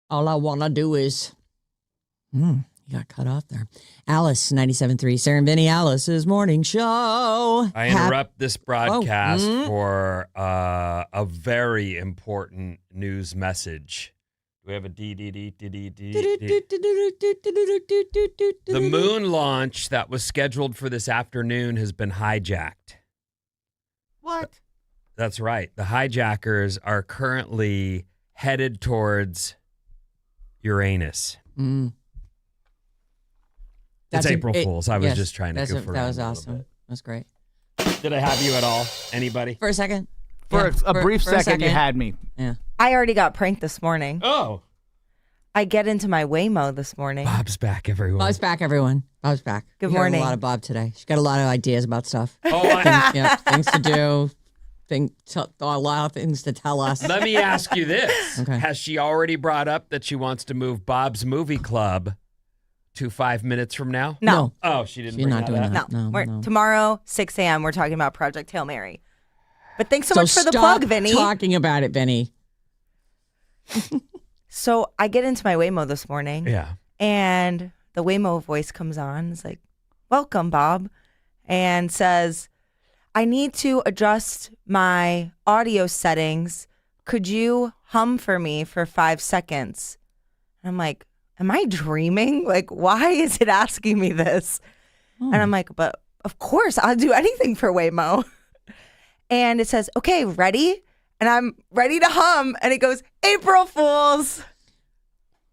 All I want to do is... you got cut off there. Alice, 97.3. Sarah Vinnie, Alice's morning show. I interrupt this broadcast for a very important news message. Do we have a D? The moon launch that was scheduled for this afternoon has been hijacked. What? That's right. The hijackers are currently headed towards Uranus. It's April Fool's. I was just trying to goof around. That was awesome. That's great. Did I have you at all? Anybody? For a second. For a brief second, you had me. Yeah. I already got pranked this morning. Oh. I get into my Waymo this morning. Bob's back, everyone. Bob's back, everyone. Bob's back. Good We heard morning. a lot of Bob today. She's got a lot of ideas about stuff. Oh, Things to do. A lot of things to tell us. let me ask you this. Okay. Has she already brought up that she wants to move Bob's Movie Club to 5 minutes from now? No. Oh, she didn't She's bring not doing that. No. No. Tomorrow, 6 a.m., we're talking about Project Hail Mary. But thanks so much for the stop plug, Vinny. Talking about it, Vinny. So I get into my Waymo this morning. Yeah. And the Waymo voice comes on. It's like, welcome, Bob. And says, I need to adjust my audio settings. Could you hum for me for 5 seconds? And I'm like, am I dreaming? Like, why is it asking me this? And I'm like, but of course, I'll do anything for Waymo. And it says, okay, ready? And I'm ready to hum. And it goes, April Fools.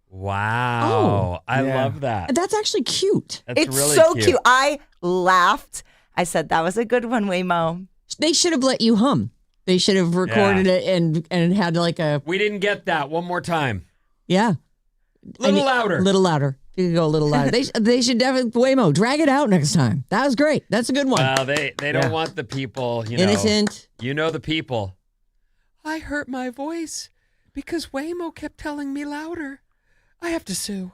Wow. I Yeah. love that. That's actually cute. That's It's really so cute. I laughed. I said, that was a good one, Waymo. They should have let you hum. They should have recorded it and had like a We didn't get that. One more time. little louder. little louder. You could go a little louder. They should definitely Waymo drag it out next time. That was great. That's a good one. Well, they don't want the people, Innocent. You know the people. I hurt my voice because Waymo kept telling me louder. I have to sue.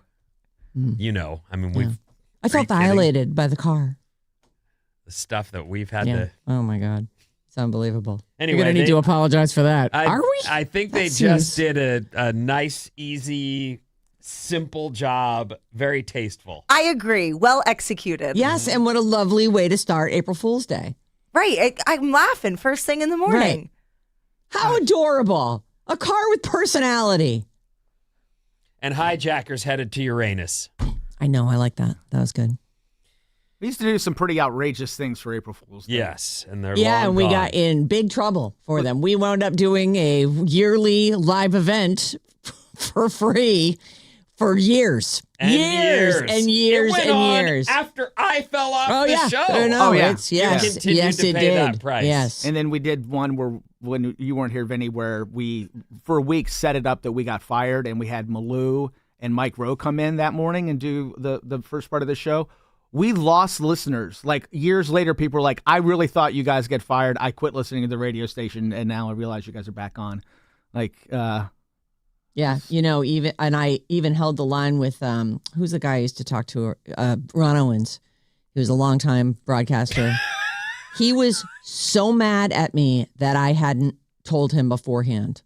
You know, I mean, we've I felt Are you kidding? violated by the car. the stuff that we've had to. Oh my God. It's unbelievable. Anyway, You're gonna need to apologize for that. Are we? I think they That just seems- did a nice, easy, simple job. Very tasteful. I agree. Well executed. Yes, and what a lovely way to start April Fool's Day. Right. I'm laughing first thing in the morning. Right. How adorable. A car with personality. And hijackers headed to Uranus. I know. I like that. That was good. We used to do some pretty outrageous things for April Fool's Day. Yes, and they're Yeah, long and we gone. got in big trouble for them. We wound up doing a yearly live event for free for years. And years. And years It went and on years. after I fell off Oh, the yeah. show. Oh, no, yeah. it's, yes, You continued yes, to it pay did. that price. Yes. And then we did one where, when you weren't here, Vinny, where we, for a week, set it up that we got fired, and we had Malou and Mike Rowe come in that morning and do the first part of the show. We lost listeners. Like, years later, people were like, I really thought you guys get fired. I quit listening to the radio station, and now I realize you guys are back on. Like, Yeah, I even held the line with who's the guy I used to talk to, Ron Owens, who was a longtime broadcaster. He was so mad at me that I hadn't told him beforehand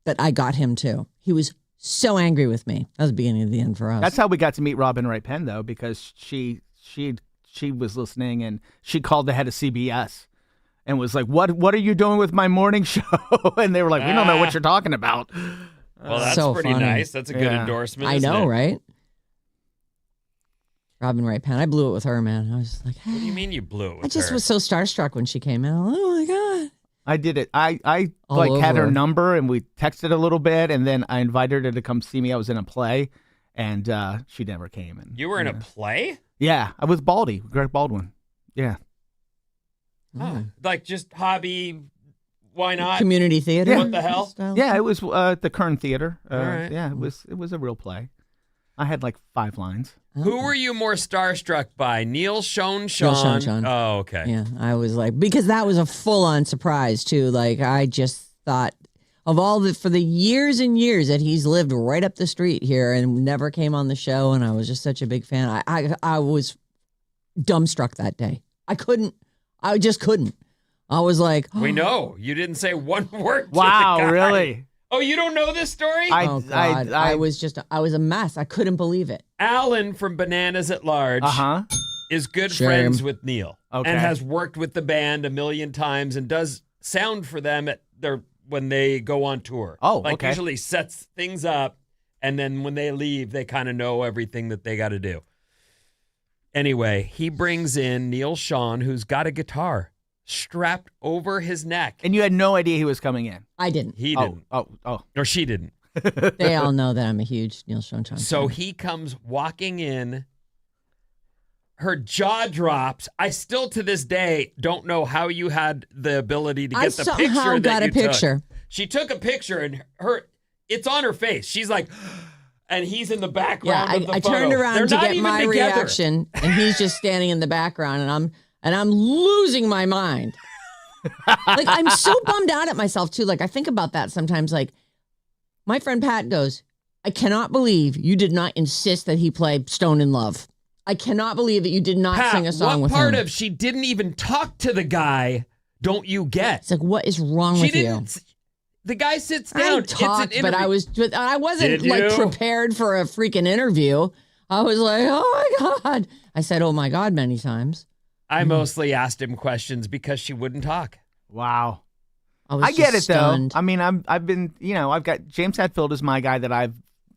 that I got him too. He was so angry with me. That was the beginning of the end for us. that's how we got to meet Robin Wright Penn, though, because she was listening, and she called the head of CBS and was like, what are you doing with my morning show? And they were like, we don't know what you're talking about. Well, that's So pretty funny. nice. That's a good Yeah. endorsement. I isn't know, it? right? Robin Wright Penn. I blew it with her, man. I was just like, What do you mean you blew it with I just her? was so starstruck when she came out. Oh my God. I did it. I All like had over. her number, and we texted a little bit, and then I invited her to come see me. I was in a play, and she never came. And You were in a play? yeah, I was Baldy, Greg Baldwin. Yeah, Oh, like just hobby, why not? Community theater. What the hell? style? yeah, it was at the Kern Theater. All right. Yeah, it was a real play. I had like 5 lines. Who were you more starstruck by? Neil Sean? Sean. Oh, okay. Yeah, I was like, because that was a full-on surprise too. Like, I just thought of for the years and years that he's lived right up the street here and never came on the show, and I was just such a big fan. I was dumbstruck that day. I just couldn't. I was like, We know. You didn't say one word to Wow, the guy. really? Oh, you don't know this story? Oh God, I was a mess. I couldn't believe it. Alan from Bananas at Large is good friends with Neil and has worked with the band a million times and does sound for them when they go on tour. Usually sets things up, and then when they leave, they kind of know everything that they got to do. Anyway, he brings in Neil Sean, who's got a guitar strapped over his neck. And you had no idea he was coming in? I didn't. He didn't. Or she didn't. They all know that I'm a huge Neil Sean fan. So he comes walking in. Her jaw drops. I still, to this day, don't know how you had the ability to get the picture that you took. I somehow got a picture. She took a picture, and it's on her face. She's like, and he's in the background of the I photo. turned around to get my reaction, and he's just standing in the background, and I'm losing my mind. Like, I'm so bummed out at myself, too. Like, I think about that sometimes. Like, my friend Pat goes, I cannot believe you did not insist that he play Stone in Love. I cannot believe that you did not sing a song with him. What part of she didn't even talk to the guy don't you get? It's like, what is wrong with you? The guy sits down. I talked, but I wasn't like prepared for a freaking interview. I was like, oh my God. I said, oh my God, many times. I mostly asked him questions because she wouldn't talk. Wow. I get it stunned. though. I mean, I've been, I've got James Hetfield is my guy that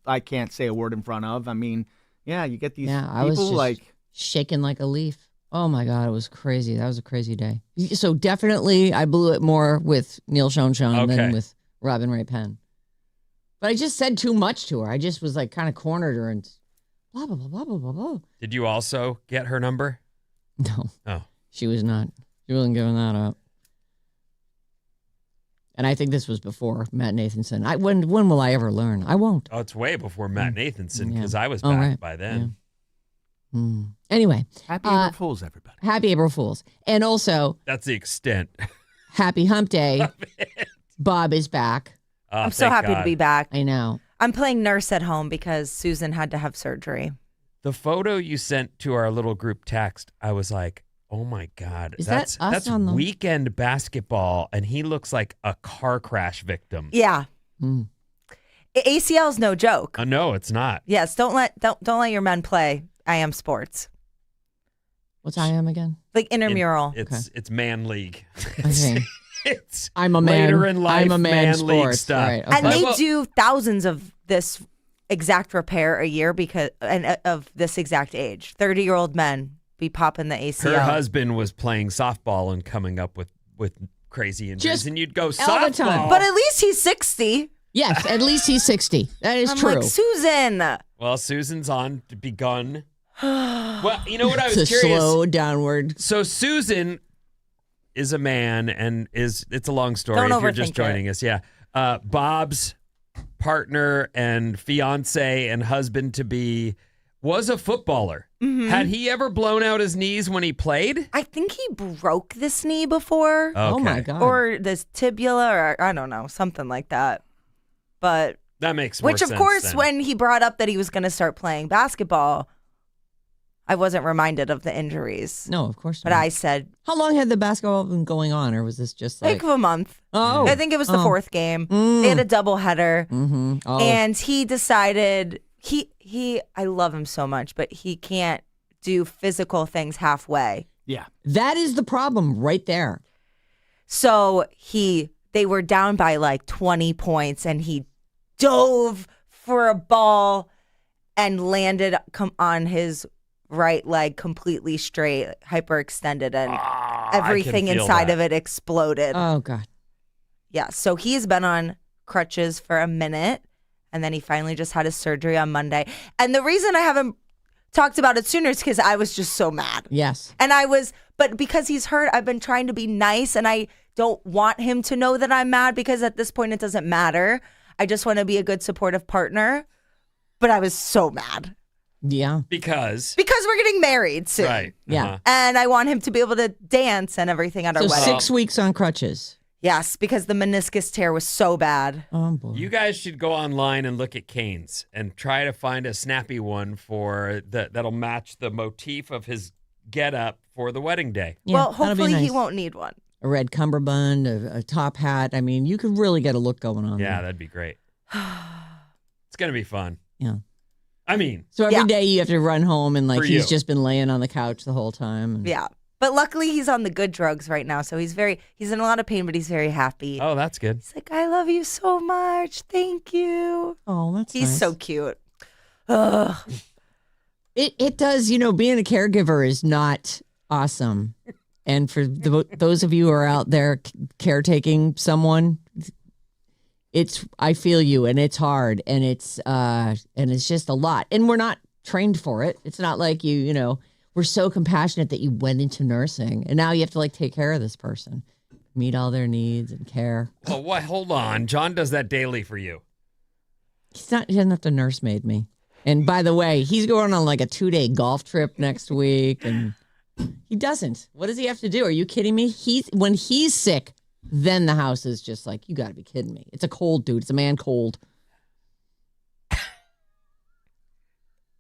I can't say a word in front of. I mean, yeah, you get these people I was just shaking like a leaf. Oh my God, it was crazy. That was a crazy day. So definitely I blew it more with Neil Sean than with Robin Ray Penn. But I just said too much to her. I just was like kind of cornered her and blah, blah, blah, blah, blah, blah, blah. Did you also get her number? No. Oh. She was not. She wasn't giving that up. And I think this was before Matt Nathanson. When will I ever learn? I won't. Oh, it's way before Matt Nathanson because I was back by then. Yeah. Anyway. Happy April Fools, everybody. Happy April Fools. And also. That's the extent. Happy Hump Day. Bob is back. I'm so happy to be back. I know. I'm playing nurse at home because Susan had to have surgery. The photo you sent to our little group text, I was like, oh my God, that's weekend basketball, and he looks like a car crash victim. Yeah. ACL's no joke. No, it's not. Yes, don't let your men play IM sports. What's IM again? Like intramural. It's man league. Okay. I'm a man. Later in life, I'm a man league sports. stuff. Right, okay. And they do thousands of this exact repair a year because of this exact age. 30-year-old men be popping the ACL. Her husband was playing softball and coming up with crazy injuries, and you'd go softball. All the time. But at least he's 60. Yes, at least he's 60. That is true. I'm like, Susan. Well, Susan's on to begun. Well, you know what I was it's curious. Slow downward. So Susan is a man, and it's a long story Don't if you're just overthink joining us. Yeah. Bob's partner and fiance and husband to be was a footballer. Mm-hmm. Had he ever blown out his knees when he played? I think he broke this knee before. Okay. Oh my God. Or this tibula, or I don't know, something like that. But that makes more sense. Which, of course, then. when he brought up that he was going to start playing basketball, I wasn't reminded of the injuries. No, of course not. But I said, how long had the basketball been going on, or was this just like a month? Oh. I think it was the fourth game. They had a doubleheader. Mm-hmm. Oh. And he decided, I love him so much, but he can't do physical things halfway. Yeah. That is the problem right there. So they were down by like 20 points, and he dove for a ball and landed on his right leg completely straight, hyperextended, and everything inside of it exploded. Oh, God. Yeah, so he's been on crutches for a minute, and then he finally just had his surgery on Monday. And the reason I haven't talked about it sooner is because I was just so mad. Yes. And but because he's hurt, I've been trying to be nice, and I don't want him to know that I'm mad because at this point it doesn't matter. I just want to be a good supportive partner. But I was so mad. Yeah. Because we're getting married soon. Right. Yeah. And I want him to be able to dance and everything at our wedding. 6 weeks on crutches. Yes, because the meniscus tear was so bad. Oh, boy. You guys should go online and look at Kane's and try to find a snappy one that'll match the motif of his get up for the wedding day. Yeah, well, that'll be hopefully he nice. won't need one. a red cummerbund, a top hat. I mean, you could really get a look going on. Yeah, there. that'd be great. It's going to be fun. Yeah. I mean, so every day you have to run home and like he's just been laying on the couch the whole time. And... Yeah. But luckily he's on the good drugs right now. So he's in a lot of pain, but he's very happy. Oh, that's good. He's like, I love you so much. Thank you. Oh, that's He's nice. so cute. Ugh. It does, being a caregiver is not awesome. And for those of you who are out there caretaking someone, I feel you, and it's hard, and it's just a lot, and we're not trained for it. It's not like we're so compassionate that you went into nursing, and now you have to like take care of this person, meet all their needs and care. Well, what? Hold on, John does that daily for you. He doesn't have to nursemaid me. And by the way, he's going on like a 2-day golf trip next week, and he doesn't. What does he have to do? Are you kidding me? When he's sick, then the house is just like, you got to be kidding me. It's a cold, dude. It's a man cold.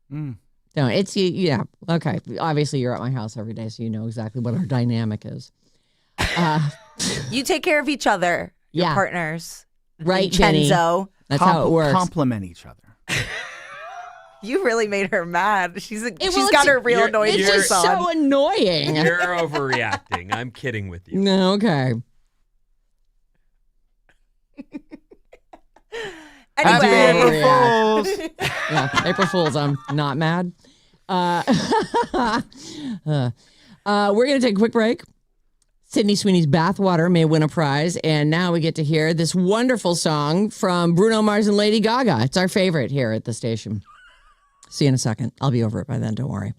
No, it's yeah. Okay. Obviously, you're at my house every day, so you know exactly what our dynamic is. You take care of each other, your partners, right, Vincenzo. That's how it works. Complement each other. You really made her mad. She's got her real annoyed. It's just so annoying. You're overreacting. I'm kidding with you. No, okay. Anyway, April Fools. Yeah, April Fools. I'm not mad. We're gonna take a quick break. Sydney Sweeney's Bathwater may win a prize, and now we get to hear this wonderful song from Bruno Mars and Lady Gaga. It's our favorite here at the station. See you in a second. I'll be over it by then. Don't worry.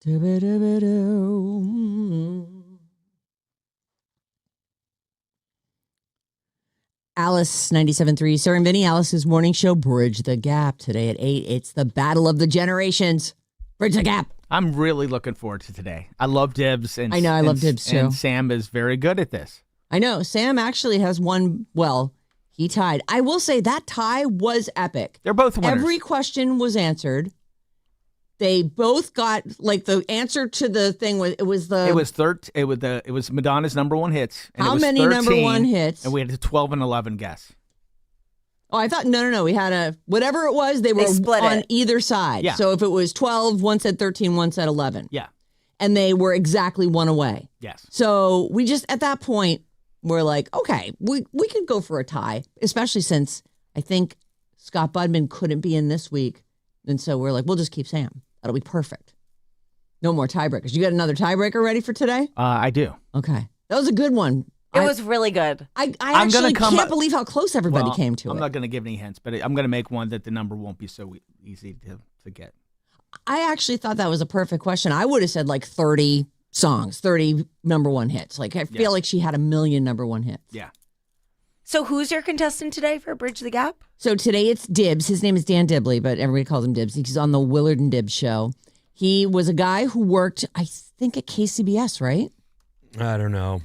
Alice 97.3, Sarah and Vinnie, Alice's morning show, Bridge the Gap. Today at 8, it's the battle of the generations. Bridge the Gap. I'm really looking forward to today. I love Dibs. And I know, I love Dibs too. And Sam is very good at this. I know. Sam actually has won. Well, he tied. I will say that tie was epic. They're both winners. Every question was answered. They both got like the answer to the thing was it was Madonna's number one hits. And how it was many 13, number one hits? And we had a 12 and 11 guess. Oh, I thought no. We had a whatever it was. They were split on it. either side. Yeah. So if it was 12, one said 13, one said 11. Yeah. And they were exactly one away. Yes. So we just at that point we're like, okay, we could go for a tie, especially since I think Scott Budman couldn't be in this week, and so we're like, we'll just keep Sam. That'll be perfect. No more tiebreakers. You got another tiebreaker ready for today? I do. Okay. That was a good one. It was really good. I actually can't believe how close everybody came to it. I'm not going to give any hints, but I'm going to make one that the number won't be so easy to get. I actually thought that was a perfect question. I would have said like 30 songs, 30 number one hits. Like I feel like she had 1 million number one hits. Yeah. So who's your contestant today for Bridge the Gap? So today it's Dibs. His name is Dan Dibley, but everybody calls him Dibs. He's on the Willard and Dibs show. He was a guy who worked, I think, at KCBS, right? I don't know.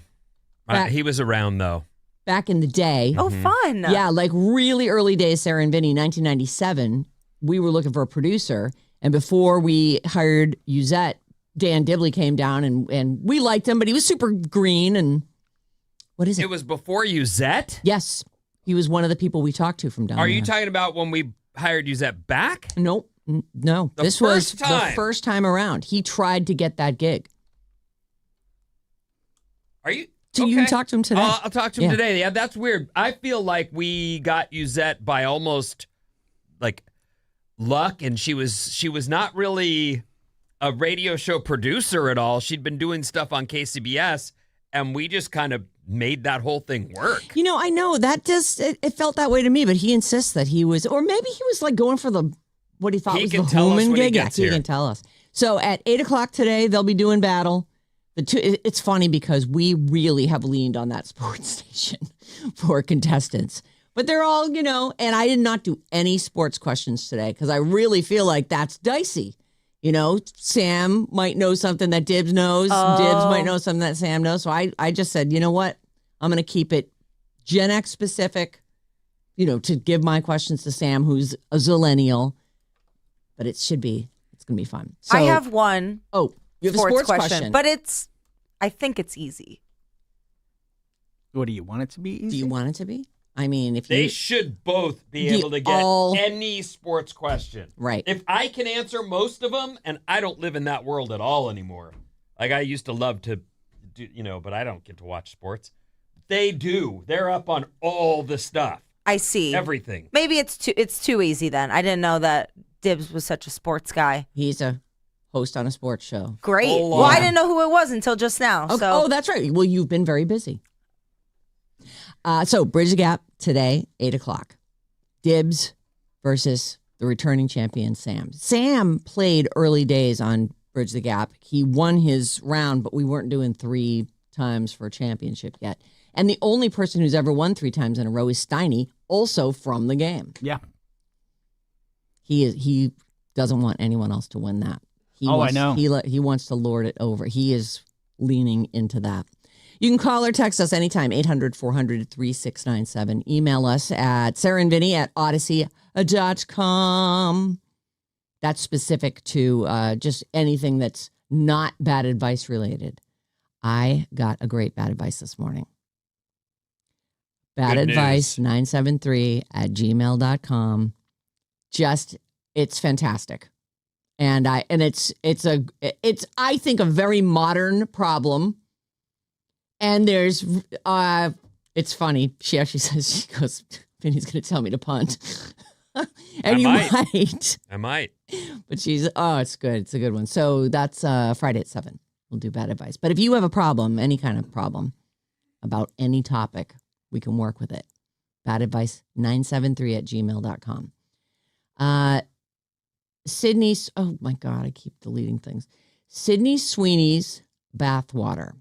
He was around, though. Back in the day. Oh, fun. Yeah, like really early days, Sarah and Vinnie, 1997, we were looking for a producer. And before we hired Uzette, Dan Dibley came down and we liked him, but he was super green and what is it? It was before Uzette? Yes. He was one of the people we talked to from down there. Are you talking about when we hired Uzette back? Nope. No. This was the first time around. He tried to get that gig. Are you? So you can talk to him today. I'll talk to him today. Yeah, that's weird. I feel like we got Uzette by almost like luck, and she was not really a radio show producer at all. She'd been doing stuff on KCBS, and we just kind of made that whole thing work. You know, I know that just it felt that way to me, but he insists that he was, or maybe he was like going for what he thought was the Homan gig. Yeah, he can tell us. So at 8:00 today, they'll be doing battle. It's funny because we really have leaned on that sports station for contestants, but they're all, and I did not do any sports questions today because I really feel like that's dicey. Sam might know something that Dibs knows. Oh. Dibs might know something that Sam knows. So I just said, you know what? I'm going to keep it Gen X specific, to give my questions to Sam, who's a zillennial. But it's going to be fun. So, I have one. Oh, you have a sports question. But I think it's easy. What, do you want it to be easy? Do you want it to be? I mean, if they should both be able to get any sports question. Right. If I can answer most of them, and I don't live in that world at all anymore. Like I used to love to do, but I don't get to watch sports. They do. They're up on all the stuff. I see. Everything. Maybe it's too easy then. I didn't know that Dibs was such a sports guy. He's a host on a sports show. Great. Well, I didn't know who it was until just now. Okay. So. Oh, that's right. Well, you've been very busy. So Bridge the Gap today, 8:00. Dibs versus the returning champion, Sam. Sam played early days on Bridge the Gap. He won his round, but we weren't doing 3 times for a championship yet. And the only person who's ever won 3 times in a row is Steiny, also from the game. Yeah. He doesn't want anyone else to win that. I know. He wants to lord it over. He is leaning into that. You can call or text us anytime, 800-400-3697. Email us at sarahandvinny@odyssey.com. That's specific to just anything that's not bad advice related. I got a great bad advice this morning. Bad advice 973@gmail.com. It's fantastic. And it's I think a very modern problem. And there's it's funny. She actually says, she goes, Vinny's going to tell me to punt. And you might. I might. But it's good. It's a good one. So that's Friday at 7. We'll do bad advice. But if you have a problem, any kind of problem about any topic, we can work with it. Bad advice 973@gmail.com. Sydney, oh my God, I keep deleting things. Sydney Sweeney's bathwater.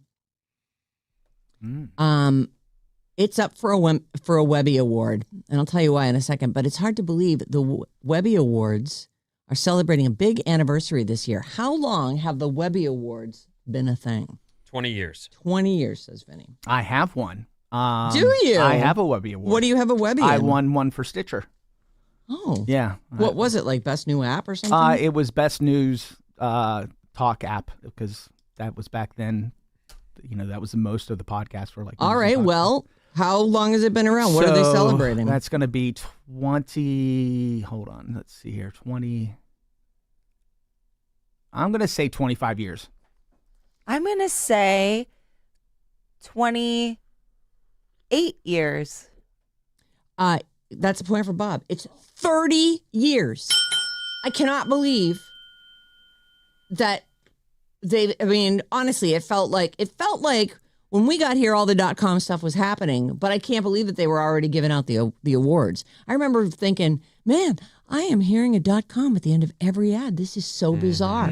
It's up for a Webby Award, and I'll tell you why in a second. But it's hard to believe the Webby Awards are celebrating a big anniversary this year. How long have the Webby Awards been a thing? 20 years. 20 years, says Vinny. I have one. Do you? I have a Webby Award. What do you have a Webby I in? won one for Stitcher. Oh. Yeah. What was it, like Best New App or something? It was Best News Talk app, because that was back then. That was the most of the podcasts were like. All right. Well, how long has it been around? What are they celebrating? That's going to be 20. Hold on. Let's see here. 20. I'm going to say 25 years. I'm going to say 28 years. That's a point for Bob. It's 30 years. I cannot believe that honestly, it felt like when we got here, all the .com stuff was happening, but I can't believe that they were already giving out the awards. I remember thinking, man, I am hearing a .com at the end of every ad. This is so bizarre.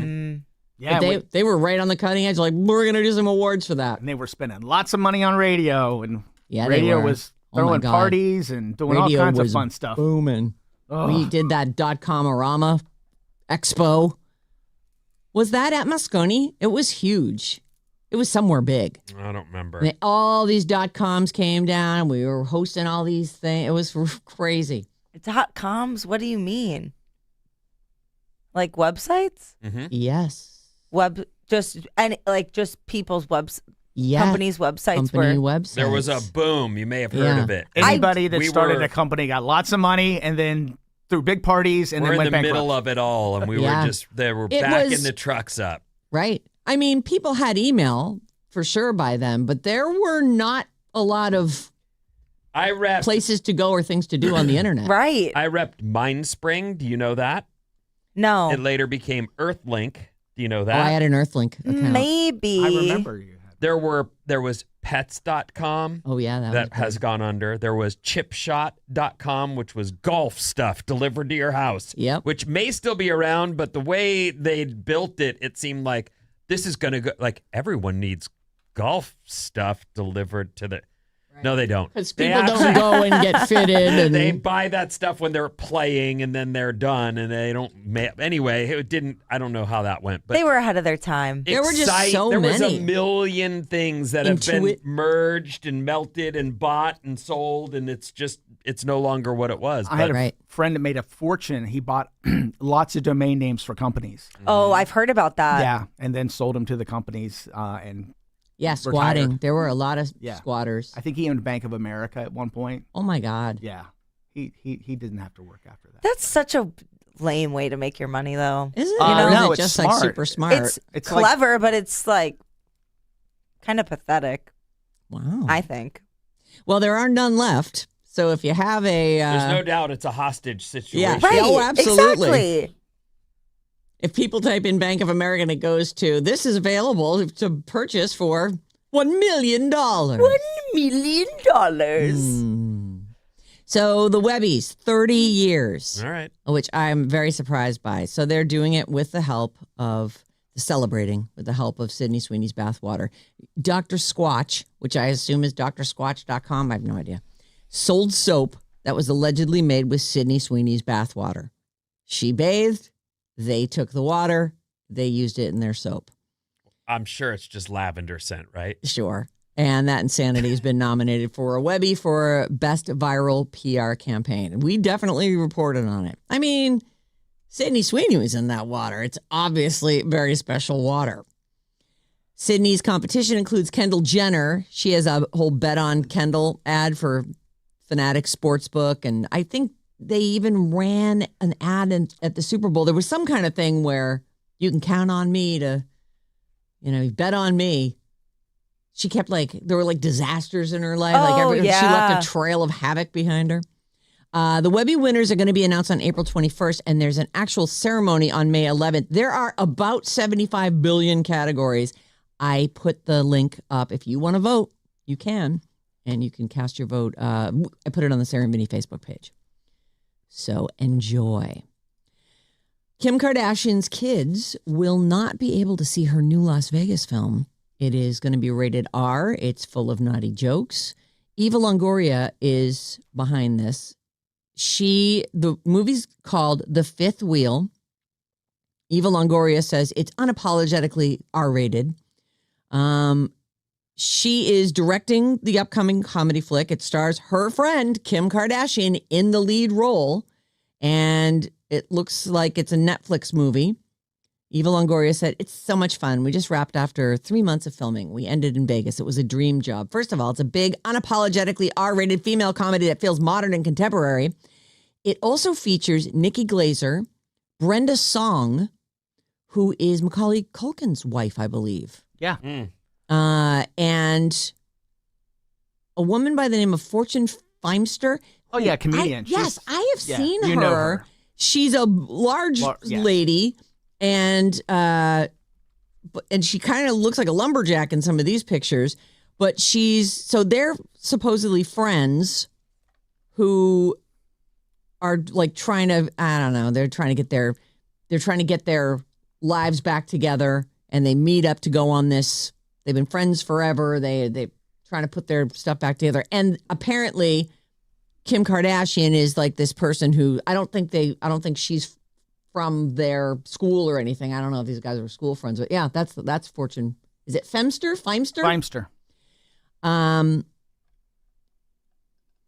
Yeah, but they were right on the cutting edge. Like, we're going to do some awards for that. And they were spending lots of money on radio, and yeah, radio was throwing parties and doing all kinds of fun stuff. Booming. We did that .com-orama expo. Was that at Moscone? It was huge. It was somewhere big. I don't remember. And all these .coms came down. We were hosting all these things. It was crazy. .coms? What do you mean? Like websites? Mm-hmm. Yes. Just people's Yeah. companies' websites websites. There was a boom. You may have heard of it. Anybody that started a company got lots of money and then threw big parties and then went bankrupt. We're in the middle of it all, and we were backing the trucks up. Right. I mean, people had email for sure by then, but there were not a lot of places to go or things to do on the internet. Right. I repped MindSpring. Do you know that? No. It later became Earthlink. Do you know that? Oh, I had an Earthlink account. Maybe. I remember you. There was pets.com. Oh, yeah. That has gone under. There was chipshot.com, which was golf stuff delivered to your house. Yep. Which may still be around, but the way they built it, it seemed like this is going to go, like everyone needs golf stuff delivered to the. Right. No, they don't. Because people don't go and get fitted. And they buy that stuff when they're playing and then they're done and they don't. Anyway, it didn't. I don't know how that went, but they were ahead of their time. There were just so many. There was a million things that have been merged and melted and bought and sold, and it's no longer what it was. I had a friend that made a fortune. He bought lots of domain names for companies. Oh, I've heard about that. Yeah, and then sold them to the companies and. Yeah, squatting. Retired. There were a lot of squatters. I think he owned Bank of America at one point. Oh my God. Yeah. He didn't have to work after that. That's such a lame way to make your money, though. Is it? No, it's just smart. like super smart. It's clever, but it's like kind of pathetic. Wow. I think. Well, there are none left. So if you have there's no doubt it's a hostage situation. Yeah. Right. Oh, absolutely. Exactly. If people type in Bank of America and it goes to, this is available to purchase for $1 million. $1 million. So the Webbies, 30 years. All right. Which I'm very surprised by. So they're doing it with the help of, celebrating with the help of Sydney Sweeney's bathwater. Dr. Squatch, which I assume is drsquatch.com, I have no idea, sold soap that was allegedly made with Sydney Sweeney's bathwater. She bathed. They took the water. They used it in their soap. I'm sure it's just lavender scent, right? Sure. And that insanity has been nominated for a Webby for Best Viral PR Campaign. We definitely reported on it. I mean, Sydney Sweeney was in that water. It's obviously very special water. Sydney's competition includes Kendall Jenner. She has a whole Bet on Kendall ad for Fanatic Sportsbook. And I think they even ran an ad at the Super Bowl. There was some kind of thing where you can count on me to, bet on me. She kept there were disasters in her life. She left a trail of havoc behind her. The Webby winners are going to be announced on April 21st, and there's an actual ceremony on May 11th. There are about 75 billion categories. I put the link up. If you want to vote, you can, and you can cast your vote. I put it on the Sarah Vinnie Facebook page. So enjoy. Kim Kardashian's kids will not be able to see her new Las Vegas film. It is going to be rated R. It's full of naughty jokes. Eva Longoria is behind this. The movie's called The Fifth Wheel. Eva Longoria says it's unapologetically R-rated. She is directing the upcoming comedy flick. It stars her friend, Kim Kardashian, in the lead role. And it looks like it's a Netflix movie. Eva Longoria said, it's so much fun. We just wrapped after 3 months of filming. We ended in Vegas. It was a dream job. First of all, it's a big, unapologetically R-rated female comedy that feels modern and contemporary. It also features Nikki Glaser, Brenda Song, who is Macaulay Culkin's wife, I believe. Yeah. And a woman by the name of Fortune Feimster. Oh, yeah, comedian. Yes, I have seen her. You know her. She's a large lady. And she kind of looks like a lumberjack in some of these pictures, but they're supposedly friends who are like trying to, I don't know, they're trying to get their lives back together, and they meet up to go on this. They've been friends forever. They trying to put their stuff back together. And apparently Kim Kardashian is like this person who I don't think she's from their school or anything. I don't know if these guys are school friends, but yeah, that's Fortune. Is it Feimster?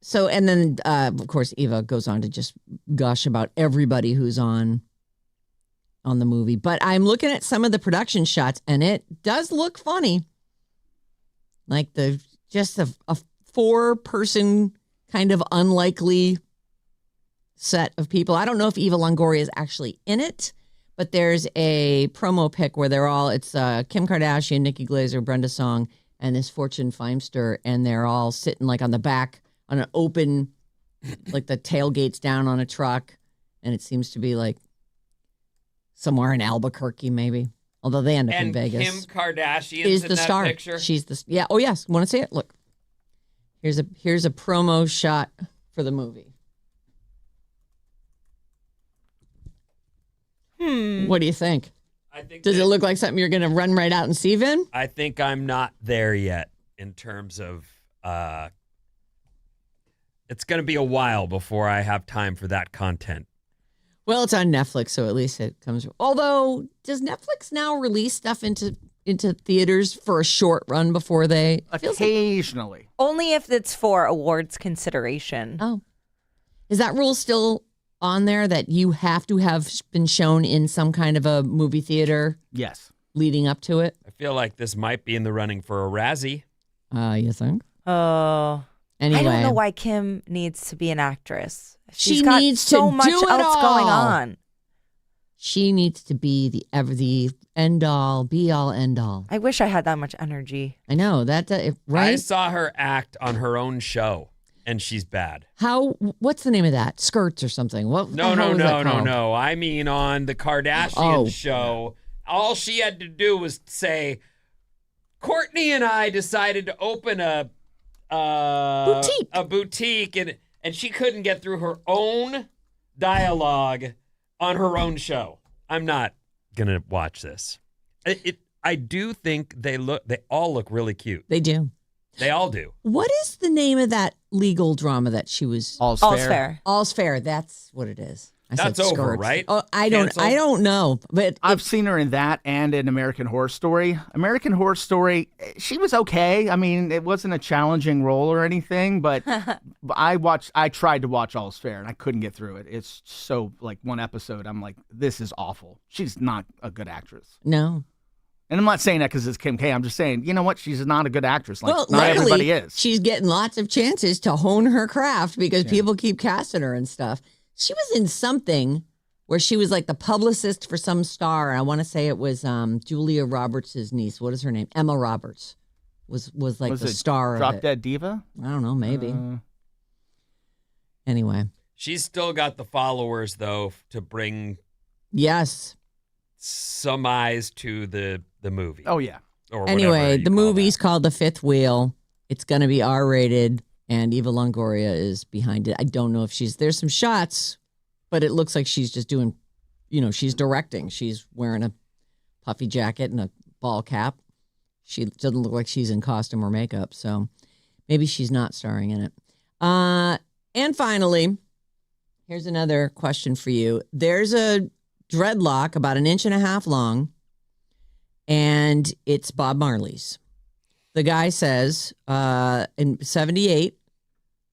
So, and then, of course, Eva goes on to just gush about everybody who's on the movie. But I'm looking at some of the production shots, and it does look funny. Like a 4-person kind of unlikely set of people. I don't know if Eva Longoria is actually in it, but there's a promo pic where it's Kim Kardashian, Nikki Glaser, Brenda Song, and this Fortune Feimster, and they're all sitting like on the back on an open, like the tailgate's down on a truck, and it seems to be like somewhere in Albuquerque, maybe. Although they end up in Vegas. Kim Kardashian is in the that star. Picture. She's the yeah. Oh yes, want to see it? Look, here's a promo shot for the movie. What do you think? Does it look like something you're going to run right out and see, Vin? I think I'm not there yet in terms of. It's going to be a while before I have time for that content. Well, it's on Netflix, so at least it comes. Although, does Netflix now release stuff into theaters for a short run before they? Occasionally. Only if it's for awards consideration. Oh, is that rule still on there that you have to have been shown in some kind of a movie theater? Yes. Leading up to it? I feel like this might be in the running for a Razzie. You think? Oh. Anyway. I don't know why Kim needs to be an actress. She needs so to much do it else all. going on. She needs to be the end all, be all, end all. I wish I had that much energy. I know that right. I saw her act on her own show, and she's bad. What's the name of that? Skirts or something? What? No. I mean, on the Kardashian show, all she had to do was say, "Courtney and I decided to open a boutique, and she couldn't get through her own dialogue on her own show." I'm not gonna watch this. I do think they all look really cute. They do. They all do. What is the name of that legal drama that she was? All's Fair. All's Fair. That's what it is. That's over, right? Oh, I don't know, but I've seen her in that and in American Horror Story. American Horror Story, she was okay. I mean, it wasn't a challenging role or anything, but I tried to watch All's Fair and I couldn't get through it. It's so like one episode, I'm like, this is awful. She's not a good actress. No. And I'm not saying that because it's Kim K. I'm just saying, you know what? She's not a good actress. Like, well, not everybody is. She's getting lots of chances to hone her craft because people keep casting her and stuff. She was in something where she was like the publicist for some star. I want to say it was Julia Roberts' niece. What is her name? Emma Roberts was like the star Drop of it. Dead Diva? I don't know, maybe. Anyway. She's still got the followers, though, to bring some eyes to the movie. Oh, yeah. Or anyway, the movie's called The Fifth Wheel. It's going to be R-rated. And Eva Longoria is behind it. I don't know if there's some shots, but it looks like she's just doing she's directing. She's wearing a puffy jacket and a ball cap. She doesn't look like she's in costume or makeup, so maybe she's not starring in it. And finally, here's another question for you. There's a dreadlock about 1.5 inches long, and it's Bob Marley's. The guy says in 1978,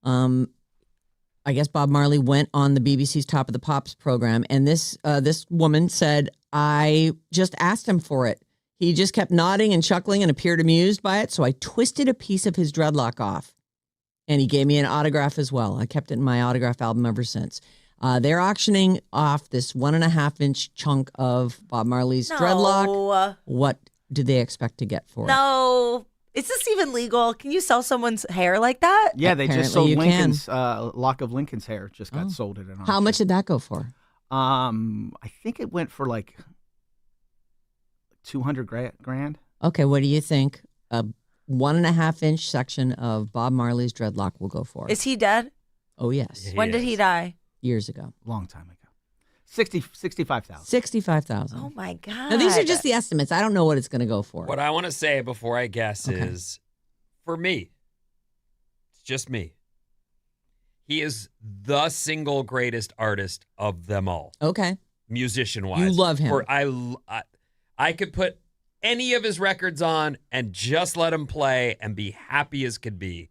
I guess Bob Marley went on the BBC's Top of the Pops program, and this woman said, I just asked him for it. He just kept nodding and chuckling and appeared amused by it, so I twisted a piece of his dreadlock off, and he gave me an autograph as well. I kept it in my autograph album ever since. They're auctioning off this 1.5-inch chunk of Bob Marley's dreadlock. What do they expect to get for it? No. Is this even legal? Can you sell someone's hair like that? Yeah, they just sold Lincoln's lock of Lincoln's hair. Just got sold at an auction. How much did that go for? I think it went for like 200 grand. Okay, what do you think a 1.5-inch section of Bob Marley's dreadlock will go for? Is he dead? Oh, yes. When did he die? Years ago. Long time ago. 65,000. 65,000. Oh my God. Now, these are just the estimates. I don't know what it's going to go for. What I want to say before I guess is, for me, it's just me. He is the single greatest artist of them all. Okay. Musician-wise. You love him. I could put any of his records on and just let him play and be happy as could be.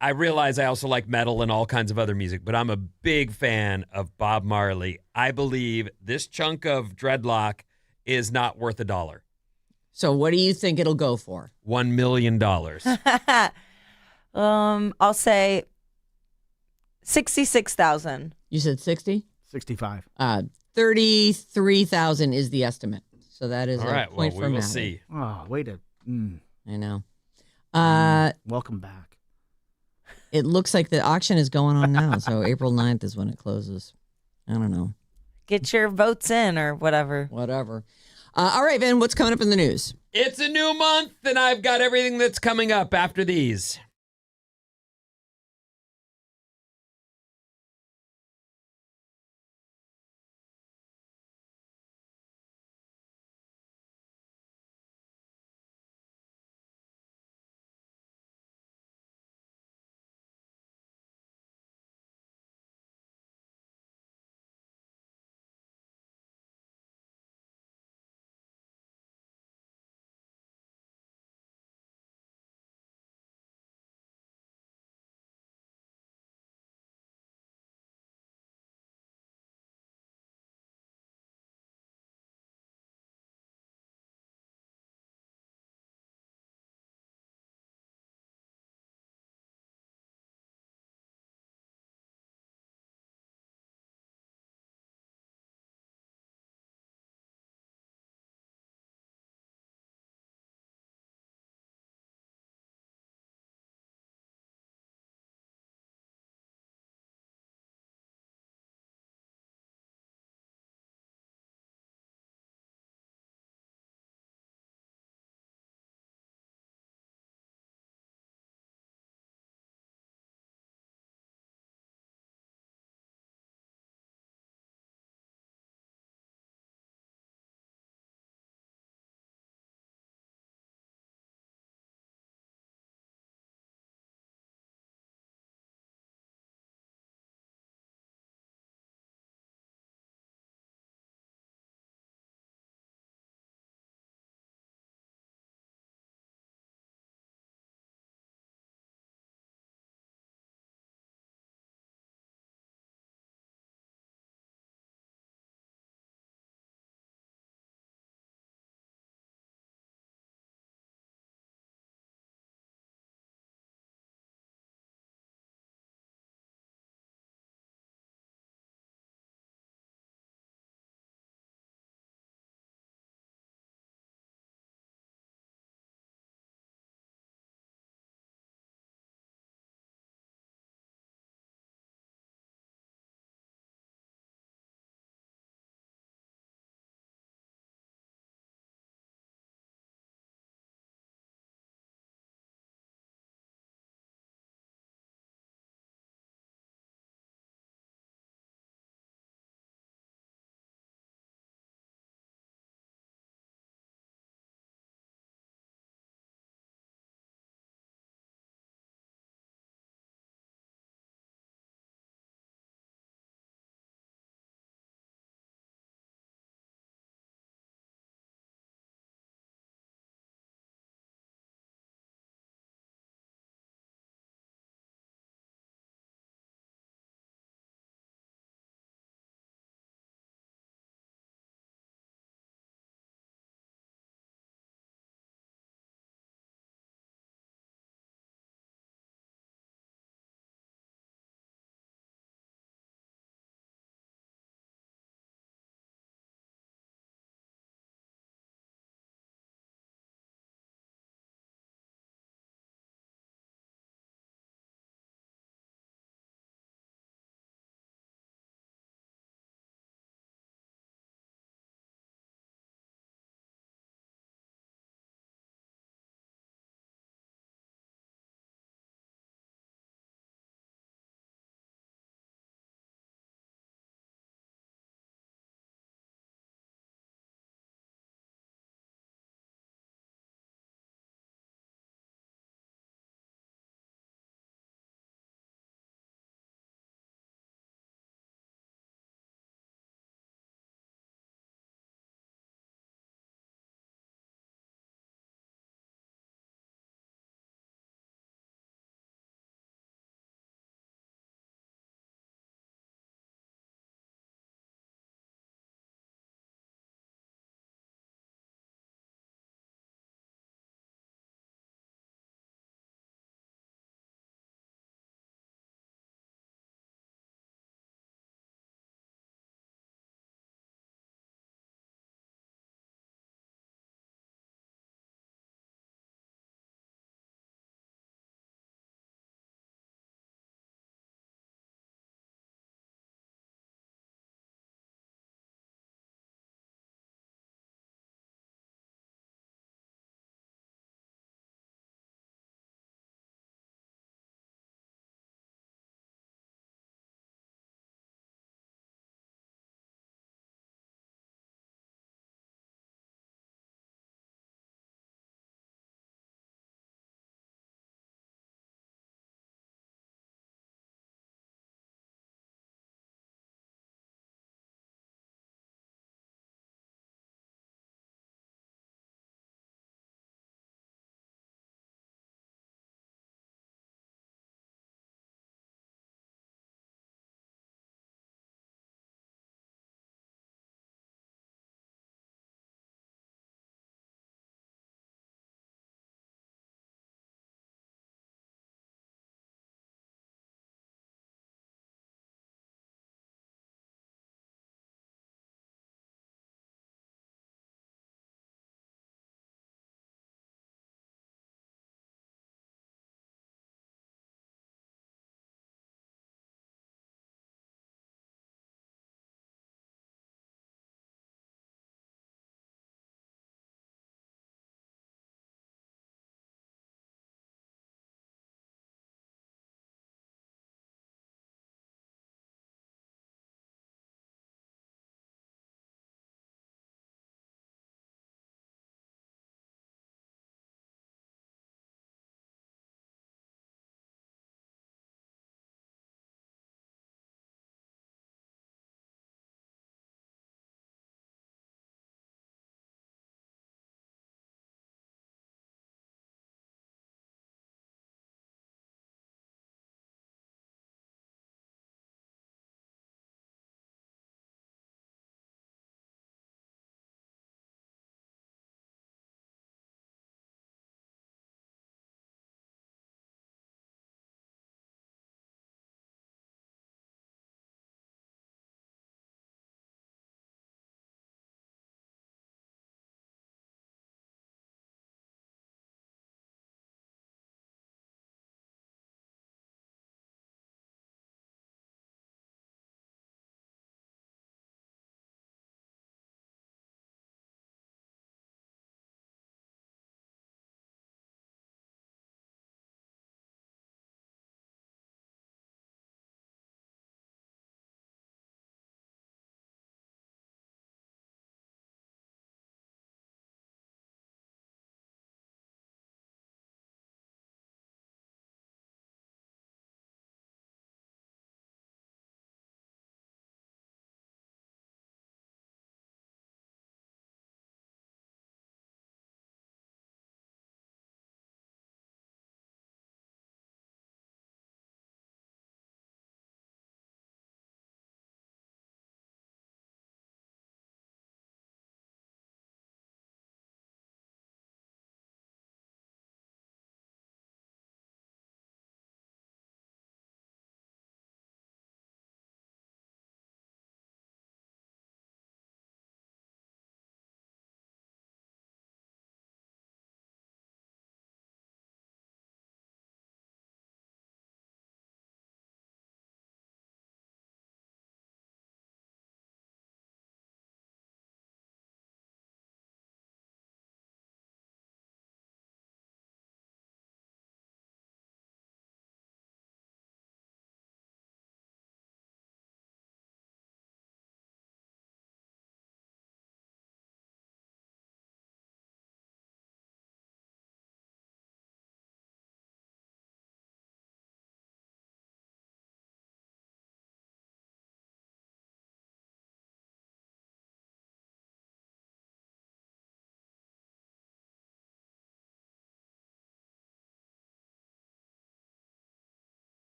I realize I also like metal and all kinds of other music, but I'm a big fan of Bob Marley. I believe this chunk of dreadlock is not worth $1. So what do you think it'll go for? $1 million. I'll say 66,000. You said 60? 65. 33,000 is the estimate. So that is all a right. point Well, for we will Maddie. see. Oh, wait a. I know. Welcome back. It looks like the auction is going on now. So April 9th is when it closes. I don't know. Get your votes in or whatever. Whatever. All right, Ben, what's coming up in the news? It's a new month, and I've got everything that's coming up after these.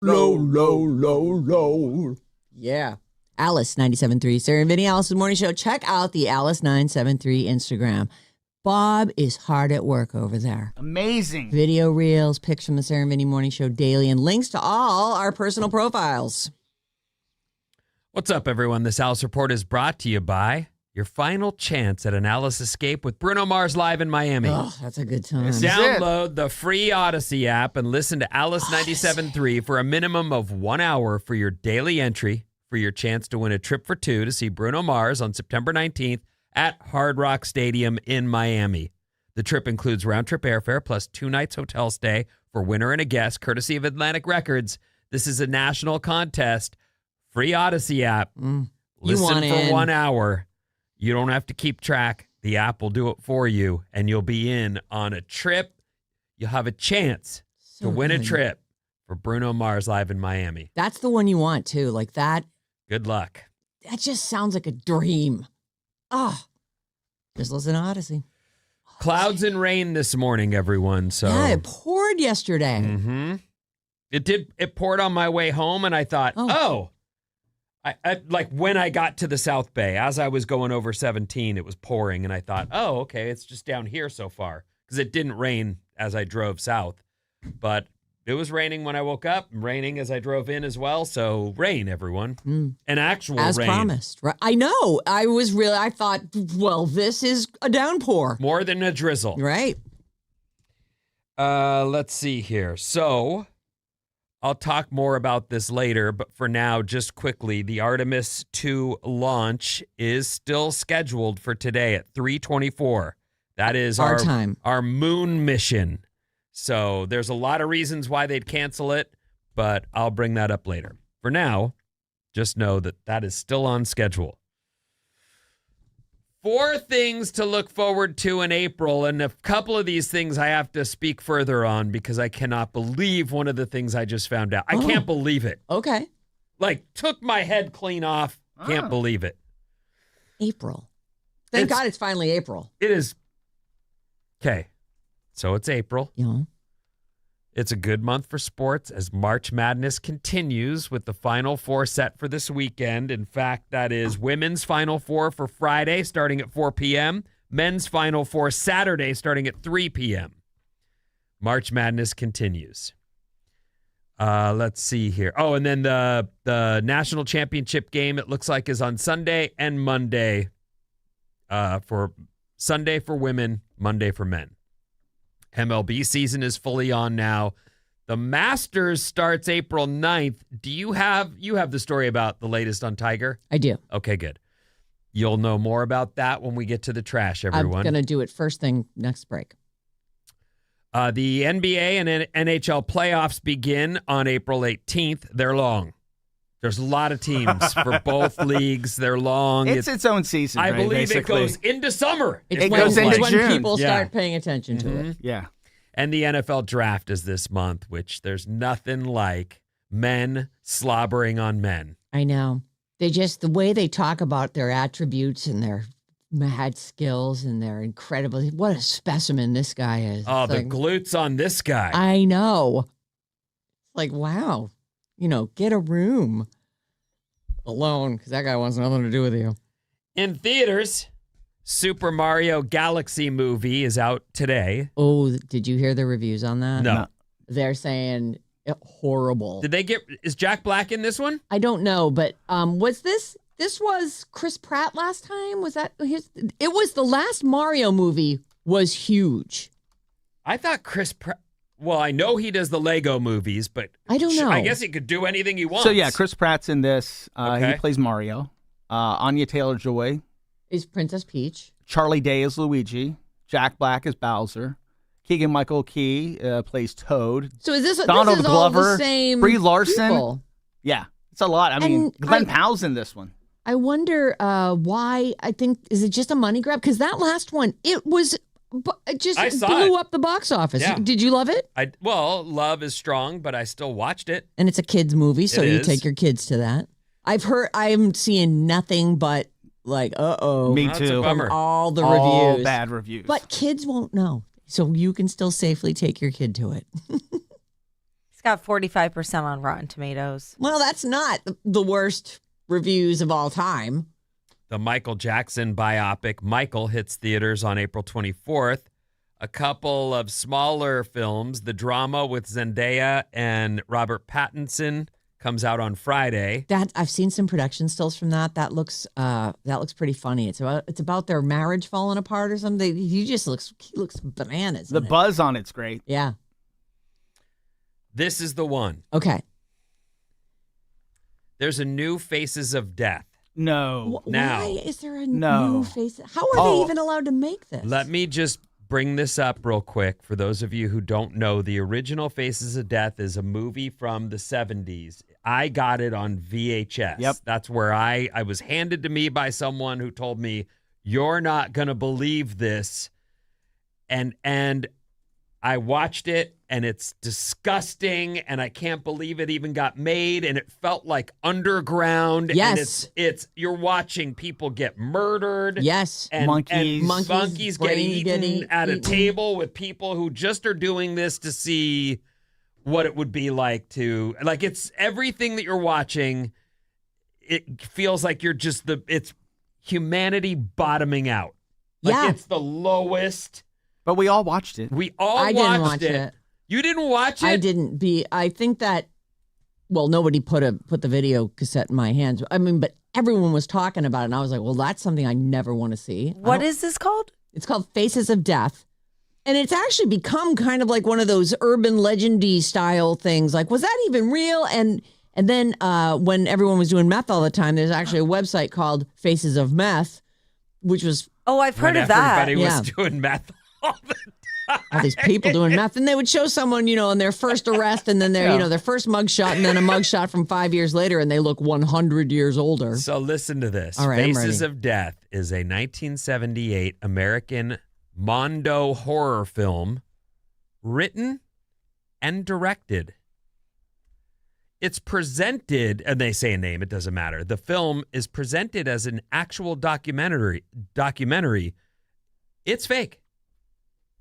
low. Yeah. Alice 97.3, Sarah Vinnie, Alice's Morning Show. Check out the Alice 973 Instagram. Bob is hard at work over there. Amazing. Video reels, pics from the Sarah Vinnie Morning Show daily, and links to all our personal profiles. What's up, everyone? This Alice Report is brought to you by your final chance at an Alice escape with Bruno Mars live in Miami. Oh, that's a good time. Download the free Odyssey app and listen to Alice 97.3 for a minimum of 1 hour for your daily entry for your chance to win a trip for two to see Bruno Mars on September 19th at Hard Rock Stadium in Miami. The trip includes round-trip airfare plus 2 nights hotel stay for winner and a guest, courtesy of Atlantic Records. This is a national contest. Free Odyssey app. Listen for 1 hour. You don't have to keep track. The app will do it for you, and you'll be in on a trip. You'll have a chance to win a trip for Bruno Mars live in Miami. That's the one you want, too. Like that. Good luck. That just sounds like a dream. Oh, just listen to Odyssey. Clouds and rain this morning, everyone. So yeah, it poured yesterday. Mm-hmm. It did. It poured on my way home, and I thought, I like when I got to the South Bay, as I was going over 17, it was pouring, and I thought, oh, okay, it's just down here so far, because it didn't rain as I drove south, but it was raining when I woke up, and raining as I drove in as well. So rain, everyone, an actual as rain, promised. Right? I know. I thought, well, this is a downpour, more than a drizzle, right? Let's see here. So I'll talk more about this later, but for now, just quickly, the Artemis 2 launch is still scheduled for today at 3:24. That is our time, our moon mission. So there's a lot of reasons why they'd cancel it, but I'll bring that up later. For now, just know that that is still on schedule. 4 things to look forward to in April, and a couple of these things I have to speak further on because I cannot believe one of the things I just found out. I can't believe it. Okay. Like, took my head clean off. Can't believe it. April. Thank God it's finally April. It is. Okay. So it's April. Yeah. It's a good month for sports as March Madness continues with the Final Four set for this weekend. In fact, that is women's Final Four for Friday starting at 4 p.m., men's Final Four Saturday starting at 3 p.m. March Madness continues. Let's see here. Oh, and then the national championship game, it looks like, is on Sunday and Monday. For Sunday for women, Monday for men. MLB season is fully on now. The Masters starts April 9th. Do you have the story about the latest on Tiger? I do. Okay, good. You'll know more about that when we get to the trash, everyone. I'm going to do it first thing next break. The NBA and NHL playoffs begin on April 18th. They're long. There's a lot of teams for both leagues. They're long. It's its own season, I right, believe basically. It goes into summer. It goes into when June. people start paying attention to it. Yeah. And the NFL draft is this month, which there's nothing like men slobbering on men. I know. The way they talk about their attributes and their mad skills and their incredible, what a specimen this guy is. Oh, the glutes on this guy. I know. Like, wow. Get a room alone because that guy wants nothing to do with you. In theaters, Super Mario Galaxy movie is out today. Oh, did you hear the reviews on that? No. They're saying horrible. Is Jack Black in this one? I don't know, but was this was Chris Pratt last time? Was that it was the last Mario movie was huge. I thought Chris Pratt. Well, I know he does the Lego movies, but I don't know. I guess he could do anything he wants. So, yeah, Chris Pratt's in this. Okay. He plays Mario. Anya Taylor-Joy is Princess Peach. Charlie Day is Luigi. Jack Black is Bowser. Keegan-Michael Key plays Toad. So is this Donald this is Glover, all the same Brie Larson. people? Yeah, it's a lot. I mean, Glenn Powell's in this one. I wonder why. I think, is it just a money grab? Because that last one, it just blew up the box office. Yeah. Did you love it? Love is strong, but I still watched it. And it's a kid's movie, so you is. take your kids to that. I'm seeing nothing but Me That's too. a bummer. from all the All reviews. bad reviews. But kids won't know. So you can still safely take your kid to it. got 45% on Rotten Tomatoes. Well, that's not the worst reviews of all time. The Michael Jackson biopic, Michael, hits theaters on April 24th. A couple of smaller films, the drama with Zendaya and Robert Pattinson, comes out on Friday. I've seen some production stills from that. That looks pretty funny. It's about their marriage falling apart or something. He looks bananas. The buzz on it's great. Yeah. This is the one. Okay. There's a new Faces of Death. No. Why is there a new face? How are they even allowed to make this? Let me just bring this up real quick for those of you who don't know. The original Faces of Death is a movie from the 70s. I got it on VHS. Yep. That's where I was handed to me by someone who told me, you're not going to believe this. And I watched it, and it's disgusting, and I can't believe it even got made, and it felt like underground. Yes. And it's you're watching people get murdered. Yes. And monkeys getting eaten at a table with people who just are doing this to see what it would be like to, like, it's everything that you're watching. It feels like you're just it's humanity bottoming out. Like it's the lowest. But we all watched it. I didn't watch it. You didn't watch it? I didn't. I think that, well, nobody put the video cassette in my hands. I mean, but everyone was talking about it, and I was like, well, that's something I never want to see. What is this called? It's called Faces of Death. And it's actually become kind of like one of those urban legendy style things. Like, was that even real? And then when everyone was doing meth all the time, there's actually a website called Faces of Meth, which was... Oh, I've heard of that. Everybody was doing meth all the time. All these people doing meth. And they would show someone, in their first arrest and then their first mugshot and then a mugshot from 5 years later, and they look 100 years older. So listen to this. All right, Faces of Death is a 1978 American Mondo horror film written and directed. It's presented, and they say a name, it doesn't matter. The film is presented as an actual documentary. It's fake.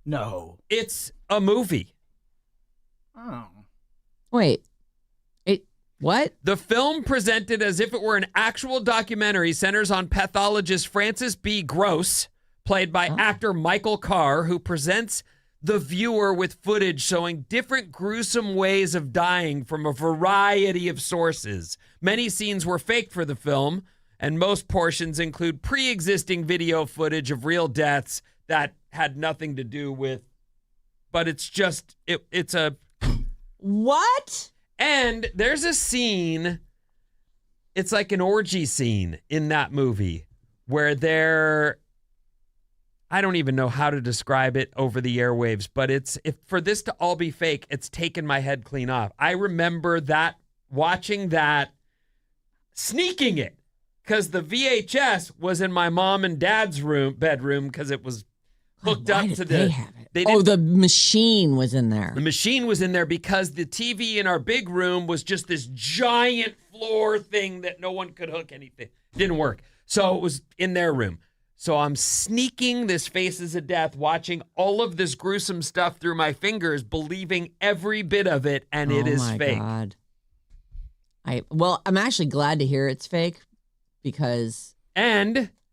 No. It's a movie. Oh. Wait. What? The film, presented as if it were an actual documentary, centers on pathologist Francis B. Gross, played by actor Michael Carr, who presents the viewer with footage showing different gruesome ways of dying from a variety of sources. Many scenes were faked for the film, and most portions include pre-existing video footage of real deaths that had nothing to do with, but it's just, it's a... What? And there's a scene, it's like an orgy scene in that movie where I don't even know how to describe it over the airwaves, but for this to all be fake, it's taken my head clean off. I remember watching that, sneaking it, because the VHS was in my mom and dad's bedroom, because it was hooked up to they have it? The machine was in there. The machine was in there because the TV in our big room was just this giant floor thing that no one could hook anything. It didn't work. So it was in their room. So I'm sneaking this Faces of Death, watching all of this gruesome stuff through my fingers, believing every bit of it, and it is fake. Oh my God. I'm actually glad to hear it's fake, because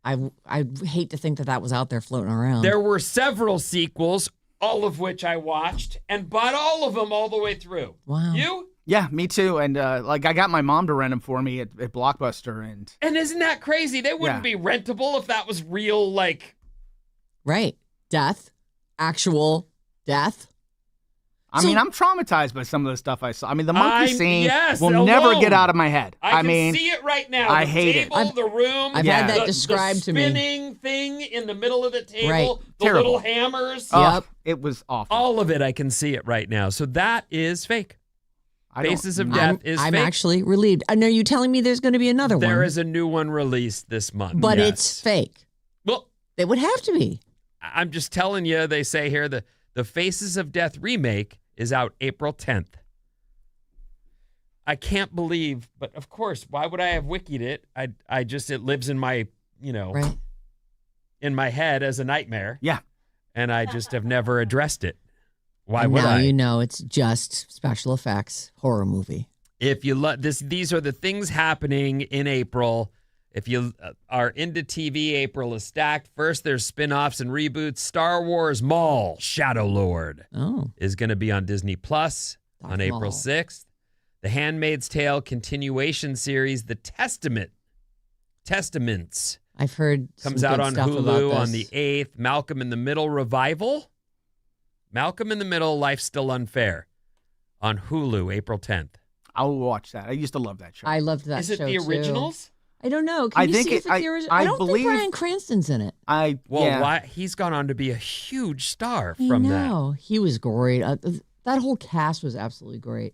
I hate to think that was out there floating around. There were several sequels, all of which I watched and bought all of them all the way through. Wow. You? Yeah, me too. And I got my mom to rent them for me at Blockbuster. And isn't that crazy? They wouldn't be rentable if that was real, like... Right. Death. Actual death. I mean, I'm traumatized by some of the stuff I saw. I mean, the monkey scene will never get out of my head. I can see it right now. I hate it. The room. I've had that described to me. The spinning thing in the middle of the table. Right. The Terrible. little hammers. Yep. It was awful. All of it, I can see it right now. So that is fake. Faces of Death is fake. I'm actually relieved. And are you telling me there's going to be another one? There is a new one released this month. But it's fake. Well, it would have to be. I'm just telling you, they say here, the Faces of Death remake is out April 10th. I can't believe, but of course, why would I have wikied it? It lives in my, in my head as a nightmare. Yeah. And I just have never addressed it. Why would now I? You know it's just special effects horror movie. If you love this, these are the things happening in April. If you are into TV, April is stacked. First, there's spin-offs and reboots. Star Wars Maul, Shadow Lord is going to be on Disney Plus on April 6th. The Handmaid's Tale continuation series, The Testaments. I've heard comes out on Hulu on the 8th. Malcolm in the Middle revival. Malcolm in the Middle, Life's Still Unfair on Hulu, April 10th. I'll watch that. I used to love that show. I loved that show. Is it the originals? I don't know. Can you see if it's the original? I don't think Bryan Cranston's in it. Why? He's gone on to be a huge star from that. He was great. That whole cast was absolutely great.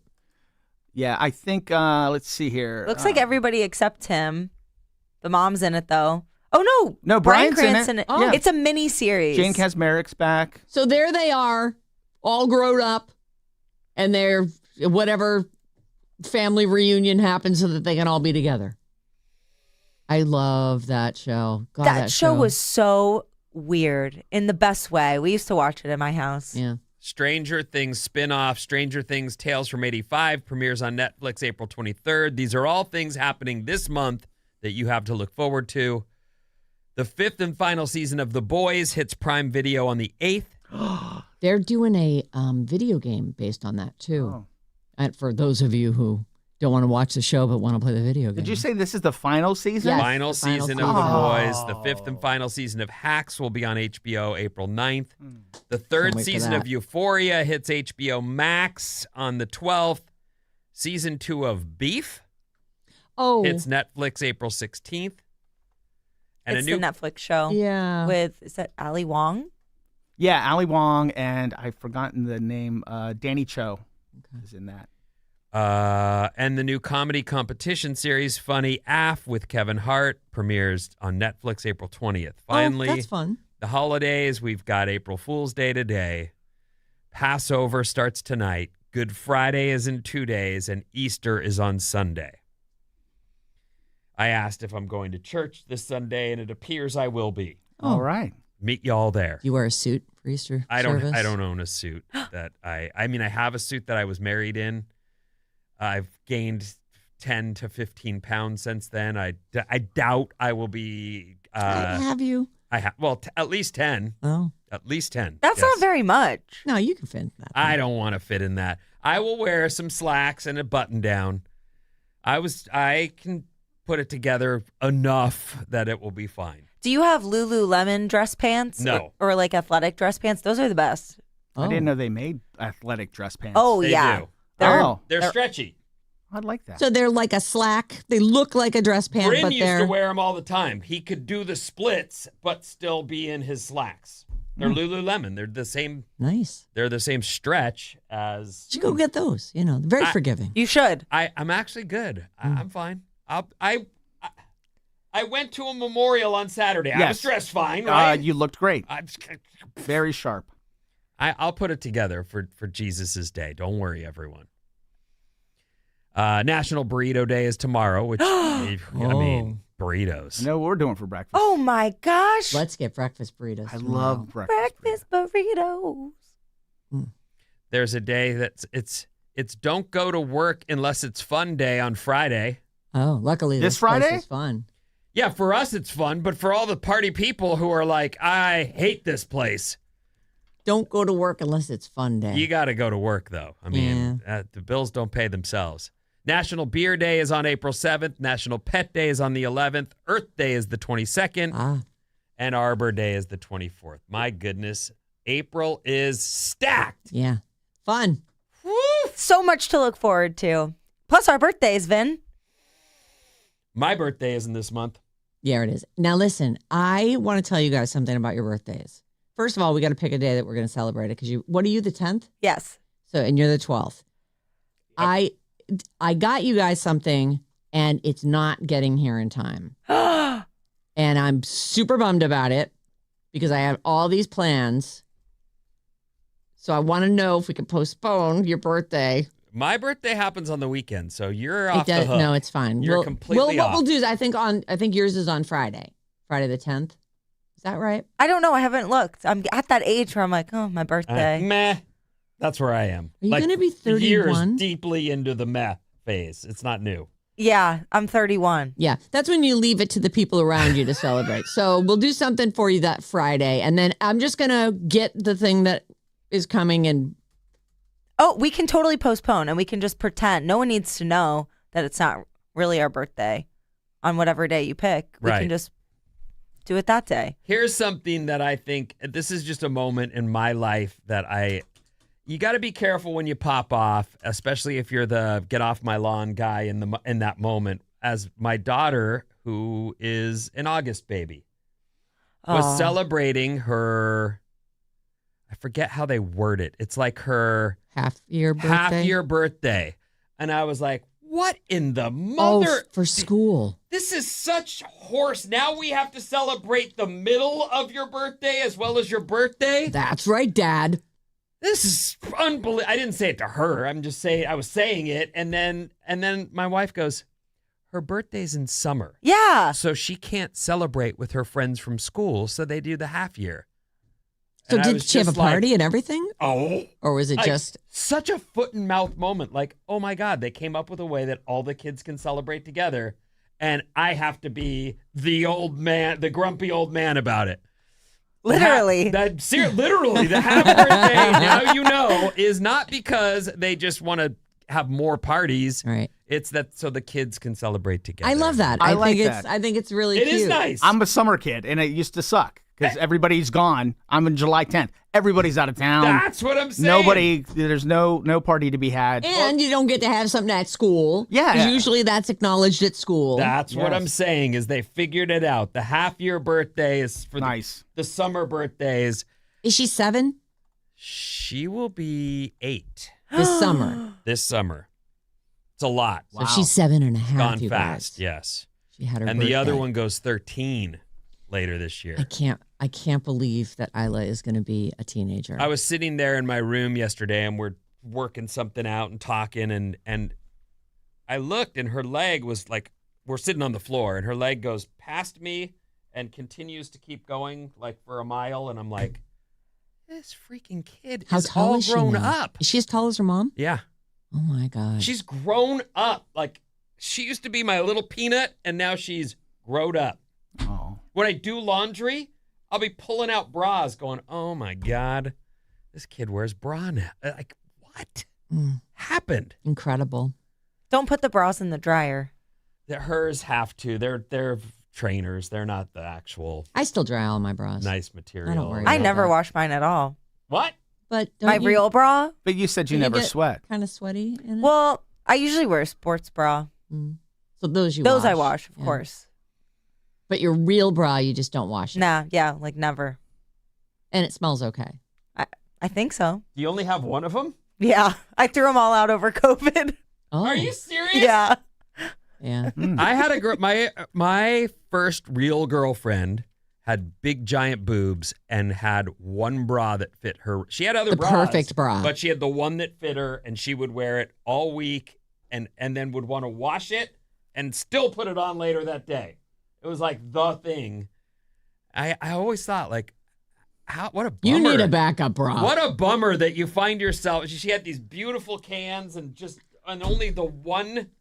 Yeah, I think, let's see here. Looks like everybody except him. The mom's in it, though. Oh, no. No, Bryan Brian's Cranston. in it. Oh. Yeah. It's a mini-series. Jane Kasmerick's back. So there they are, all grown up, and they're whatever family reunion happens so that they can all be together. I love that show. God, that show was so weird in the best way. We used to watch it in my house. Yeah. Stranger Things spin-off, Stranger Things Tales from 85, premieres on Netflix April 23rd. These are all things happening this month that you have to look forward to. The 5th and final season of The Boys hits Prime Video on the 8th. They're doing a video game based on that, too. Oh. And for those of you who don't want to watch the show but want to play the video game. Did you say this is the final season? Yes, Final season of The Boys. The 5th and final season of Hacks will be on HBO April 9th. The 3rd season of Euphoria hits HBO Max on the 12th. Season 2 of Beef hits Netflix April 16th. And it's the Netflix show. Yeah. With, is that Ali Wong? Yeah, Ali Wong, and I've forgotten the name. Danny Cho is in that. And the new comedy competition series, Funny AF with Kevin Hart, premieres on Netflix April 20th. Finally, that's fun. The holidays, we've got April Fool's Day today. Passover starts tonight. Good Friday is in 2 days, and Easter is on Sunday. I asked if I'm going to church this Sunday, and it appears I will be. All right. Meet y'all there. Do you wear a suit for Easter service? I don't own a suit that I mean, I have a suit that I was married in. I've gained 10 to 15 pounds since then. I doubt I will be. Have you? I have. Well, at least 10. Oh. At least 10. That's not very much. No, you can fit in that. I don't want to fit in that. I will wear some slacks and a button down. I can put it together enough that it will be fine. Do you have Lululemon dress pants? No. Or like athletic dress pants? Those are the best. I didn't know they made athletic dress pants. Oh, They yeah. do. They're They're stretchy. I'd like that. So they're like a slack. They look like a dress pant, Bryn but used they're to wear them all the time. He could do the splits, but still be in his slacks. They're Lululemon. They're the same. nice. They're the same stretch as. You should go get those. You know, very forgiving. You should. I'm actually good. I'm fine. I went to a memorial on Saturday. I was dressed fine, right? You looked great. Very sharp. I'll put it together for Jesus' day. Don't worry, everyone. National Burrito Day is tomorrow, which, I mean, burritos. You know what we're doing for breakfast? Oh, my gosh. Let's get breakfast burritos. I tomorrow. love breakfast. burritos. There's a day that's it's don't go to work unless it's fun day on Friday. Oh, luckily This this place Friday? is fun. Yeah, for us it's fun, but for all the party people who are like, I hate this place. Don't go to work unless it's fun day. You got to go to work, though. I mean, the bills don't pay themselves. National Beer Day is on April 7th. National Pet Day is on the 11th. Earth Day is the 22nd. And Arbor Day is the 24th. My goodness. April is stacked. Yeah. Fun. Woo! So much to look forward to. Plus our birthdays, Vin. My birthday isn't this month. Yeah, it is. Now, listen, I want to tell you guys something about your birthdays. First of all, we got to pick a day that we're going to celebrate it because what are you, the 10th? Yes. So, and you're the 12th. I got you guys something and it's not getting here in time. And I'm super bummed about it because I have all these plans. So I want to know if we can postpone your birthday. My birthday happens on the weekend, so you're off the hook. No, it's fine. You're completely off. What we'll do is I think yours is on Friday the 10th. Is that right? I don't know. I haven't looked. I'm at that age where I'm like, oh, my birthday. Meh. That's where I am. Are you going to be 31? Years deeply into the meth phase. It's not new. Yeah, I'm 31. Yeah, that's when you leave it to the people around you to celebrate. So we'll do something for you that Friday. And then I'm just going to get the thing that is coming and... Oh, we can totally postpone and we can just pretend. No one needs to know that it's not really our birthday on whatever day you pick. We can just do it that day. Here's something that I think, this is just a moment in my life that you got to be careful when you pop off, especially if you're the get off my lawn guy in that moment. As my daughter, who is an August baby, was celebrating her, I forget how they word it. It's like her half-year birthday. And I was like, what in the mother? Oh, for school. This is such horse. Now we have to celebrate the middle of your birthday as well as your birthday? That's right, Dad. This is unbelievable. I didn't say it to her. I'm just saying, I was saying it. And then my wife goes, her birthday's in summer. Yeah. So she can't celebrate with her friends from school. So they do the half year. So did she have a party and everything? Oh. Or was it just... Such a foot and mouth moment. Like, oh my God, they came up with a way that all the kids can celebrate together. And I have to be the old man, the grumpy old man about it. Literally. Literally, the half birthday, now you know, is not because they just want to have more parties. Right. It's that so the kids can celebrate together. I love that. I like that. I think it's really cute. It is nice. I'm a summer kid, and it used to suck because everybody's gone. I'm in July 10th. Everybody's out of town. That's what I'm saying. There's no party to be had. And you don't get to have something at school. Yeah. 'Cause usually that's acknowledged at school. That's what I'm saying is they figured it out. The half-year birthday is for the summer birthdays. Is she 7? She will be 8. This summer. This summer. It's a lot. So she's 7.5. Gone you fast, guys. yes. She had her And birthday. the other one goes 13 later this year. I can't believe that Isla is going to be a teenager. I was sitting there in my room yesterday and we're working something out and talking and I looked and her leg was like, we're sitting on the floor and her leg goes past me and continues to keep going like for a mile. And I'm like, this freaking kid is all grown up. Is she as tall as her mom? Yeah. Oh my God. She's grown up. Like she used to be my little peanut and now she's grown up. Oh. When I do laundry, I'll be pulling out bras going, oh my God, this kid wears bra now. Like, what happened? Incredible. Don't put the bras in the dryer. Hers have to. They're trainers. They're not the actual. I still dry all my bras. Nice material. I don't worry I about never that. wash mine at all. What? But My real bra? But you said you never sweat. Kind of sweaty in it? Well, I usually wear a sports bra. So those I wash, of course. But your real bra, you just don't wash it. Nah, yeah, like never. And it smells okay. I think so. You only have one of them? Yeah, I threw them all out over COVID. Oh. Are you serious? Yeah. Yeah. I had a girl. My first real girlfriend had big giant boobs and had one bra that fit her. She had other The bras, perfect bra. but she had the one that fit her, and she would wear it all week, and then would want to wash it and still put it on later that day. It was like the thing. I always thought like, what a bummer. You need a backup bra. What a bummer that you find yourself. She had these beautiful cans and only the one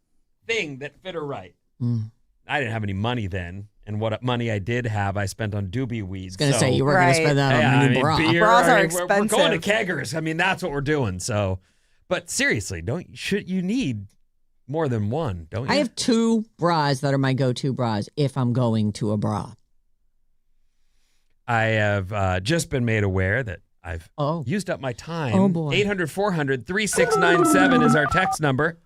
thing that fit her right. I didn't have any money then. And what money I did have, I spent on doobie weeds. I was going to say, you were going to spend that on a new bra. Beer, Bras are We're expensive. going to keggers. I mean, that's what we're doing. So, but seriously, you need more than one, don't you? I have 2 bras that are my go-to bras if I'm going to a bra. I have just been made aware that I've used up my time. Oh, boy. 800-400-3697 is our text number.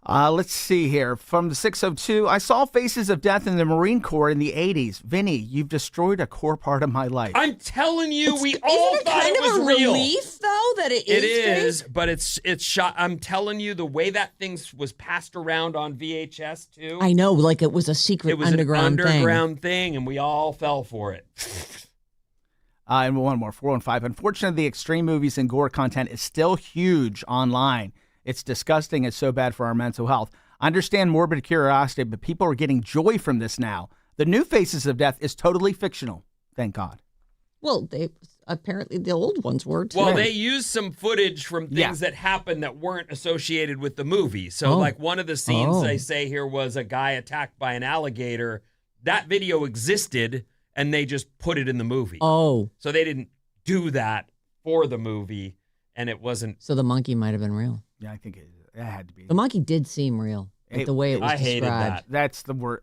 Let's see here. From the 602, I saw Faces of Death in the Marine Corps in the 80s. Vinny, you've destroyed a core part of my life. I'm telling you, we all thought it was kind of a real. relief, though, that it is It is, fake? but it's shot. I'm telling you, the way that thing was passed around on VHS, too. I know, like it was a secret It was underground an underground thing, and we all fell for it. And one more, 415. Unfortunately, the extreme movies and gore content is still huge online. It's disgusting. It's so bad for our mental health. I understand morbid curiosity, but people are getting joy from this now. The new Faces of Death is totally fictional. Thank God. Well, apparently the old ones were too. Well, they used some footage from things that happened that weren't associated with the movie. So, like one of the scenes they say here was a guy attacked by an alligator. That video existed, and they just put it in the movie. Oh. So they didn't do that for the movie, and it wasn't. So the monkey might have been real. Yeah, I think it had to be. The monkey did seem real. Like the way it was described. I hated that. That's the word.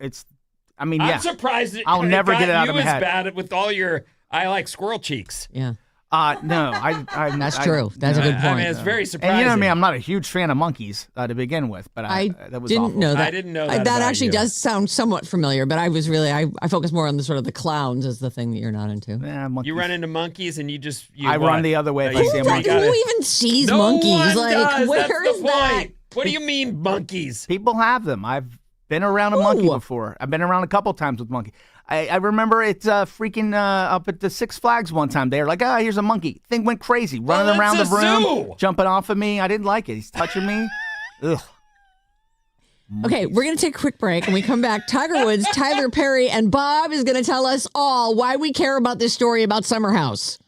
I'm surprised I'll never get it out of my head. Bad with all your, I like squirrel cheeks. Yeah. No, That's true. That's a good point. I mean, it's very surprising. And you know what I mean? I'm not a huge fan of monkeys to begin with, but that was didn't awful. know that. I didn't know that. That actually does sound somewhat familiar, but I was really, I focus more on the sort of the clowns as the thing that you're not into. Yeah, you run into monkeys and you run the other way if I see a monkey. Who even sees monkeys? Where's that? What do you mean monkeys? People have them. I've been around a monkey before. I've been around a couple times with monkey. I remember it freaking up at the Six Flags one time. They were like, here's a monkey. Thing went crazy, running around the room, jumping off of me. I didn't like it. He's touching me. Ugh. Okay, we're going to take a quick break. When we come back, Tiger Woods, Tyler Perry, and Bob is going to tell us all why we care about this story about Summerhouse.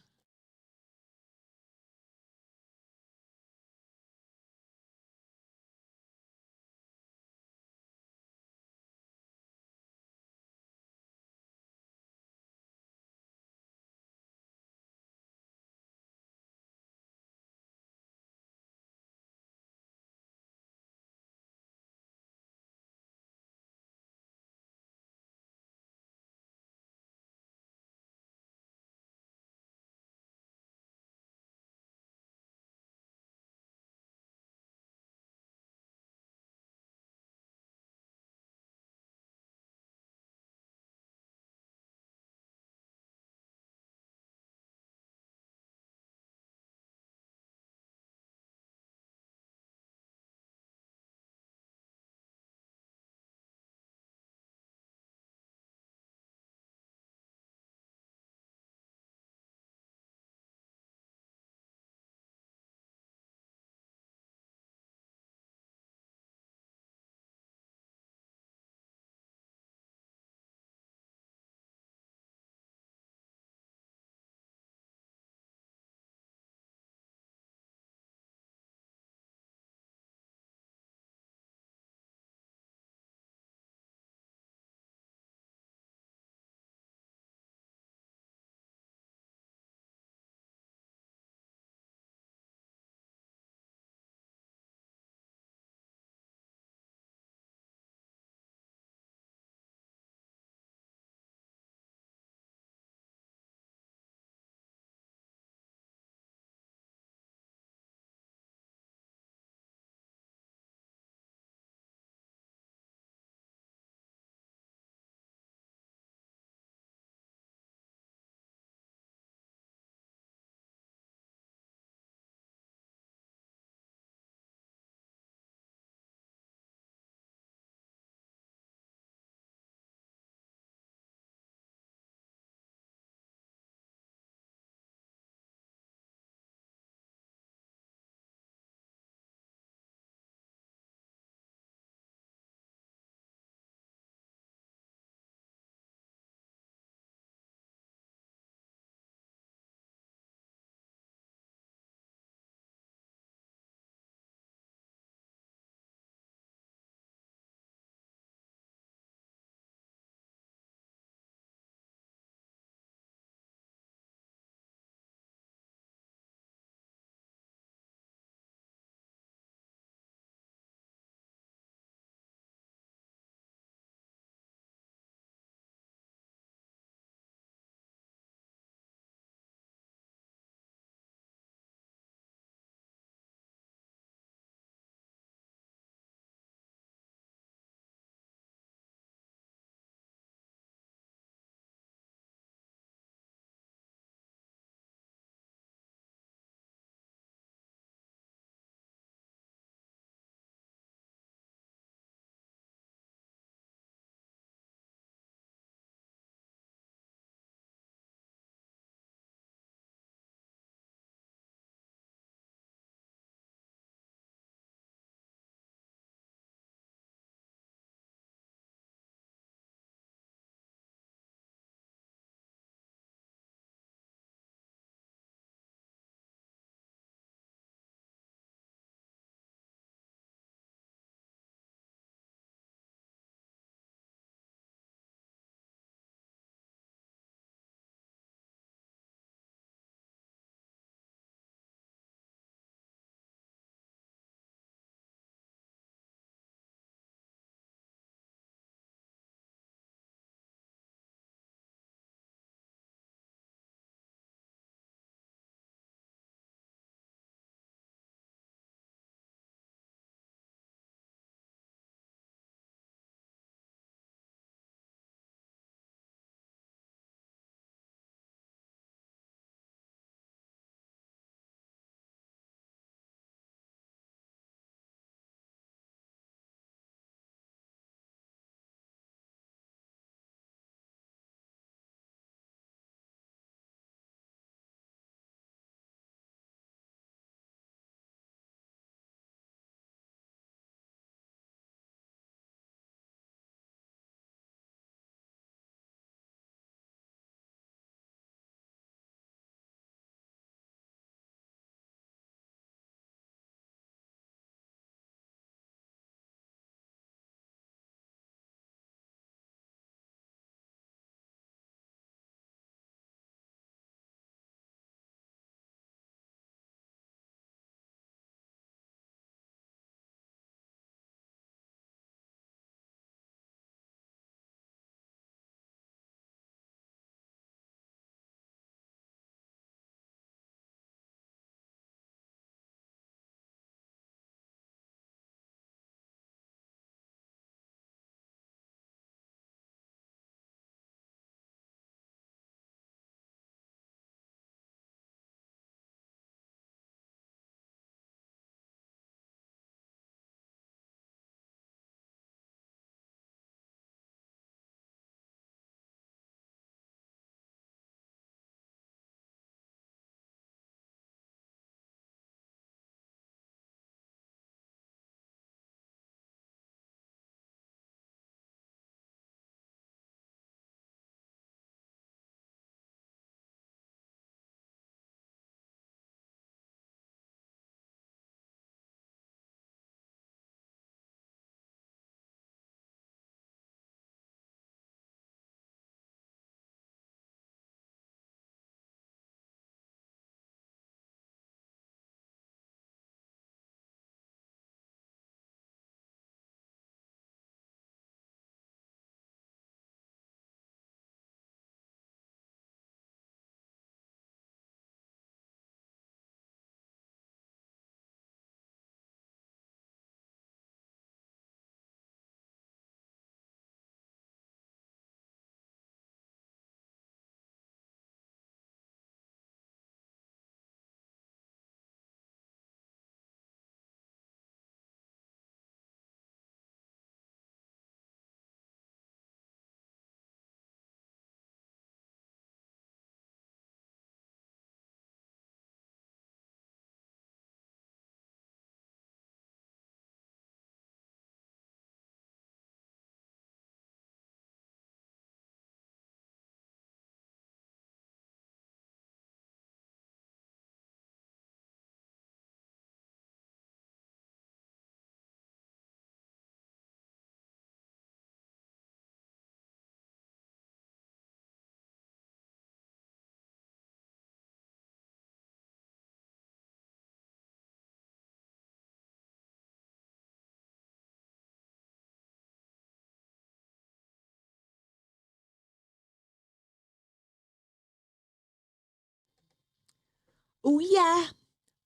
Oh, yeah.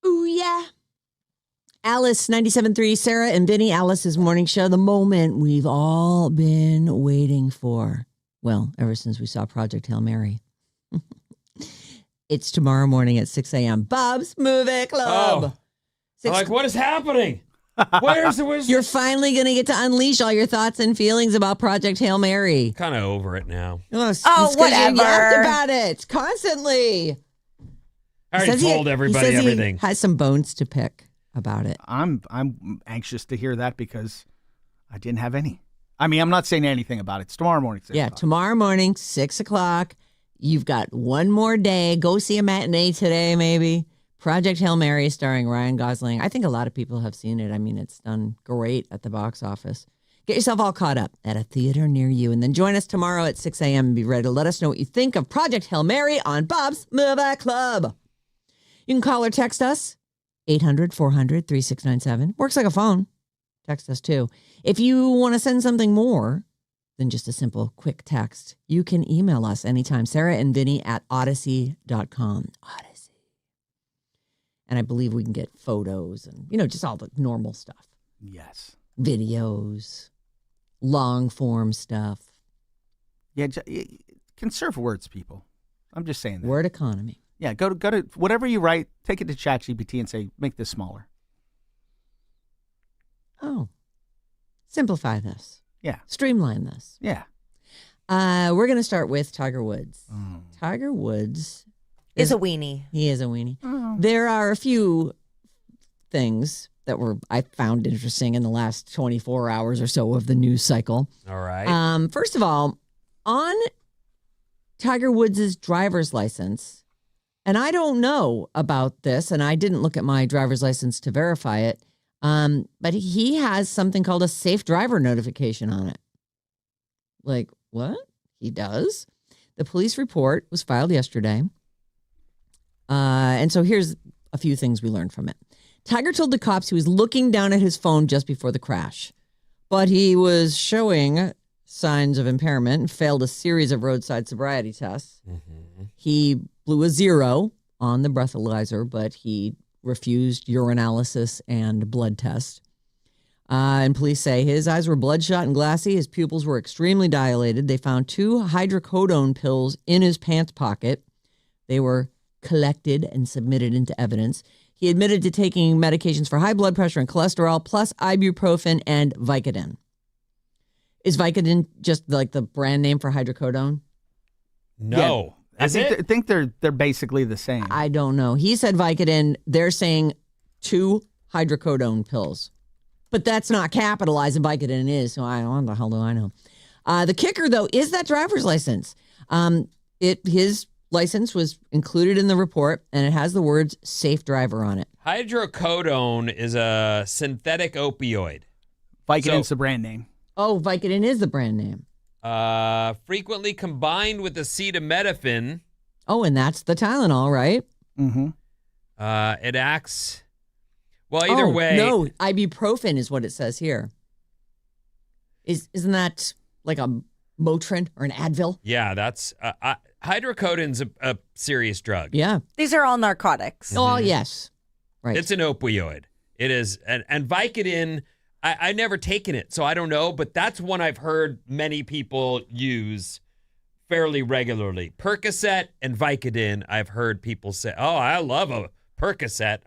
Oh, yeah. Alice, 97.3, Sarah and Vinnie, Alice's morning show, the moment we've all been waiting for. Well, ever since we saw Project Hail Mary. It's tomorrow morning at 6 a.m. Bob's Movie Club. I'm like, what is happening? Where's the wisdom? You're finally going to get to unleash all your thoughts and feelings about Project Hail Mary. Kind of over it now. Oh, whatever. You yapped about it constantly. I already told everybody everything. He has some bones to pick about it. I'm anxious to hear that because I didn't have any. I mean, I'm not saying anything about it. It's tomorrow morning. 6 o'clock. Tomorrow morning, 6 o'clock. You've got one more day. Go see a matinee today, maybe. Project Hail Mary starring Ryan Gosling. I think a lot of people have seen it. I mean, it's done great at the box office. Get yourself all caught up at a theater near you, and then join us tomorrow at 6 a.m. and be ready to let us know what you think of Project Hail Mary on Bob's Movie Club. You can call or text us, 800-400-3697. Works like a phone. Text us, too. If you want to send something more than just a simple, quick text, you can email us anytime. Sarah and Vinnie at Odyssey.com. Odyssey. And I believe we can get photos and, just all the normal stuff. Yes. Videos, long form stuff. Yeah, conserve words, people. I'm just saying that. Word economy. Yeah, go to whatever you write, take it to ChatGPT and say, make this smaller. Oh. Simplify this. Yeah. Streamline this. Yeah. We're going to start with Tiger Woods. Oh. Tiger Woods is a weenie. He is a weenie. Oh. There are a few things that I found interesting in the last 24 hours or so of the news cycle. All right. First of all, on Tiger Woods' driver's license, and I don't know about this, and I didn't look at my driver's license to verify it, but he has something called a safe driver notification on it. Like, what? He does? The police report was filed yesterday. And so here's a few things we learned from it. Tiger told the cops he was looking down at his phone just before the crash, but he was showing signs of impairment and failed a series of roadside sobriety tests. Mm-hmm. He blew a 0 on the breathalyzer, but he refused urinalysis and blood test. And police say his eyes were bloodshot and glassy. His pupils were extremely dilated. They found 2 hydrocodone pills in his pants pocket. They were collected and submitted into evidence. He admitted to taking medications for high blood pressure and cholesterol, plus ibuprofen and Vicodin. Is Vicodin just like the brand name for hydrocodone? No. Yeah. I think they're basically the same. I don't know. He said Vicodin. They're saying 2 hydrocodone pills. But that's not capitalized, and Vicodin is, so I don't know. What the hell do I know? The kicker, though, is that driver's license. His license was included in the report, and it has the words safe driver on it. Hydrocodone is a synthetic opioid. Vicodin's the brand name. Oh, Vicodin is the brand name. Frequently combined with acetaminophen. Oh, and that's the Tylenol, right? Mm-hmm. It acts... Well, either way... No, ibuprofen is what it says here. Isn't that like a Motrin or an Advil? Yeah, that's... hydrocodone's a serious drug. Yeah. These are all narcotics. Oh, yes. Right. It's an opioid. It is. And Vicodin, I've never taken it, so I don't know, but that's one I've heard many people use fairly regularly. Percocet and Vicodin, I've heard people say, oh, I love a Percocet.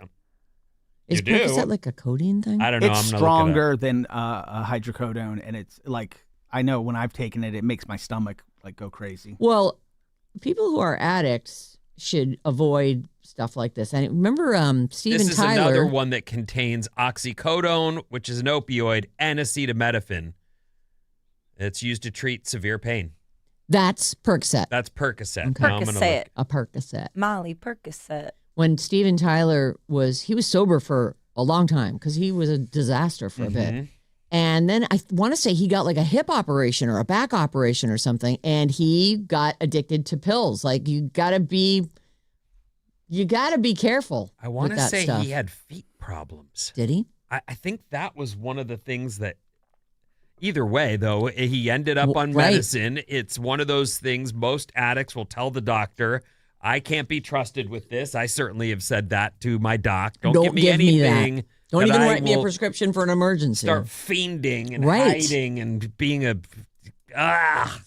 Is Percocet like a codeine thing? I don't know. It's stronger than a hydrocodone, and it's like, I know when I've taken it, it makes my stomach like go crazy. Well, people who are addicts should avoid stuff like this. And remember Steven Tyler. This is another one that contains oxycodone, which is an opioid, and acetaminophen. It's used to treat severe pain. That's Percocet. That's Percocet. Okay. Percocet. A Percocet. Molly Percocet. When Steven Tyler was sober for a long time because he was a disaster for a bit. And then I want to say he got like a hip operation or a back operation or something, and he got addicted to pills. Like you gotta be careful. I want to say stuff. he had feet problems. Did he? I think that was one of the things that. Either way, though, he ended up on medicine. It's one of those things most addicts will tell the doctor, I can't be trusted with this. I certainly have said that to my doc. Don't give me anything. Me that. Don't even write me a prescription for an emergency. Start fiending and hiding and being the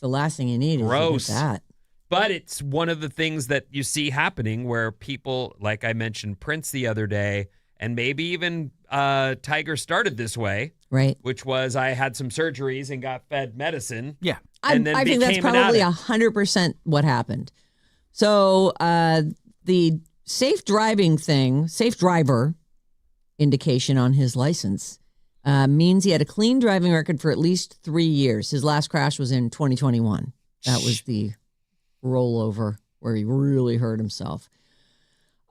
last thing you need gross. Is that. But it's one of the things that you see happening where people, like I mentioned Prince the other day, and maybe even Tiger started this way. Right. Which was I had some surgeries and got fed medicine. Yeah. And then I think that's probably 100% what happened. So the safe driver indication on his license means he had a clean driving record for at least 3 years. His last crash was in 2021. That was the rollover where he really hurt himself.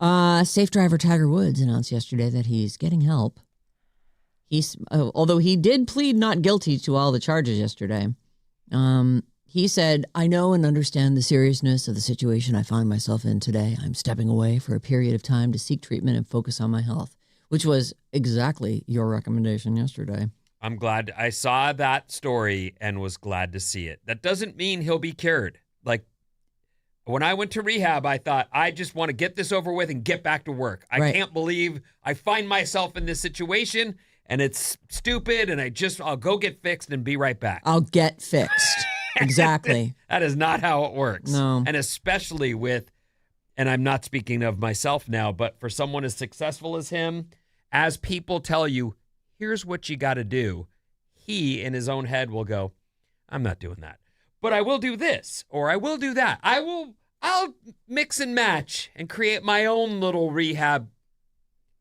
Safe driver Tiger Woods announced yesterday that he's getting help. Although he did plead not guilty to all the charges yesterday. He said, I know and understand the seriousness of the situation I find myself in today. I'm stepping away for a period of time to seek treatment and focus on my health, which was exactly your recommendation yesterday. I'm glad I saw that story and was glad to see it. That doesn't mean he'll be cured. Like, when I went to rehab, I thought, I just want to get this over with and get back to work. I can't believe I find myself in this situation and it's stupid and I'll go get fixed and be right back. I'll get fixed. Exactly. That is not how it works. No. And especially with, and I'm not speaking of myself now, but for someone as successful as him, as people tell you, here's what you got to do, he in his own head will go, I'm not doing that. But I will do this, or I will do that. I'll mix and match and create my own little rehab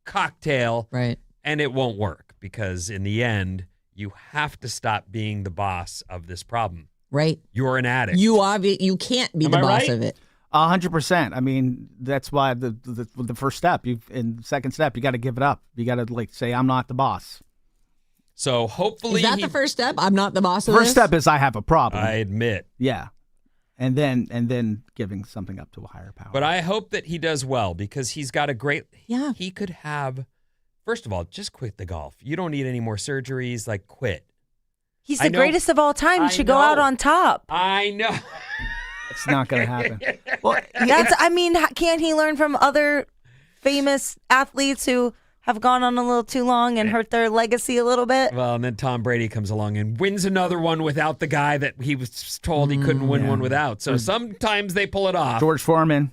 cocktail. Right. And it won't work because in the end, you have to stop being the boss of this problem. Right. You're an addict. You can't be the boss of it. 100%. I mean, that's why the first step, and second step, you got to give it up. You got to say, I'm not the boss. So hopefully, is that the first step? I'm not the boss of this? First step is I have a problem. I admit. Yeah. And then giving something up to a higher power. But I hope that he does well because he's got a great. Yeah. He could have. First of all, just quit the golf. You don't need any more surgeries. Like, quit. He's the greatest of all time. You should go out on top. I know. It's not going to happen. Well, can't he learn from other famous athletes who have gone on a little too long and hurt their legacy a little bit? Well, and then Tom Brady comes along and wins another one without the guy that he was told he couldn't win one without. So sometimes they pull it off. George Foreman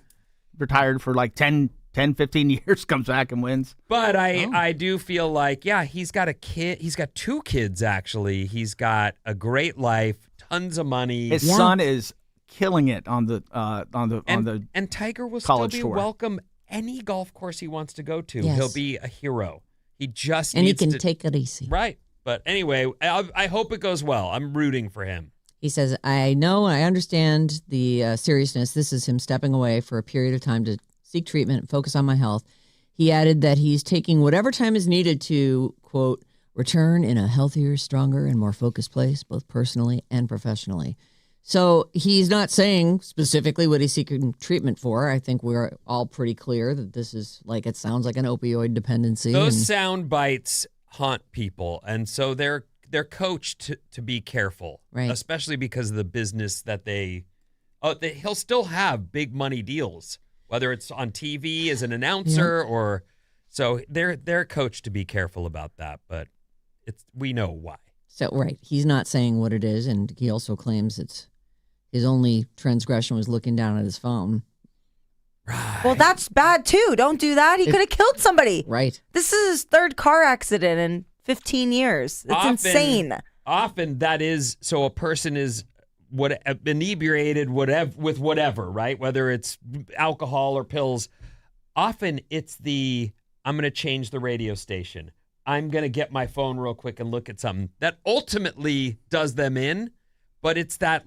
retired for like 10, 15 years, comes back and wins. But I do feel like, he's got a kid. He's got 2 kids, actually. He's got a great life, tons of money. His son is killing it on the and Tiger will still be tour. Welcome any golf course he wants to go to. Yes. He'll be a hero. He just and needs he can to take it easy. Right. But anyway, I hope it goes well. I'm rooting for him. He says, I know and I understand the seriousness. This is him stepping away for a period of time to seek treatment and focus on my health. He added that he's taking whatever time is needed to, quote, return in a healthier, stronger, and more focused place, both personally and professionally. So he's not saying specifically what he's seeking treatment for. I think we're all pretty clear that this is it sounds like an opioid dependency. Those sound bites haunt people. And so they're coached to be careful, right? Especially because of the business that he'll still have big money deals, whether it's on TV as an announcer or so they're coached to be careful about that. But we know why. So, right. He's not saying what it is. And he also claims it's his only transgression was looking down at his phone. Right. Well, that's bad too. Don't do that. He could have killed somebody. Right. This is his 3rd car accident in 15 years. It's insane. Often that is, so a person is inebriated with whatever, right? Whether it's alcohol or pills. Often it's I'm going to change the radio station. I'm going to get my phone real quick and look at something. That ultimately does them in, but it's that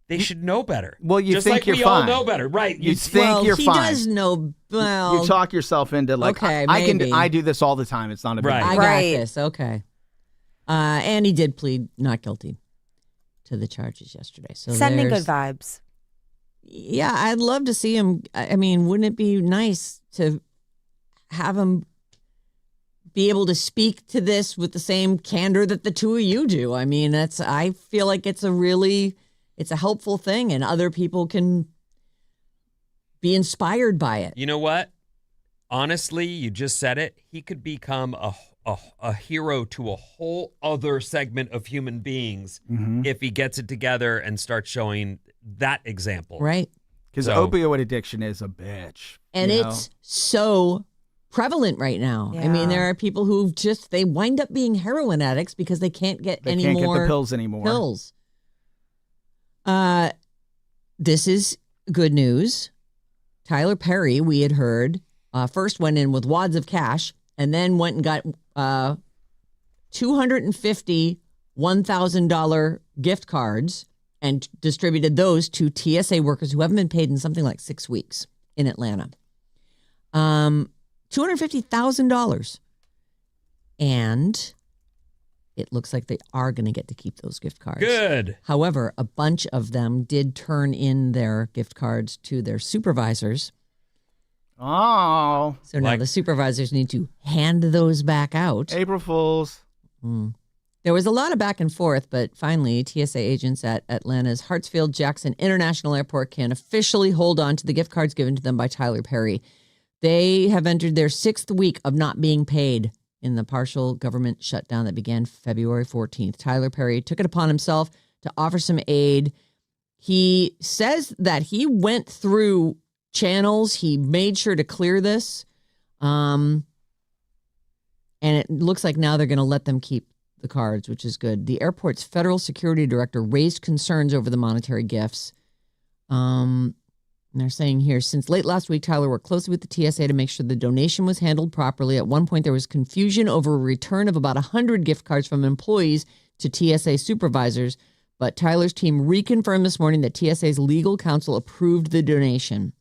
they should know better. Well, you just think like you're we fine. all know better, right? You think you're fine. He does know. Well, you talk yourself into okay, I do this all the time. It's not a big deal. I got this. Okay. And he did plead not guilty to the charges yesterday. So sending good vibes. Yeah, I'd love to see him. I mean, wouldn't it be nice to have him be able to speak to this with the same candor that the two of you do? I mean, I feel like it's a helpful thing, and other people can be inspired by it. You know what? Honestly, you just said it. He could become a hero to a whole other segment of human beings if he gets it together and starts showing that example. Right. Because opioid addiction is a bitch. And it's so prevalent right now. Yeah. I mean, there are people who they wind up being heroin addicts because they can't get They any can't more get the pills anymore. pills. This is good news. Tyler Perry, we had heard, first went in with wads of cash and then went and got $250 $1,000 gift cards and distributed those to TSA workers who haven't been paid in something like 6 weeks in Atlanta. $250,000. And it looks like they are going to get to keep those gift cards. Good. However, a bunch of them did turn in their gift cards to their supervisors. Oh. So now the supervisors need to hand those back out. April Fools. There was a lot of back and forth, but finally, TSA agents at Atlanta's Hartsfield-Jackson International Airport can officially hold on to the gift cards given to them by Tyler Perry. They have entered their 6th week of not being paid in the partial government shutdown that began February 14th. Tyler Perry took it upon himself to offer some aid. He says that he went through channels. He made sure to clear this. And it looks like now they're going to let them keep the cards, which is good. The airport's federal security director raised concerns over the monetary gifts. And they're saying here, since late last week, Tyler worked closely with the TSA to make sure the donation was handled properly. At one point, there was confusion over a return of about 100 gift cards from employees to TSA supervisors. But Tyler's team reconfirmed this morning that TSA's legal counsel approved the donation.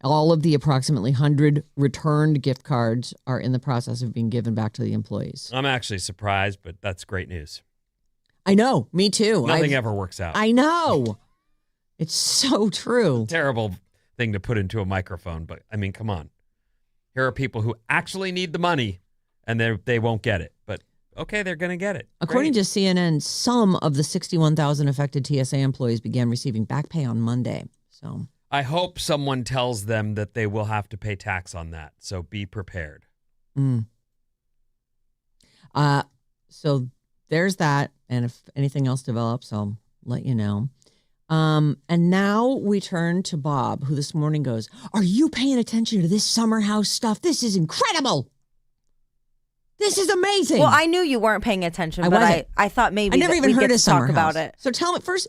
All of the approximately 100 returned gift cards are in the process of being given back to the employees. I'm actually surprised, but that's great news. I know. Me too. Nothing ever works out. I know. It's so true. Terrible thing to put into a microphone, but I mean, come on. Here are people who actually need the money, and they won't get it. But okay, they're going to get it. According to CNN, some of the 61,000 affected TSA employees began receiving back pay on Monday. So I hope someone tells them that they will have to pay tax on that. So be prepared. So there's that. And if anything else develops, I'll let you know. And now we turn to Bob, who this morning goes, "Are you paying attention to this Summerhouse stuff? This is incredible. This is amazing." Well, I knew you weren't paying attention, but I thought maybe I never even heard of talk Summerhouse. about it. So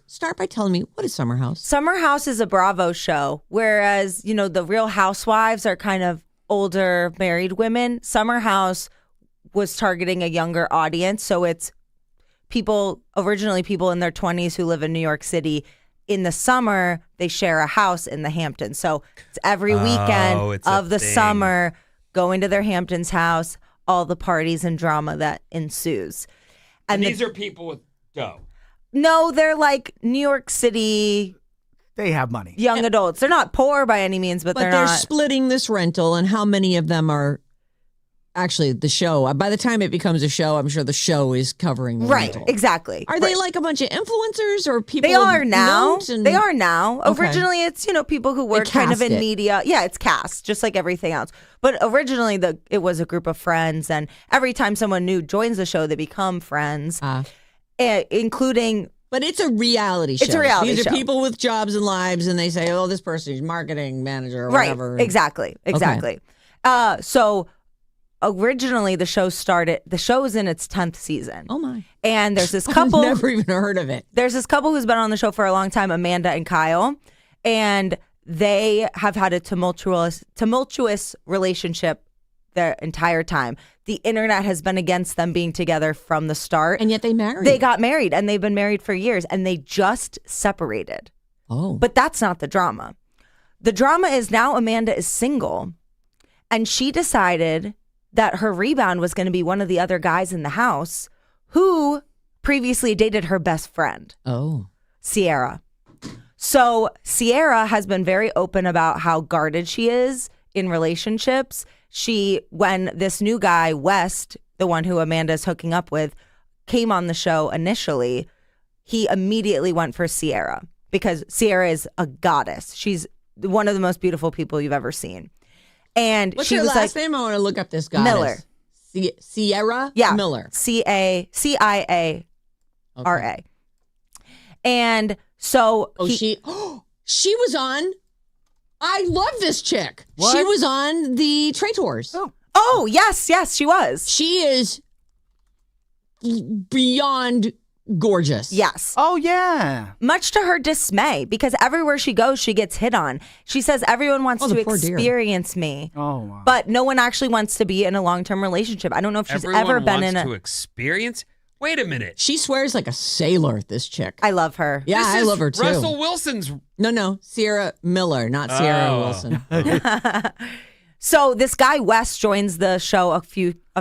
start by telling me, what is Summerhouse? Summerhouse is a Bravo show, whereas, the Real Housewives are kind of older married women. Summerhouse was targeting a younger audience, so it's originally people in their 20s who live in New York City. In the summer, they share a house in the Hamptons. So it's every weekend of the summer, going to their Hamptons house, all the parties and drama that ensues. And these are people with dough. No, they're like New York City. They have money. Young adults. They're not poor by any means, but they're not. Splitting this rental, and how many of them are actually the show? By the time it becomes a show, I'm sure the show is covering the rental. Exactly. Are they like a bunch of influencers or people? They are now. They are now. Okay. Originally, it's people who work kind of in media. Yeah, it's cast just like everything else. But originally, it was a group of friends, and every time someone new joins the show, they become friends, including. But it's a reality show. It's a reality show. These are people with jobs and lives, and they say, "Oh, this person is marketing manager or whatever." Right. Exactly. Okay. So. Originally, the show is in its 10th season. Oh, my. And there's this couple. I've never even heard of it. There's this couple who's been on the show for a long time, Amanda and Kyle. And they have had a tumultuous relationship their entire time. The internet has been against them being together from the start. And yet they married. They got married, and they've been married for years. And they just separated. Oh. But that's not the drama. The drama is now Amanda is single. And she decided that her rebound was going to be one of the other guys in the house who previously dated her best friend. Oh. Sierra. So Sierra has been very open about how guarded she is in relationships. When this new guy, West, the one who Amanda's hooking up with, came on the show initially, he immediately went for Sierra because Sierra is a goddess. She's one of the most beautiful people you've ever seen. And what's she your was last like, name? I want to look up this guy. Miller. Sierra Miller. Ciara. Okay. And so she was on. I love this chick. What? She was on the Trey Tours. Oh, yes, she was. She is beyond gorgeous. Yes. Oh, yeah. Much to her dismay, because everywhere she goes, she gets hit on. She says everyone wants to experience me. Oh, wow. But no one actually wants to be in a long-term relationship. I don't know if she's ever been in to experience? Wait a minute. She swears like a sailor, this chick. I love her. Yeah, I love her too. Russell Wilson's. No, Sierra Miller, not Sierra Wilson. So this guy Wes joins the show a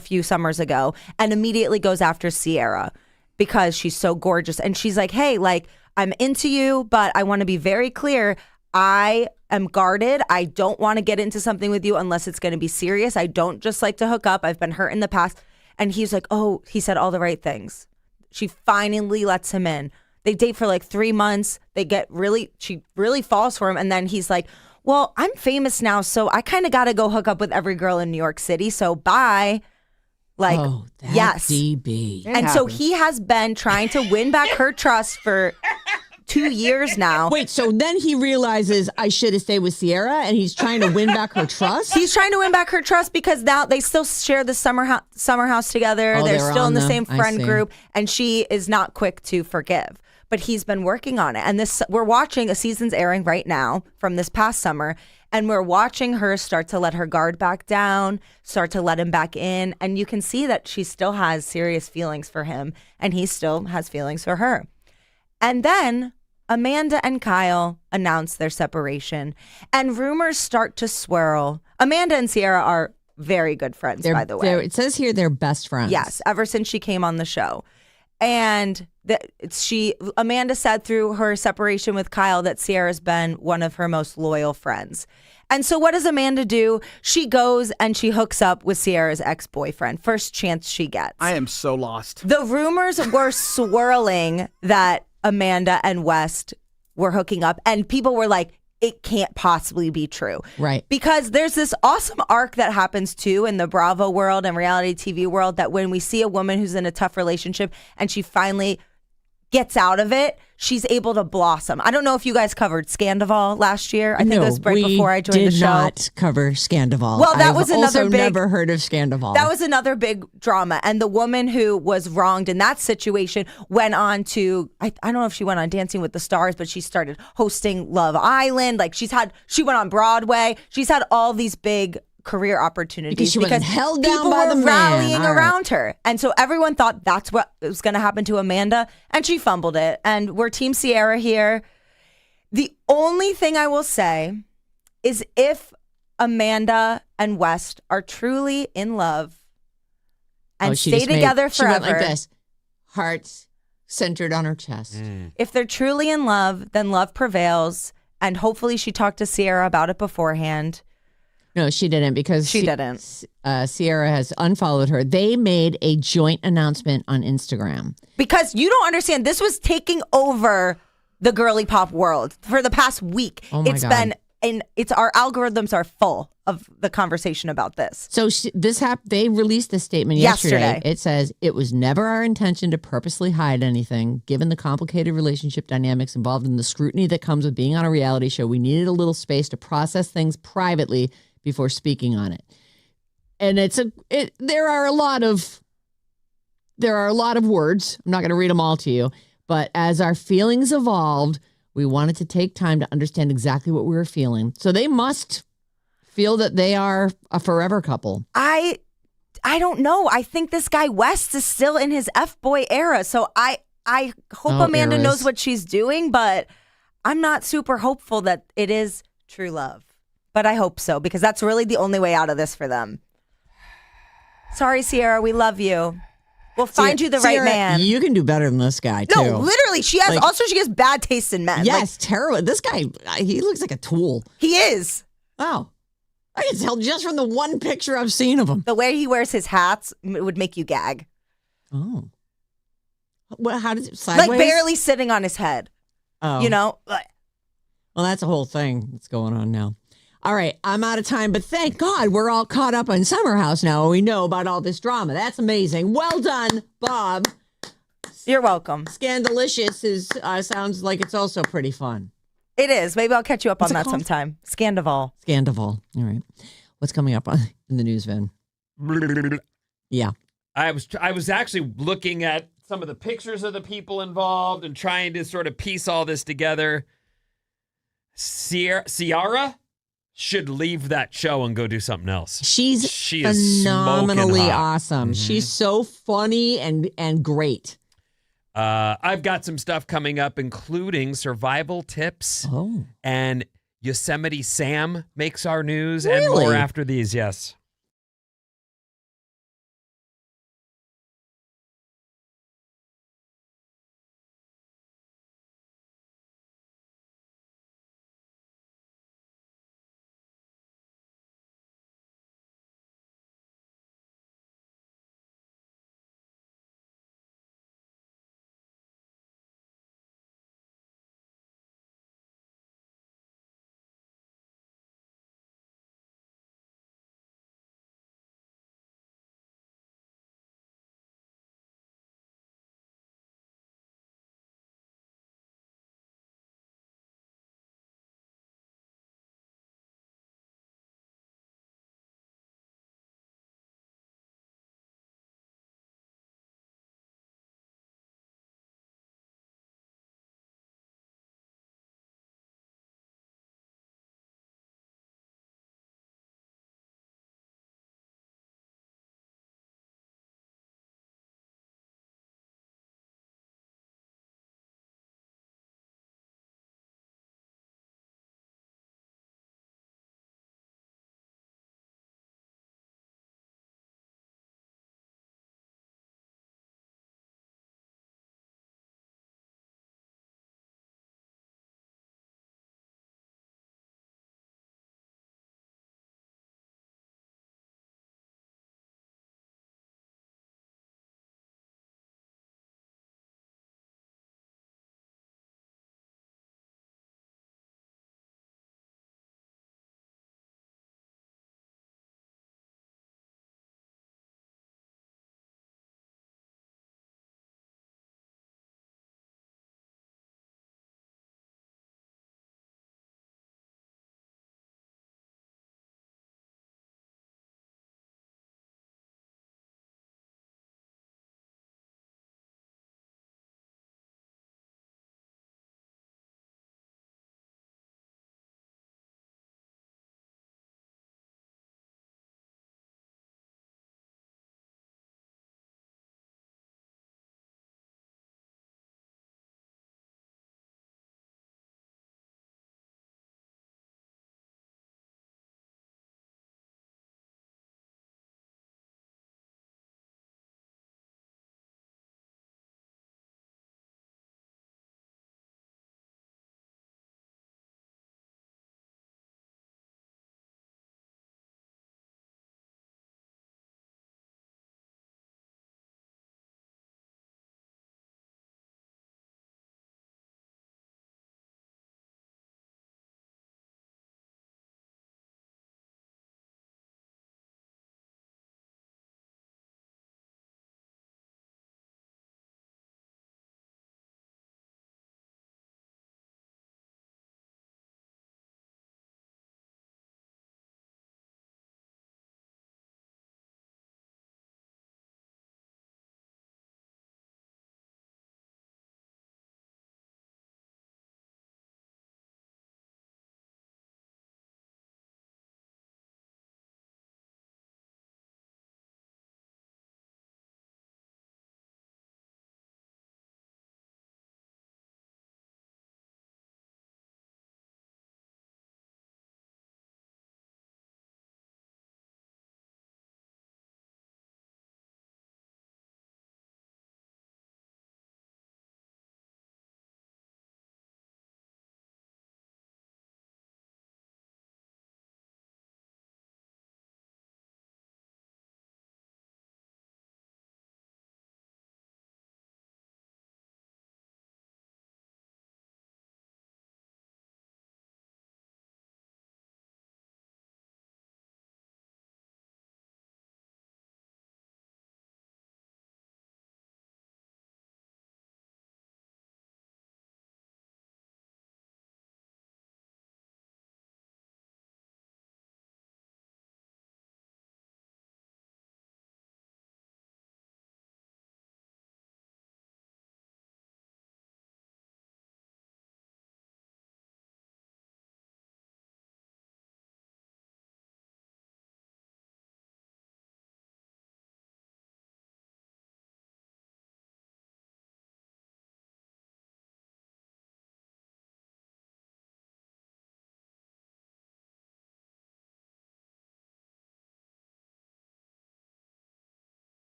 few summers ago and immediately goes after Sierra because she's so gorgeous. And she's like, hey, like, I'm into you, but I want to be very clear. I am guarded. I don't want to get into something with you unless it's going to be serious. I don't just like to hook up. I've been hurt in the past. And he's like, oh, he said all the right things. She finally lets him in. They date for like 3 months. She really falls for him. And then he's like, well, I'm famous now, so I kind of got to go hook up with every girl in New York City. So bye. Like, yes. DB. And so he has been trying to win back her trust for 2 years now. Wait, so then he realizes I should have stayed with Sierra, and he's trying to win back her trust? He's trying to win back her trust because now they still share the Summerhouse together. They're still in the same friend group, and she is not quick to forgive. But he's been working on it. And we're watching, a season's airing right now from this past summer, and we're watching her start to let her guard back down, start to let him back in. And you can see that she still has serious feelings for him, and he still has feelings for her. And then Amanda and Kyle announce their separation, and rumors start to swirl. Amanda and Sierra are very good friends, by the way. It says here they're best friends. Yes, ever since she came on the show. And Amanda said through her separation with Kyle that Sierra's been one of her most loyal friends. And so what does Amanda do? She goes and she hooks up with Sierra's ex-boyfriend, first chance she gets. I am so lost. The rumors were swirling that Amanda and West were hooking up, and people were like, it can't possibly be true. Right. Because there's this awesome arc that happens too in the Bravo world and reality TV world, that when we see a woman who's in a tough relationship and she finally gets out of it, she's able to blossom. I don't know if you guys covered Scandival last year. I think it was right before I joined the show. We did not cover Scandival. Well, that was another also never heard of Scandival. That was another big drama. And the woman who was wronged in that situation went on to, I don't know if she went on Dancing with the Stars, but she started hosting Love Island. Like she went on Broadway. She's had all these big career opportunities because held down people by were the man. rallying around her. And so everyone thought that's what was going to happen to Amanda, and she fumbled it. And we're Team Sierra here. The only thing I will say is if Amanda and West are truly in love and stay together forever. She went like this, hearts centered on her chest. If they're truly in love, then love prevails. And hopefully she talked to Sierra about it beforehand. No, she didn't, because she didn't. Sierra has unfollowed her. They made a joint announcement on Instagram. Because you don't understand, this was taking over the girly pop world for the past week. Oh my God. Our algorithms are full of the conversation about this. So they released this statement yesterday. It says, it was never our intention to purposely hide anything. Given the complicated relationship dynamics involved in the scrutiny that comes with being on a reality show, we needed a little space to process things privately before speaking on it. And there are a lot of words. I'm not going to read them all to you, but as our feelings evolved, we wanted to take time to understand exactly what we were feeling. So they must feel that they are a forever couple. I don't know. I think this guy West is still in his F-boy era. So I hope Amanda knows what she's doing, but I'm not super hopeful that it is true love. But I hope so, because that's really the only way out of this for them. Sorry, Sierra, we love you. We'll find you the right man. You can do better than this guy, too. No, literally, she has bad taste in men. Yes, terrible. This guy, he looks like a tool. He is. Wow. I can tell just from the one picture I've seen of him. The way he wears his hats would make you gag. Oh. How does it, sideways? Like barely sitting on his head. Oh. You know? Well, that's a whole thing that's going on now. All right, I'm out of time, but thank God we're all caught up on Summerhouse now. We know about all this drama. That's amazing. Well done, Bob. You're welcome. Scandalicious sounds like it's also pretty fun. It is. Maybe I'll catch you up on that sometime. Scandival. All right. What's coming up in the news, Vin? Yeah. I was actually looking at some of the pictures of the people involved and trying to sort of piece all this together. Ciara should leave that show and go do something else. She is phenomenally awesome. Mm-hmm. She's so funny and great. I've got some stuff coming up, including survival tips. And Yosemite Sam makes our news and more after these. Yes.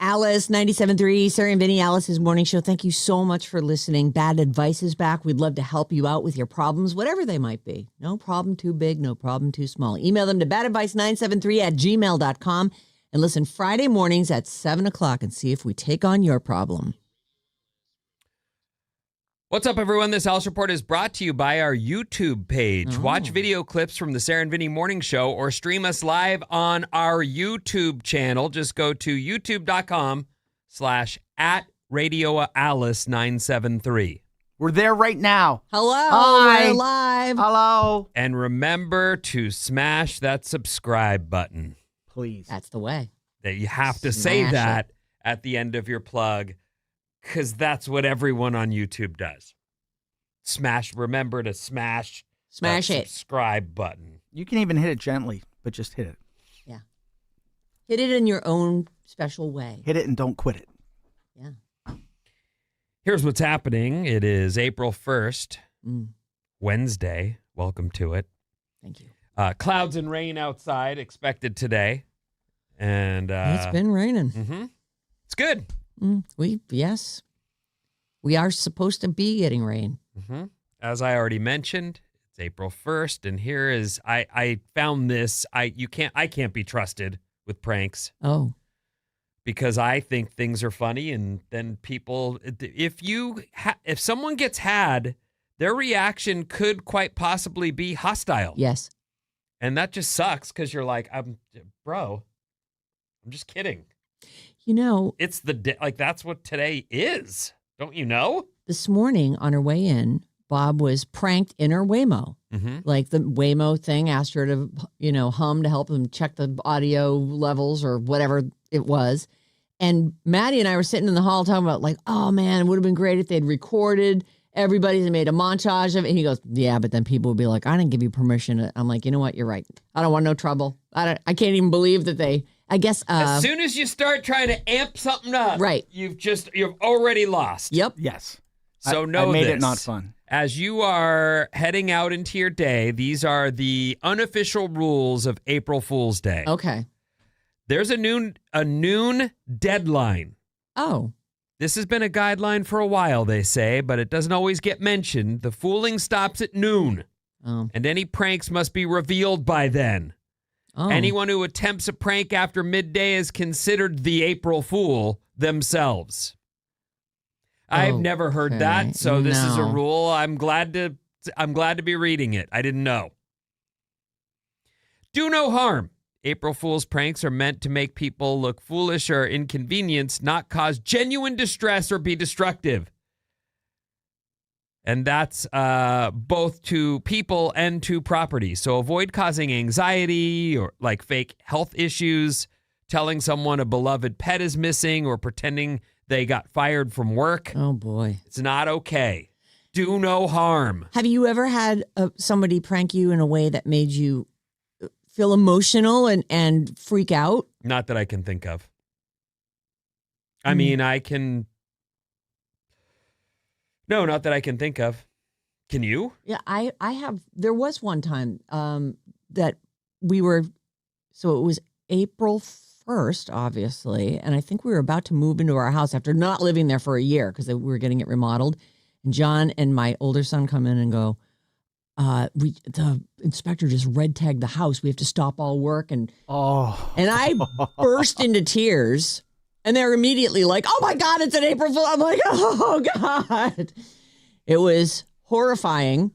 Alice, 97.3, Sarah and Vinnie, Alice's morning show. Thank you so much for listening. Bad Advice is back. We'd love to help you out with your problems, whatever they might be. No problem too big, no problem too small. Email them to badadvice973@gmail.com and listen Friday mornings at 7 o'clock and see if we take on your problem. What's up, everyone? This Alice Report is brought to you by our YouTube page. Watch video clips from the Sarah and Vinnie Morning Show or stream us live on our YouTube channel. Just go to youtube.com/@RadioAlice973. We're there right now. Hello. Hi. We're live. Hello. And remember to smash that subscribe button. Please. That's the way. That you have to say Smash that at the end of your plug, because that's what everyone on YouTube does. Remember to smash that it. subscribe button. You can even hit it gently, but just hit it. Yeah. Hit it in your own special way. Hit it and don't quit it. Yeah. Here's what's happening. It is April 1st, Wednesday. Welcome to it. Thank you. Clouds and rain outside expected today. And It's been raining. Mm-hmm. It's good. Yes. We are supposed to be getting rain. Mm-hmm. As I already mentioned, it's April 1st, and here is I found this. I can't be trusted with pranks. Oh. Because I think things are funny, and then people, if someone gets had, their reaction could quite possibly be hostile. Yes. And that just sucks because you're like, bro, I'm just kidding. You know, it's that's what today is. Don't you know? This morning on her way in, Bob was pranked in her Whimo. Mm-hmm. Like the Whimo thing asked her to, hum to help him check the audio levels or whatever it was. And Maddie and I were sitting in the hall talking about like, oh man, it would have been great if they'd recorded everybody and made a montage of it. And he goes, yeah, but then people would be like, I didn't give you permission. I'm like, you know what? You're right. I don't want no trouble. I can't even believe that I guess as soon as you start trying to amp something up, right, you've already lost. Yep. Yes. So I made this. it not fun. As you are heading out into your day, these are the unofficial rules of April Fool's Day. Okay. There's a noon deadline. Oh. This has been a guideline for a while, they say, but it doesn't always get mentioned. The fooling stops at noon. Oh. And any pranks must be revealed by then. Oh. Anyone who attempts a prank after midday is considered the April Fool themselves. I've never heard that, so this is a rule. I'm glad to be reading it. I didn't know. Do no harm. April Fool's pranks are meant to make people look foolish or inconvenienced, not cause genuine distress or be destructive. And that's both to people and to property. So avoid causing anxiety or like fake health issues, telling someone a beloved pet is missing, or pretending they got fired from work. Oh, boy. It's not okay. Do no harm. Have you ever had somebody prank you in a way that made you feel emotional and freak out? Not that I can think of. I mean, I can... No, not that I can think of. Can you? Yeah, I have. There was one time that we were, so it was April 1st, obviously, and I think we were about to move into our house after not living there for a year because we were getting it remodeled. And John and my older son come in and go, the inspector just red tagged the house. We have to stop all work. And I burst into tears. And they're immediately like, oh, my God, it's an April Fool. I'm like, oh, God. It was horrifying.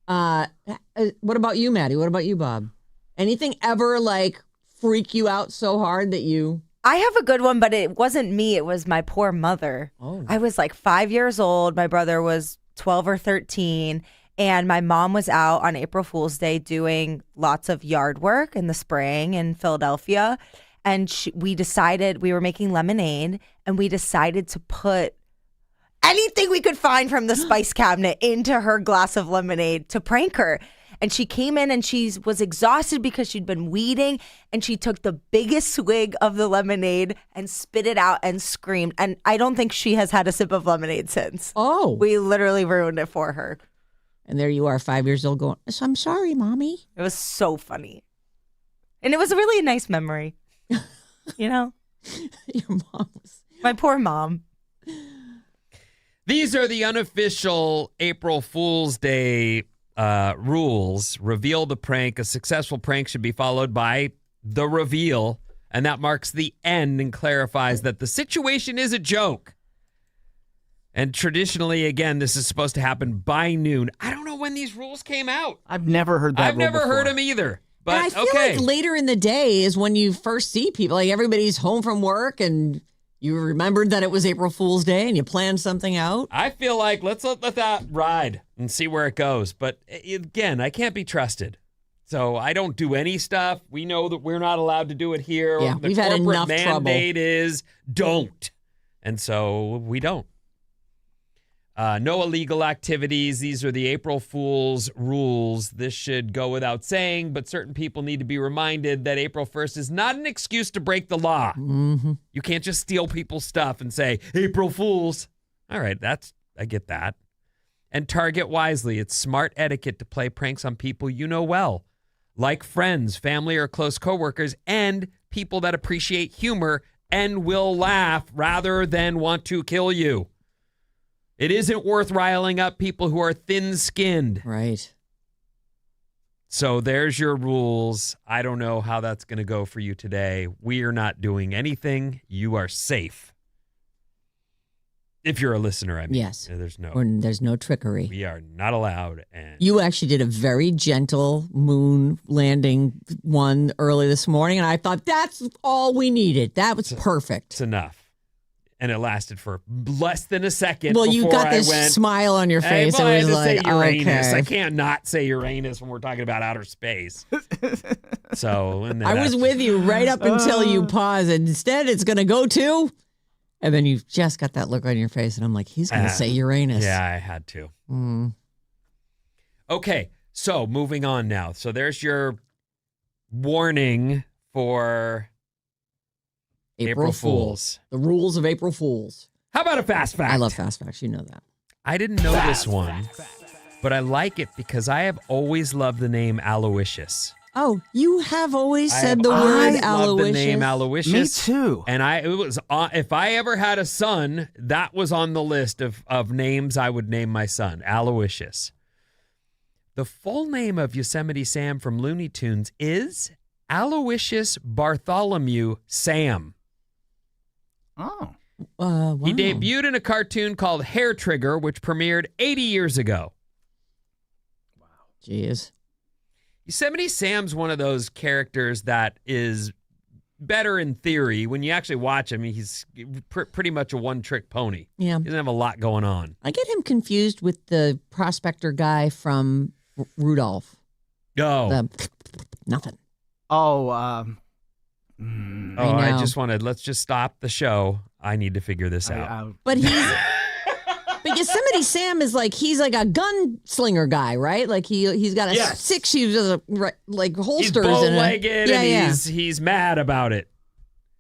What about you, Maddie? What about you, Bob? Anything ever, like, freak you out so hard that you... I have a good one, but it wasn't me. It was my poor mother. Oh. I was like 5 years old. My brother was 12 or 13. And my mom was out on April Fool's Day doing lots of yard work in the spring in Philadelphia. And we decided, we were making lemonade, and we decided to put anything we could find from the spice cabinet into her glass of lemonade to prank her. And she came in and she was exhausted because she'd been weeding, and she took the biggest swig of the lemonade and spit it out and screamed. And I don't think she has had a sip of lemonade since. Oh. We literally ruined it for her. And there you are, 5 years old, going, I'm sorry, Mommy. It was so funny. And it was really a nice memory. You know? Your mom was... My poor mom. These are the unofficial April Fool's Day rules. Reveal the prank. A successful prank should be followed by the reveal, and that marks the end and clarifies that the situation is a joke. And traditionally, again, this is supposed to happen by noon. I don't know when these rules came out. I've never heard that. I've never heard them either. But and I feel like later in the day is when you first see people. Like everybody's home from work and you remembered that it was April Fool's Day and you planned something out. I feel like let's let that ride and see where it goes. But again, I can't be trusted. So I don't do any stuff. We know that we're not allowed to do it here. Yeah, we've had enough trouble. The corporate mandate is don't. And so we don't. No illegal activities. These are the April Fool's rules. This should go without saying, but certain people need to be reminded that April 1st is not an excuse to break the law. Mm-hmm. You can't just steal people's stuff and say, April Fools. All right, I get that. And target wisely. It's smart etiquette to play pranks on people you know well, like friends, family, or close coworkers, and people that appreciate humor and will laugh rather than want to kill you. It isn't worth riling up people who are thin-skinned. Right. So there's your rules. I don't know how that's going to go for you today. We are not doing anything. You are safe. If you're a listener, I mean. Yes. There's no trickery. We are not allowed. And you actually did a very gentle moon landing one early this morning, and I thought that's all we needed. That was perfect. It's enough. And it lasted for less than a second. Well, you got this smile on your face. I was had to like, say Uranus. okay. I can't not say Uranus when we're talking about outer space. So I was with you right up until you paused. And instead, it's going to go to, and then you just got that look on your face, and I'm like, he's going to say Uranus. Yeah, I had to. Okay, so moving on now. So there's your warning for April Fools. The rules of April Fools. How about a fast fact? I love fast facts. You know that. I didn't know this one, but I like it because I have always loved the name Aloysius. Oh, you have always said the word Aloysius. I love the name Aloysius. Me too. And it was if I ever had a son, that was on the list of names I would name my son, Aloysius. The full name of Yosemite Sam from Looney Tunes is Aloysius Bartholomew Sam. Oh. Wow. He debuted in a cartoon called Hair Trigger, which premiered 80 years ago. Wow. Jeez. Yosemite Sam's one of those characters that is better in theory. When you actually watch him, he's pretty much a one-trick pony. Yeah. He doesn't have a lot going on. I get him confused with the prospector guy from Rudolph. Oh. Oh, Nothing. Let's just stop the show. I need to figure this out. But Yosemite Sam is he's like a gunslinger guy, right? Like he's got a 6 like holsters. He's bow-legged and he's mad about it.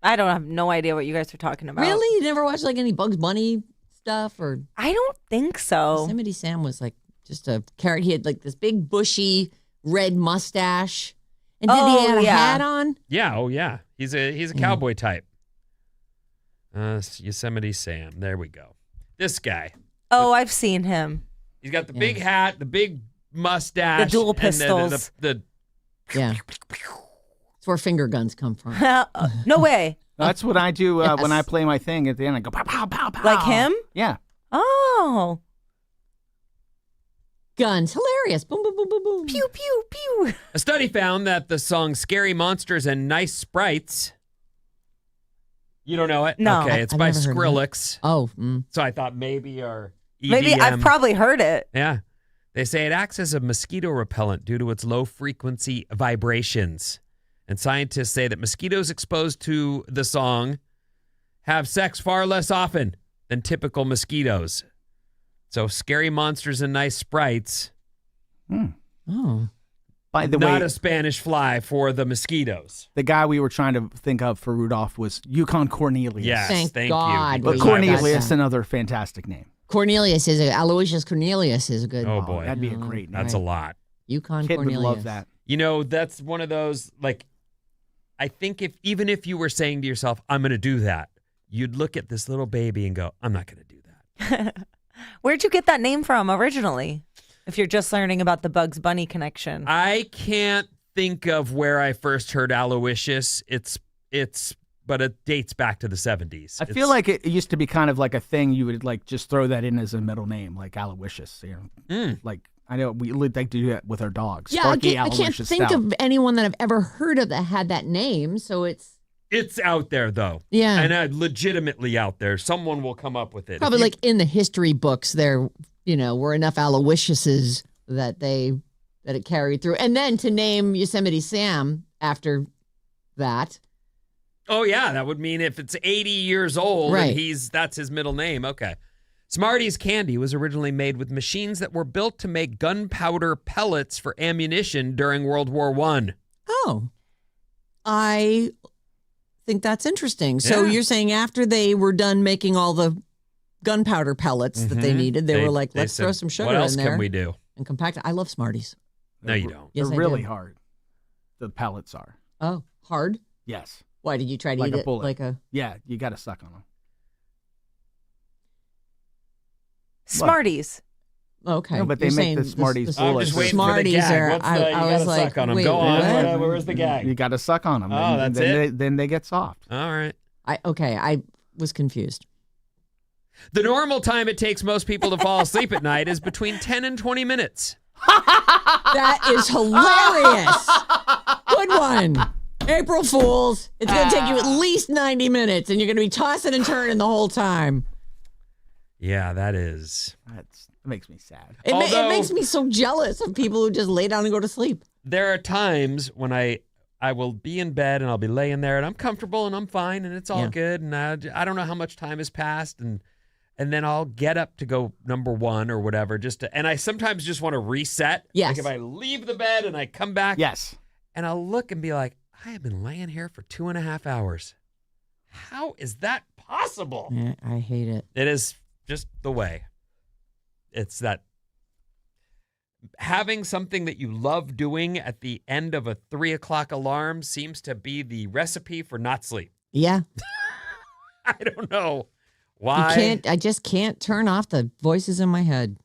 I don't have no idea what you guys are talking about. Really? You never watched any Bugs Bunny stuff or? I don't think so. Yosemite Sam was just a character. He had this big bushy red mustache. And did he have a hat on? Yeah. Oh, yeah. He's a cowboy type. Yosemite Sam. There we go. This guy. Oh, I've seen him. He's got the big hat, the big mustache. The dual pistols. Yeah. That's where finger guns come from. No way. That's what I do when I play my thing. At the end, I go, pow, pow, pow, pow. Like him? Yeah. Oh. Guns. Hilarious. Boom, boom, boom, boom, boom. Pew, pew, pew. A study found that the song Scary Monsters and Nice Sprites. You don't know it? No. Okay, it's I've by never heard of Skrillex. Oh. So I thought maybe our EDM. Maybe I've probably heard it. Yeah. They say it acts as a mosquito repellent due to its low frequency vibrations. And scientists say that mosquitoes exposed to the song have sex far less often than typical mosquitoes. So Scary Monsters and Nice Sprites. Oh. By the not way, a Spanish fly for the mosquitoes. the guy we were trying to think of for Rudolph was Yukon Cornelius. Yes, Thank you. God. But we Cornelius, got that. another fantastic name. Cornelius Aloysius Cornelius is a good. Oh, boy. That'd be a great name. That's a lot. Yukon Kid Cornelius. would love that. That's one of those, I think even if you were saying to yourself, I'm going to do that, you'd look at this little baby and go, I'm not going to do that. Where'd you get that name from originally? If you're just learning about the Bugs Bunny connection. I can't think of where I first heard Aloysius. But it dates back to the 70s. I feel like it used to be kind of like a thing you would like just throw that in as a middle name, like Aloysius. Like I know we like to do that with our dogs. Yeah, Sparky, I can't think Stout. of anyone that I've ever heard of that had that name. So it's out there though. Yeah, and legitimately out there. Someone will come up with it. Probably like in the history books, there were enough Aloysiuses that it carried through, and then to name Yosemite Sam after that. Oh, yeah. That would mean if it's 80 years old right. and that's his middle name. Okay. Smarties candy was originally made with machines that were built to make gunpowder pellets for ammunition during World War I. Oh, I think that's interesting. So you're saying after they were done making all the gunpowder pellets that they needed, they were like, let's throw some sugar in there. What else can we do? And compact it. I love Smarties. No, you don't. They're really hard. The pellets are. Oh, hard? Yes. Why, did you try to eat it bullet. like a... Yeah, you got to suck on them. Smarties. Okay. No, but they make the Smarties bullets. I'm just waiting for the gag. I was like, suck on them. Wait, go on. what? Where's the gag? You got to suck on them. Oh, that's it? Then they get soft. All right. I was confused. The normal time it takes most people to fall asleep at night is between 10 and 20 minutes. That is hilarious. Good one. April Fools. It's going to take you at least 90 minutes, and you're going to be tossing and turning the whole time. Yeah, that is. That makes me sad. It makes me so jealous of people who just lay down and go to sleep. There are times when I will be in bed and I'll be laying there and I'm comfortable and I'm fine and it's all good. And I don't know how much time has passed. And then I'll get up to go number one or whatever. And I sometimes just want to reset. Yes. Like if I leave the bed and I come back. Yes. And I'll look and be like, I have been laying here for 2.5 hours. How is that possible? Yeah, I hate it. It is just the way. It's that having something that you love doing at the end of a 3 o'clock alarm seems to be the recipe for not sleep. Yeah. I don't know why. I just can't turn off the voices in my head.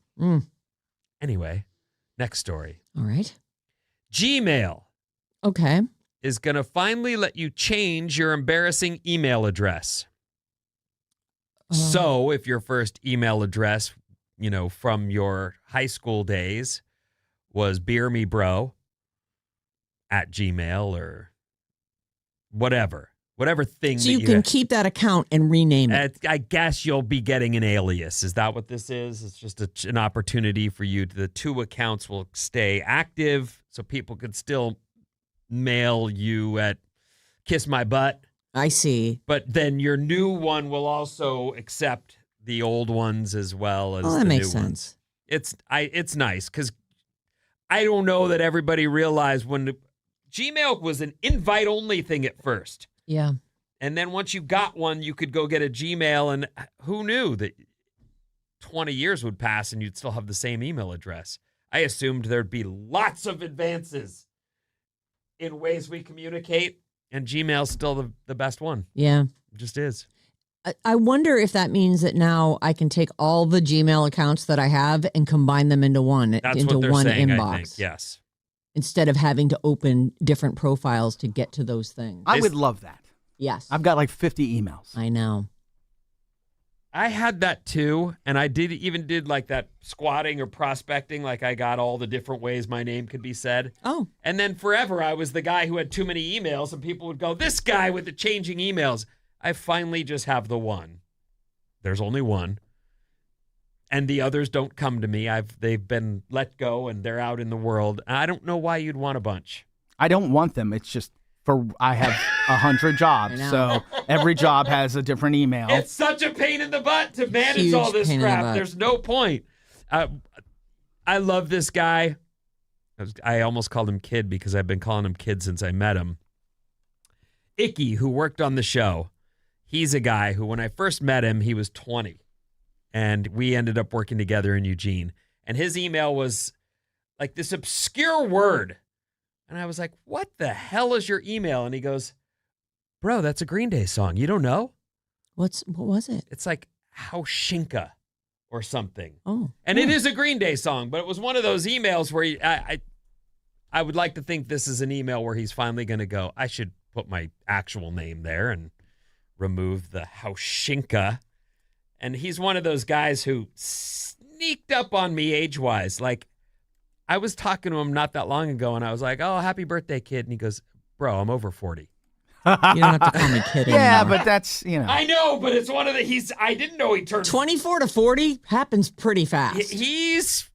Anyway, next story. All right. Gmail. Okay. Is going to finally let you change your embarrassing email address. So if your first email address, from your high school days was beermebro @gmail or whatever thing. So you can keep that account and rename it. I guess you'll be getting an alias. Is that what this is? It's just an opportunity for you. The two accounts will stay active so people could still mail you at Kiss My Butt. I see. But then your new one will also accept the old ones as well as the new ones. That makes sense. It's nice because I don't know that everybody realized when Gmail was an invite-only thing at first. Yeah. And then once you got one, you could go get a Gmail, and who knew that 20 years would pass and you'd still have the same email address. I assumed there'd be lots of advances in ways we communicate, and Gmail's still the best one. Yeah. It just is. I wonder if that means that now I can take all the Gmail accounts that I have and combine them into one, That's into what they're one saying, inbox. I think. Yes. Instead of having to open different profiles to get to those things. I would love that. Yes. I've got like 50 emails. I know. I had that too, and I did like that squatting or prospecting, like I got all the different ways my name could be said. Oh. And then forever I was the guy who had too many emails, and people would go, this guy with the changing emails. I finally just have the one. There's only one. And the others don't come to me. They've been let go, and they're out in the world. I don't know why you'd want a bunch. I don't want them. It's just I have 100 jobs, so every job has a different email. It's such a pain in the butt to manage Huge all this pain in the crap. butt. There's no point. I love this guy. I almost called him Kid because I've been calling him Kid since I met him. Icky, who worked on the show, he's a guy who, when I first met him, he was 20. And we ended up working together in Eugene. And his email was like this obscure word. And I was like, what the hell is your email? And he goes, Bro, that's a Green Day song. You don't know? What was it? It's like Haushinka or something. Oh. And it is a Green Day song, but it was one of those emails where I would like to think this is an email where he's finally going to go, I should put my actual name there and remove the Haushinka. And he's one of those guys who sneaked up on me age-wise. Like, I was talking to him not that long ago, and I was like, oh, happy birthday, kid. And he goes, bro, I'm over 40. You don't have to call me kid anymore. Yeah, but that's, I know, but it's one of the, I didn't know he turned 24 to 40 happens pretty fast. He's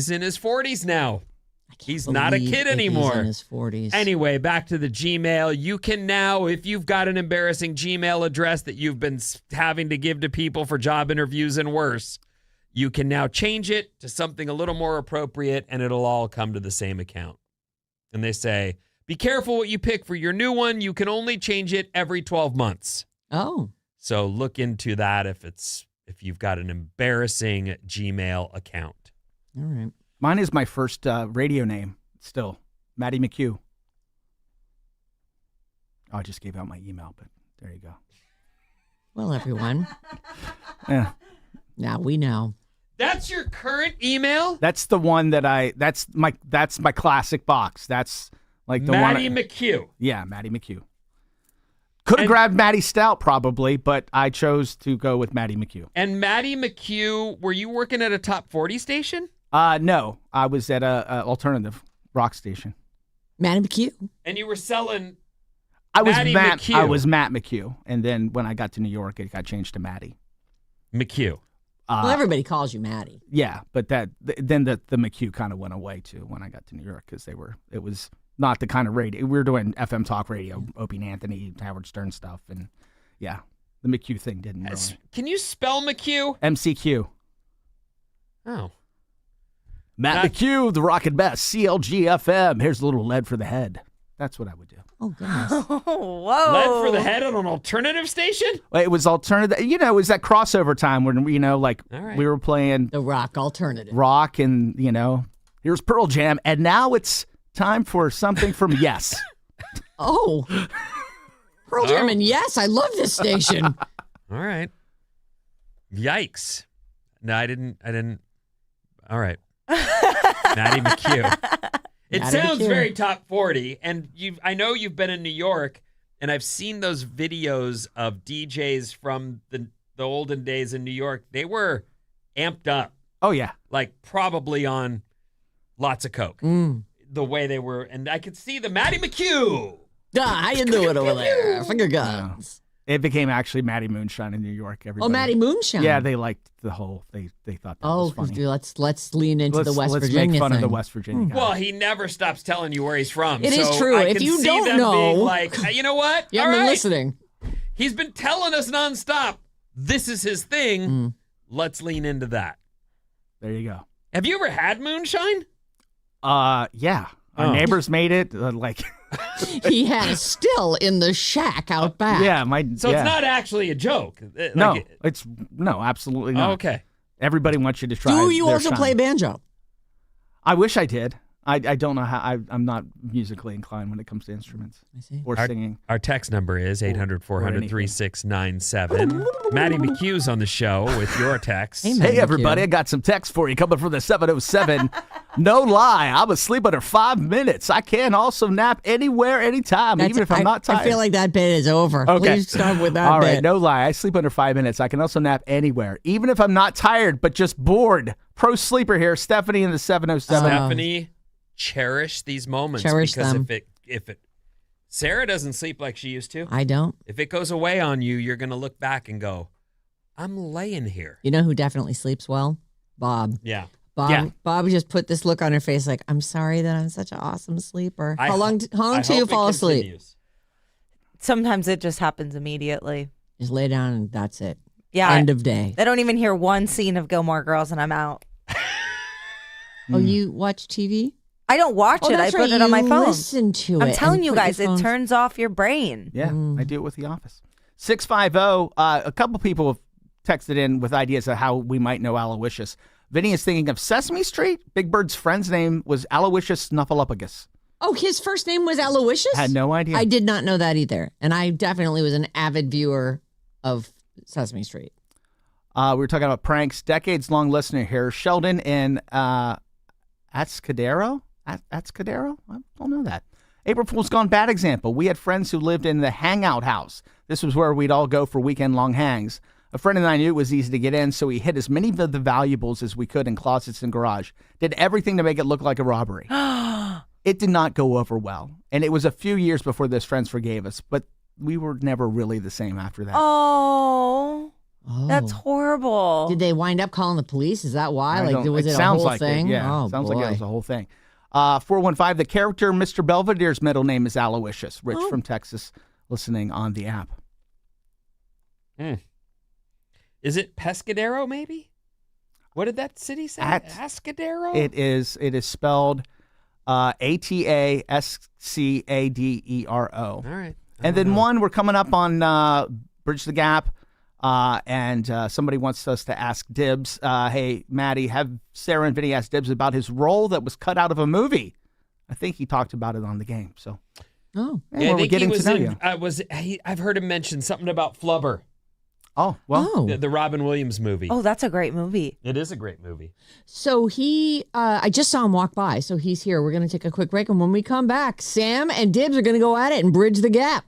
in his 40s now. He's not a kid anymore. He's in his 40s. Anyway, back to the Gmail. You can now, if you've got an embarrassing Gmail address that you've been having to give to people for job interviews and worse, you can now change it to something a little more appropriate, and it'll all come to the same account. And they say, be careful what you pick for your new one. You can only change it every 12 months. Oh. So look into that if you've got an embarrassing Gmail account. All right. Mine is my first radio name still, Maddie McHugh. Oh, I just gave out my email, but there you go. Well, everyone. Yeah. Now we know. That's your current email? That's the one that that's my classic box. That's like the Maddie one. McHugh. Yeah, Maddie McHugh. Could have grabbed Maddie Stout probably, but I chose to go with Maddie McHugh. And Maddie McHugh, were you working at a top 40 station? No, I was at a alternative rock station. Maddie McHugh. And you were selling Maddie Matt McHugh. I was Matt McHugh, and then when I got to New York, it got changed to Maddie McHugh. Well, everybody calls you Maddie. Yeah, but then the McHugh kind of went away too when I got to New York because it was not the kind of radio. We were doing FM talk radio, Opie and Anthony, Howard Stern stuff, and yeah, the McHugh thing didn't really. Can you spell McHugh? MCQ. Oh. Matt McHugh, the rockin' best, CLG FM. Here's a little lead for the head. That's what I would do. Oh, goodness. Whoa. Lead for the head on an alternative station? It was alternative. It was that crossover time when, we were playing the rock alternative. Rock and, here's Pearl Jam. And now it's time for something from Yes. Oh. Pearl Jam and Yes. I love this station. All right. Yikes. No, I didn't. All right. Maddie McHugh. It sounds very top 40, and I know you've been in New York, and I've seen those videos of DJs from the olden days in New York. They were amped up. Oh, yeah. Like probably on lots of coke. The way they were, and I could see the Maddie McHugh. How you doing over there? Finger guns. It became actually Maddie Moonshine in New York. Everybody. Oh, Maddie Moonshine. Yeah, they liked the whole. They thought that was funny. Let's lean into the West Virginia Let's make fun thing. of the West Virginia guy. Well, he never stops telling you where he's from. It is true. I if can you see don't them know, being like, you know what? You haven't been listening. He's been telling us nonstop. This is his thing. Let's lean into that. There you go. Have you ever had moonshine? Yeah. Our neighbors made it. He had a still in the shack out back. Yeah, So it's not actually a joke. No, absolutely not. Oh, okay. Everybody wants you to try. Do you their also shine. play banjo? I wish I did. I don't know how. I'm not musically inclined when it comes to instruments. I see. Or singing. Our text number is 800-400-3697. Maddie McHugh's on the show with your text. Hey, everybody, I got some text for you coming from the 707. No lie, I'm asleep under 5 minutes. I can also nap anywhere, anytime, even if I'm not tired. I feel like that bit is over. Okay. Please start with that All bit. right, no lie, I sleep under 5 minutes. I can also nap anywhere, even if I'm not tired, but just bored. Pro sleeper here, Stephanie in the 707. Stephanie, cherish these moments. Cherish because them. if it Sarah doesn't sleep like she used to. I don't. If it goes away on you, you're going to look back and go, I'm laying here. You know who definitely sleeps well? Bob. Yeah. Bob just put this look on her face like, I'm sorry that I'm such an awesome sleeper. How long till you fall asleep? Continues. Sometimes it just happens immediately. Just lay down and that's it. Yeah. End of day. I don't even hear one scene of Gilmore Girls and I'm out. Oh, you watch TV? I don't watch it. I put it on my phone. Listen to it. I'm telling you put guys, your it phone- turns off your brain. Yeah, I do it with The Office. 650, a couple people have texted in with ideas of how we might know Aloysius. Vinny is thinking of Sesame Street. Big Bird's friend's name was Aloysius Snuffleupagus. Oh, his first name was Aloysius? Had no idea. I did not know that either. And I definitely was an avid viewer of Sesame Street. We were talking about pranks. Decades-long listener here, Sheldon in Atascadero? Atascadero? I don't know that. April Fool's Gone Bad example. We had friends who lived in the hangout house. This was where we'd all go for weekend-long hangs. A friend and I knew it was easy to get in, so we hid as many of the valuables as we could in closets and garage. Did everything to make it look like a robbery. It did not go over well, and it was a few years before those friends forgave us, but we were never really the same after that. Oh, that's horrible. Did they wind up calling the police? Is that why? Was it a sounds whole like thing? It, yeah, Oh, sounds boy. like it was a whole thing. 415, the character Mr. Belvedere's middle name is Aloysius. Rich from Texas listening on the app. Is it Pescadero, maybe? What did that city say? Pescadero? It is spelled Atascadero. All right. And then we're coming up on Bridge the Gap, and somebody wants us to ask Dibs. Hey, Maddie, have Sarah and Vinnie ask Dibs about his role that was cut out of a movie. I think he talked about it on the game. So, yeah, I think he was in. I've heard him mention something about Flubber. Oh, well. The Robin Williams movie. Oh, that's a great movie. It is a great movie. So I just saw him walk by, so he's here. We're going to take a quick break, and when we come back, Sam and Dibs are going to go at it and bridge the gap.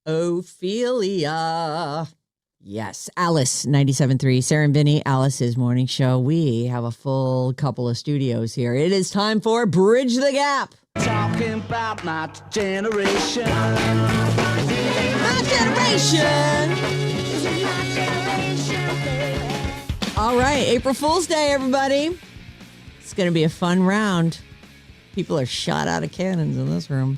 Ophelia. Yes, Alice, 97.3. Sarah Vinnie, Alice's morning show. We have a full couple of studios here. It is time for Bridge the Gap. Talking about my generation. My generation. All right, April Fool's Day, everybody. It's going to be a fun round. People are shot out of cannons in this room.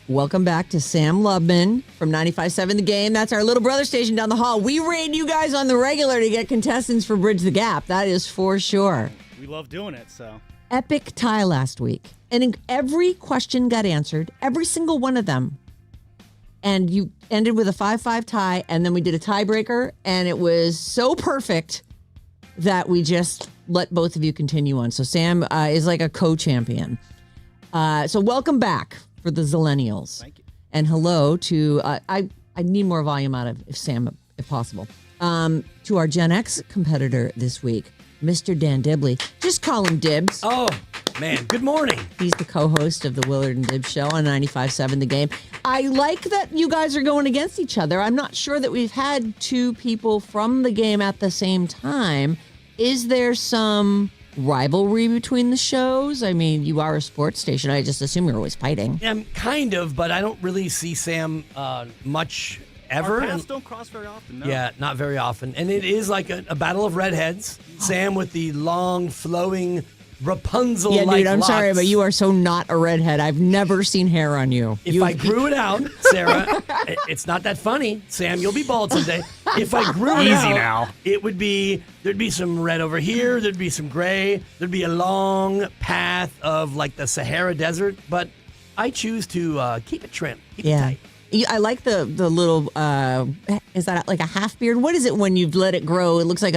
Welcome back to Sam Lubman from 95.7 The Game. That's our little brother station down the hall. We raid you guys on the regular to get contestants for Bridge the Gap. That is for sure. We love doing it, so. Epic tie last week. And every question got answered, every single one of them. And you ended with a 5-5 tie, and then we did a tiebreaker, and it was so perfect that we just let both of you continue on. So Sam is like a co-champion. So welcome back for the Zillennials. Thank you. And hello to, I need more volume out of Sam, if possible, to our Gen X competitor this week, Mr. Dan Dibley. Just call him Dibs. Oh, man. Good morning. He's the co-host of the Willard and Dibs show on 95.7 The Game. I like that you guys are going against each other. I'm not sure that we've had two people from the game at the same time. Is there some rivalry between the shows? I mean, you are a sports station. I just assume you're always fighting. Yeah, kind of, but I don't really see Sam much ever. Our paths don't cross very often, no. Yeah, not very often. And it is like a battle of redheads. Sam with the long, flowing, Rapunzel-like Yeah, dude, I'm locks. sorry, but you are so not a redhead. I've never seen hair on you. If I grew it out, Sarah, it's not that funny. Sam, you'll be bald someday. If I grew it out, now. it would be, there'd be some red over here, there'd be some gray, there'd be a long path of like the Sahara Desert, but I choose to keep it trim, keep it tight. I like the little, is that like a half beard? What is it when you've let it grow? It looks like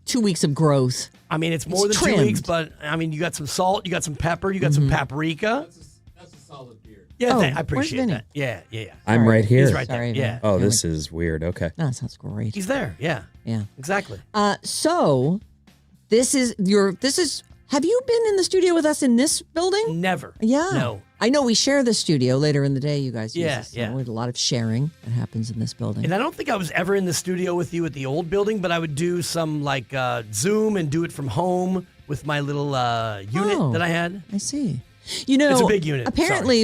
2 weeks of growth. I mean, it's more than trimmed. 2 weeks, but I mean, you got some salt, you got some pepper, you got some paprika. That's a solid beard. Yeah, Oh, I appreciate where's that. Yeah. I'm right here. He's right there. Sorry, Yeah. Oh, this is weird. Okay. Oh, that sounds great. He's there. Yeah. Yeah. Exactly. So this is, have you been in the studio with us in this building? Never. Yeah. No. I know we share the studio later in the day, you guys. Yeah, use this. yeah. We had a lot of sharing that happens in this building. And I don't think I was ever in the studio with you at the old building, but I would do some like Zoom and do it from home with my little unit that I had. I see. You know, It's a big unit. Apparently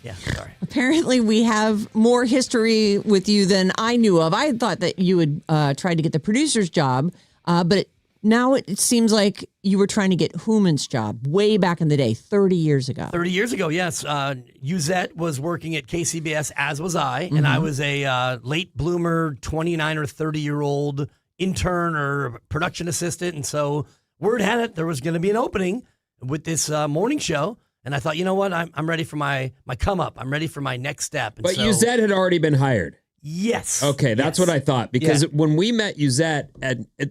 Yeah, sorry. Apparently we have more history with you than I knew of. I thought that you had tried to get the producer's job, but now it seems like you were trying to get Hooman's job way back in the day, 30 years ago. 30 years ago, yes. Uzette was working at KCBS, as was I, and I was a late bloomer, 29 or 30-year-old intern or production assistant. And so word had it there was going to be an opening with this morning show. And I thought, you know what? I'm ready for my come up. I'm ready for my next step. And But so, Uzette had already been hired. Yes. Okay, that's what I thought. Because when we met Uzette,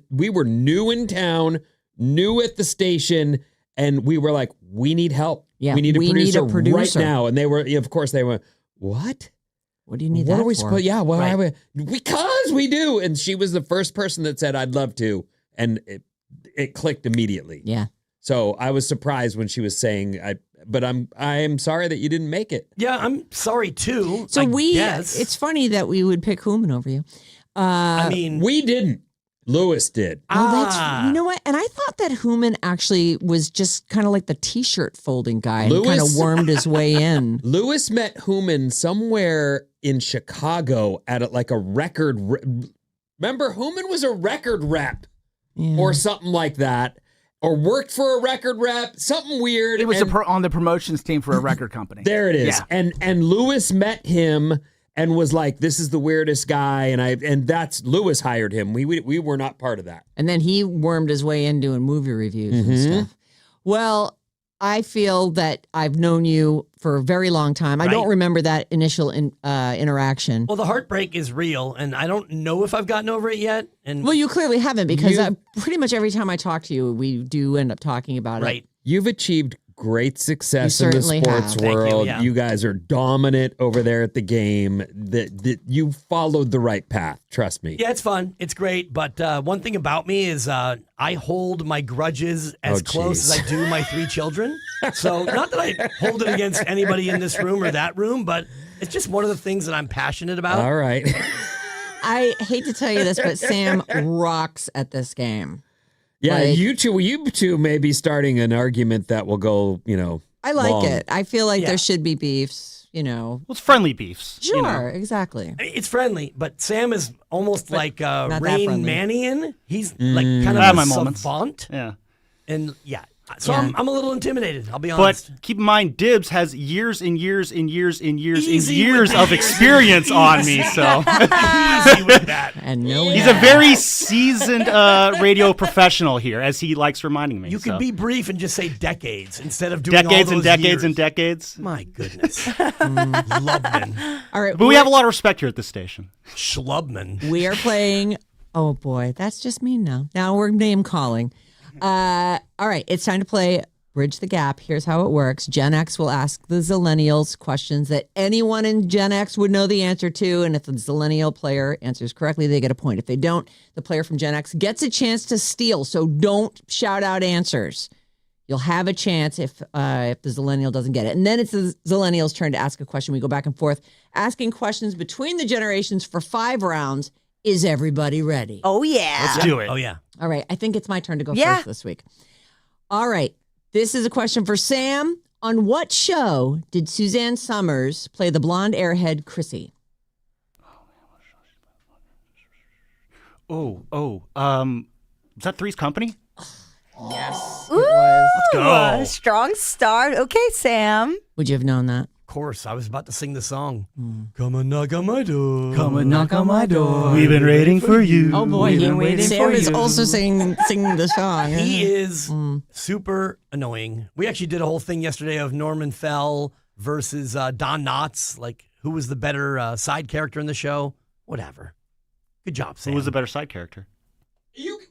we were new in town, new at the station, and we were like, we need help. Yeah, we need a producer right producer. now. And they were, of course, they went, what? What do you need What that are we for? supposed? Yeah, well, Right. because we do. And she was the first person that said, I'd love to. And it clicked immediately. Yeah. So I was surprised when she was saying, but I'm sorry that you didn't make it. Yeah, I'm sorry too. So Yes. it's funny that we would pick Hooman over you. I mean, We didn't. Lewis did. Oh, you know what? And I thought that Hooman actually was just kind of like the T-shirt folding guy. He kind of wormed his way in. Lewis met Hooman somewhere in Chicago at like a record. Remember, Hooman was a record rep or something like that, or worked for a record rep, something weird. He was on the promotions team for a record company. There it is. Yeah. And Lewis met him and was like, this is the weirdest guy. And that's Lewis hired him. We were not part of that. And then he wormed his way in doing movie reviews and stuff. Well, I feel that I've known you for a very long time. I Right. don't remember that initial interaction. well, the heartbreak is real, and I don't know if I've gotten over it yet. And Well, you clearly haven't, because pretty much every time I talk to you, we do end up talking about right. it. You've achieved great success You in the certainly sports have. Thank you, world. yeah. You guys are dominant over there at the game. That you followed the right path. Trust me. Yeah, it's fun. It's great. But one thing about me is I hold my grudges as close as I do my 3 children. So not that I hold it against anybody in this room or that room, but It's just one of the things that I'm passionate about. All right. I hate to tell you this, but Sam rocks at this game. Yeah, Like- you two may be starting an argument that will go, I like long. it. I feel like Yeah. there should be beefs, Well, it's friendly beefs. Sure, exactly. I mean, it's friendly, but Sam is almost like not that Rain friendly. Manian. He's like kind I have of my a moments. savant. Yeah. And so Yeah. I'm a little intimidated. I'll be honest. But keep in mind, Dibs has years and years and years and years and Easy years with of that. experience on me. So Easy with that. And no, he's a very seasoned radio professional here, as he likes reminding me. You so. could be brief and just say decades instead of doing decades all and those decades years. and decades. My goodness. Lubman. all right. But we have a lot of respect here at this station. Schlubman. We are playing. Oh boy, that's just me now. Now we're name calling. All right, it's time to play Bridge the Gap. Here's how it works. Gen X will ask the Zillennials questions that anyone in Gen X would know the answer to, and if the Zillennial player answers correctly, they get a point. If they don't, the player from Gen X gets a chance to steal. So don't shout out answers. You'll have a chance if the Zillennial doesn't get it. And then it's the Zillennial's turn to ask a question. We go back and forth, asking questions between the generations for 5 rounds. Is everybody ready? Oh, yeah. Let's do it. Oh, yeah. All right. I think it's my turn to go Yeah. first this week. All right. This is a question for Sam. On what show did Suzanne Summers play the blonde airhead Chrissy? Was that Three's Company? Yes. Ooh, Let's go. Strong start. Okay, Sam. Would you have known that? Of course, I was about to sing the song. Come and knock on my door. Come and knock on my door. We've been waiting for you. Oh boy, We've been waiting Sam for is you. also singing the song. He is super annoying. We actually did a whole thing yesterday of Norman Fell versus Don Knotts. Like, who was the better side character in the show? Whatever. Good job, Sam. Who was the better side character?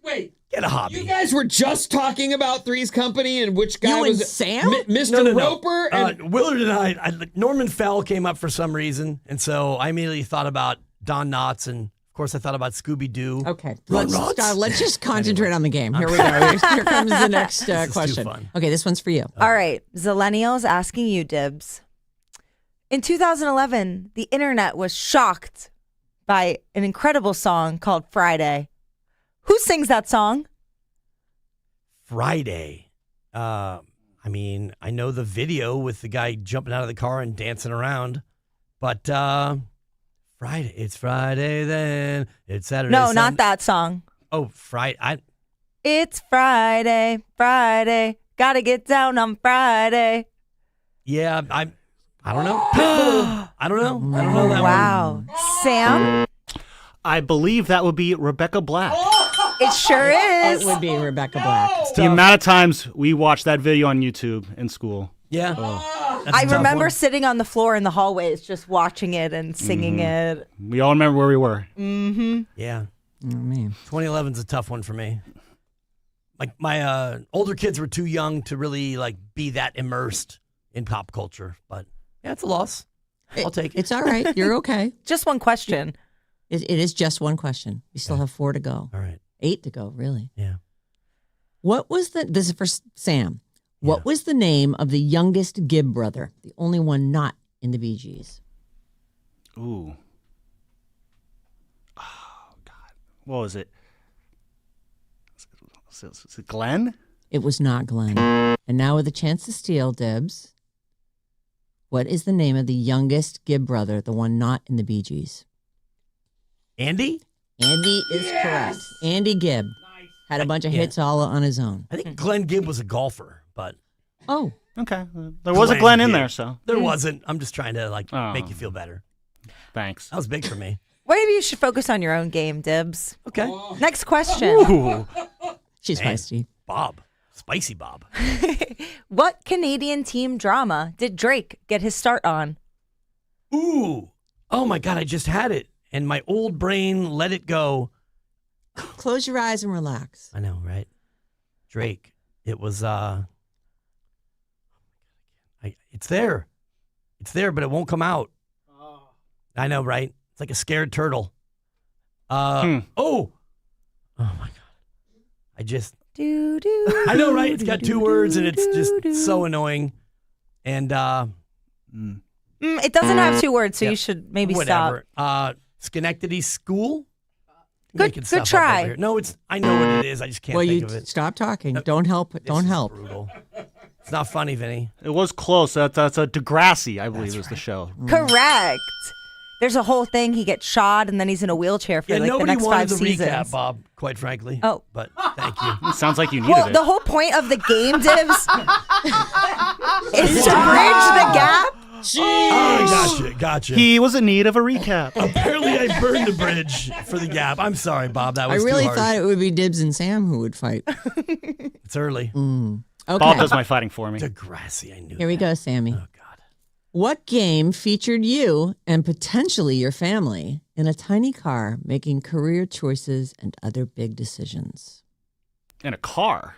Wait. Get a hobby. You guys were just talking about Three's Company and which guy You and was it? Sam? Mr. Roper? And Willard and I, Norman Fell came up for some reason, and so I immediately thought about Don Knotts, and of course I thought about Scooby-Doo. Okay, Ron let's Rods? just concentrate on the game. Here we go. Here comes the next This is too question. fun. Okay, this one's for you. All right. Zillennials asking you, Dibs. In 2011, the internet was shocked by an incredible song called Friday. Who sings that song? Friday. I mean, I know the video with the guy jumping out of the car and dancing around, but Friday. It's Friday then. It's Saturday. No, not that song. Oh, Friday. It's Friday, Friday. Gotta get down on Friday. Yeah, I don't know. Pitbull. I don't know. I don't know that Wow. Sam? I believe that would be Rebecca Black. It sure is. It would be Rebecca Black. The amount of times we watched that video on YouTube in school. one. Yeah. That's I a tough remember one. sitting on the floor in the hallways just watching it and singing it. We all remember where we were. Yeah. Oh, man. 2011's a tough one for me. Like my older kids were too young to really like be that immersed in pop culture, but yeah, it's a loss. I'll take it. It's all right. You're okay. Just one question. It is just one question. We still have 4 to go. All right. 8 to go, really. Yeah. What was this is for Sam. What Yeah. was the name of the youngest Gibb brother, the only one not in the Bee Gees? Ooh. Oh, God. What was it? Is it Glenn? It was not Glenn. And now with a chance to steal, Dibs. What is the name of the youngest Gibb brother, the one not in the Bee Gees? Andy? Andy is correct. Andy Gibb had a bunch of hits all on his own. I think Glenn Gibb was a golfer, but Oh, Okay. There was a Glenn in there, so there wasn't. I'm just trying to like Oh. make you feel better. thanks. That was big for me. Maybe you should focus on your own game, Dibs. Okay. Next question. Ooh. she's Man. feisty. Bob. Spicy Bob. What Canadian team drama did Drake get his start on? Ooh. Oh my God, I just had it. And my old brain let it go. Close your eyes and relax. I know, right? Drake. It was it's there. It's there, but it won't come out. I know, right? It's like a scared turtle. Oh. Oh my God. I just Do, do, I know, right? It's got 2 words and it's just so annoying. And It doesn't have 2 words, so you should maybe Whatever. stop. Schenectady School? Good try. No, I know what it is. I just can't think of it. Stop talking. Don't help. Don't help. Brutal. It's not funny, Vinny. It was close. That's a Degrassi, I believe, is the show. Correct. There's a whole thing. He gets shot, and then he's in a wheelchair for the next 5 seasons. Nobody wanted the recap, Bob, quite frankly. Oh. But thank you. It sounds like you needed it. The whole point of the game, Dibs, is to bridge the gap. Oh, gotcha. He was in need of a recap. Apparently, I burned the bridge for the gap. I'm sorry, Bob. That was I really too harsh. thought it would be Dibs and Sam who would fight. It's early. Okay. Bob does my fighting for me. Degrassi, I knew Here we go, Sammy. Oh, God. What game featured you and potentially your family in a tiny car making career choices and other big decisions? In a car.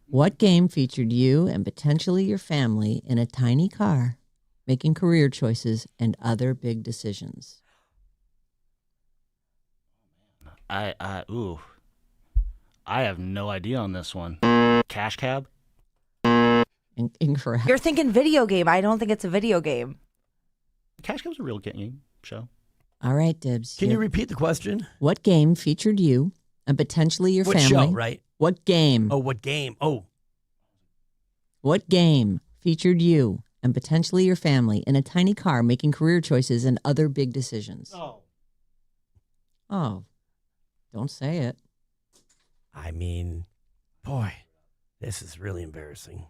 What game featured you and potentially your family in a tiny car making career choices and other big decisions? I have no idea on this one. Cash Cab? Incorrect. You're thinking video game. I don't think it's a video game. Cash Cab's a real game show. All right, Dibs. Can you repeat the question? What game featured you and potentially your What family? show, right? What game? Oh, what game? Oh. What game featured you and potentially your family in a tiny car making career choices and other big decisions? Oh. Don't say it. I mean, boy, this is really embarrassing.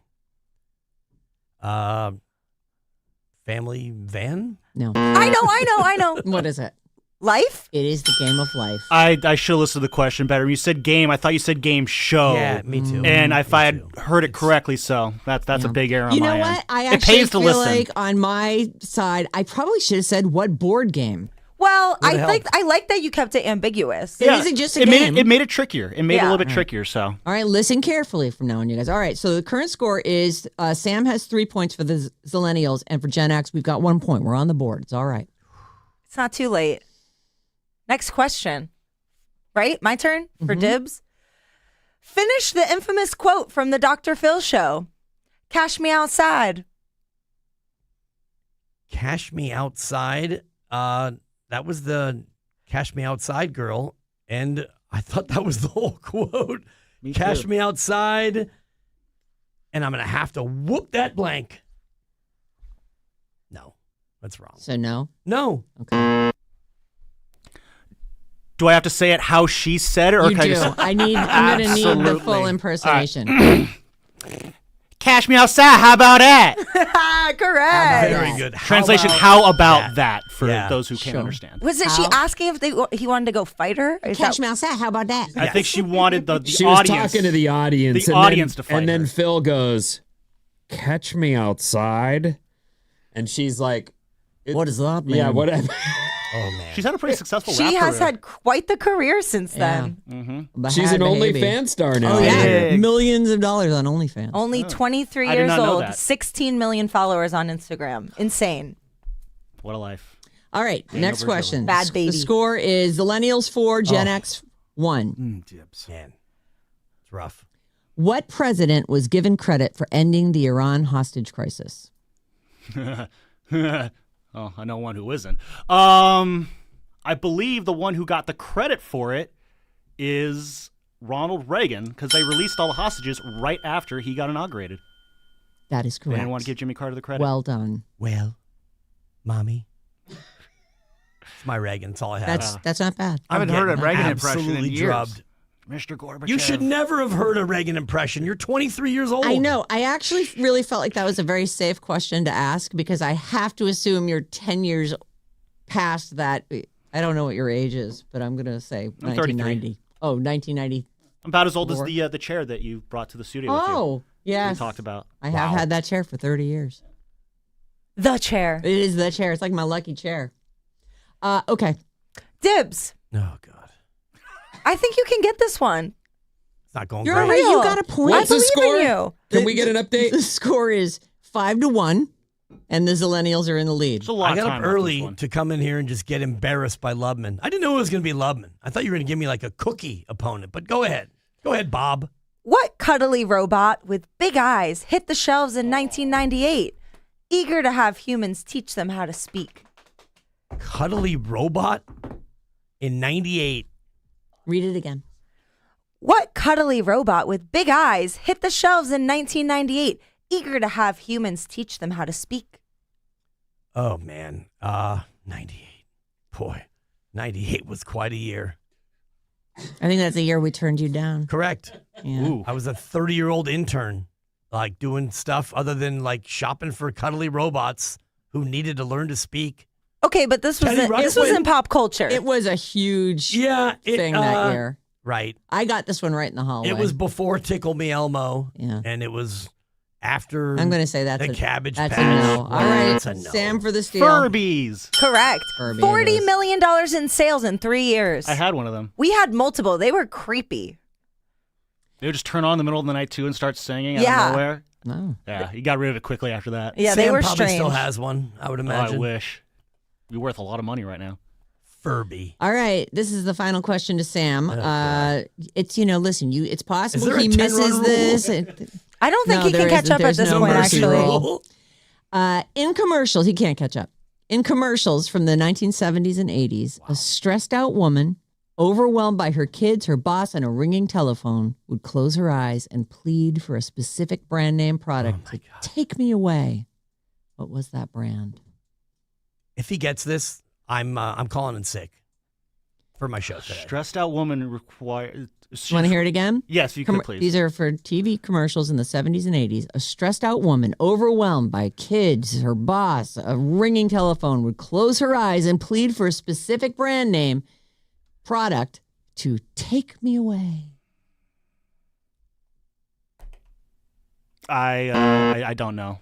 Family van? No. I know. What is it? Life? It is the game of life. I should listen to the question better. You said game. I thought you said game show. Yeah, me too. And if I had heard it correctly, so that's a big error on my end. You know what? I it actually pays to feel listen. like on my side, I probably should have said what board game. Well, I like that you kept it ambiguous. It isn't just a game. It made it trickier. It made it a little bit trickier. So all right, listen carefully from now on, you guys. All right, so the current score is Sam has 3 points for the Zillennials, and for Gen X, we've got 1 point. We're on the board. It's all right. It's not too late. Next question. Right? My turn for Dibs. Finish the infamous quote from the Dr. Phil show. Cash me outside. Cash me outside. That was the Cash Me Outside girl, and I thought that was the whole quote. Cash me outside, and I'm going to have to whoop that blank. No, that's wrong. So no? No. Okay. do I have to say it how she said it? Or you can do. I just... I'm going to need the full impersonation. Cash me outside. How about that? Correct. Very good. Translation, how about that for those who can't Sure. understand? Was it she asking if he wanted to go fight her? Cash me outside. How about that? I think she wanted the She was audience. talking to the audience. The and audience then, to fight And then her. Phil goes, "Catch me outside," and she's like, What is that, man? "Yeah, whatever." Oh, man. She's had a pretty successful She rap has career. had quite the career since then. She's an OnlyFans star now. Oh, yeah. Big. Millions of dollars on OnlyFans. Only 23 I did years not know old, that. 16 million followers on Instagram. Insane. What a life. All right, next question. Bad baby. The score is Millennials 4, Gen X 1. Dibs. Man, it's rough. What president was given credit for ending the Iran hostage crisis? Oh, I know one who isn't. I believe the one who got the credit for it is Ronald Reagan, because they released all the hostages right after he got inaugurated. That is They correct. didn't want to give Jimmy Carter the credit. Well done. Well, mommy. It's my Reagan. That's all I have. That's not bad. I haven't heard a getting Reagan impression in absolutely years. drubbed. Mr. Gorbachev. You should never have heard a Reagan impression. You're 23 years old. I know. I actually really felt like that was a very safe question to ask because I have to assume you're 10 years past that. I don't know what your age is, but I'm going to say 1990. Oh, 1990. I'm about as old as the chair that you brought to the studio with you. Oh, yes. We talked about. I have had that chair for 30 years. The chair. It is the chair. It's like my lucky chair. Okay. Dibs. Oh, God. I think you can get this one. It's not going You're great. all right. You got a point. What's the believe in score? you. Can we get an update? The score is 5-1, and the Zillennials are in the lead. There's a lot I of got time up left in this early one. to come in here and just get embarrassed by Lubman. I didn't know it was going to be Lubman. I thought you were going to give me like a cookie opponent, but go ahead. Go ahead, Bob. What cuddly robot with big eyes hit the shelves in 1998 eager to have humans teach them how to speak? Cuddly robot in 98. Read it again. What cuddly robot with big eyes hit the shelves in 1998, eager to have humans teach them how to speak? Oh, man. 98. Boy, 98 was quite a year. I think that's the year we turned you down. Correct. Yeah. Ooh. I was a 30-year-old intern, like doing stuff other than like shopping for cuddly robots who needed to learn to speak. Okay, but this was in pop culture. It was a huge thing that year. Right. I got this one right in the hallway. It was before Tickle Me Elmo. Yeah. And it was after I'm going to say that's the Cabbage Patch. Patch. That's a no. All right. That's a no. Sam for the steal. Furbies. Correct. Furby $40 it is. million in sales in 3 years. I had one of them. We had multiple. They were creepy. They would just turn on in the middle of the night too and start singing out Yeah. of nowhere. No. Yeah, he got rid of it quickly after that. Yeah, Sam they were probably strange. still has one, I would Oh, imagine. I wish. Be worth a lot of money right now. Furby. All right. This is the final question to Sam. God. It's, listen, it's possible there a he 10-run misses rule? this. I don't think No, he can there catch isn't. up at There's this no point, mercy actually. rule. In commercials, he can't catch up. In commercials from the 1970s and 80s, a stressed out woman, overwhelmed by her kids, her boss, and a ringing telephone, would close her eyes and plead for a specific brand name product to take me away. What was that brand? If he gets this, I'm calling in sick for my show today. Stressed out woman requires. Want to hear it again? Yes, you could please. These are for TV commercials in the 70s and 80s. A stressed out woman, overwhelmed by kids, her boss, a ringing telephone, would close her eyes and plead for a specific brand name product to take me away. I don't know.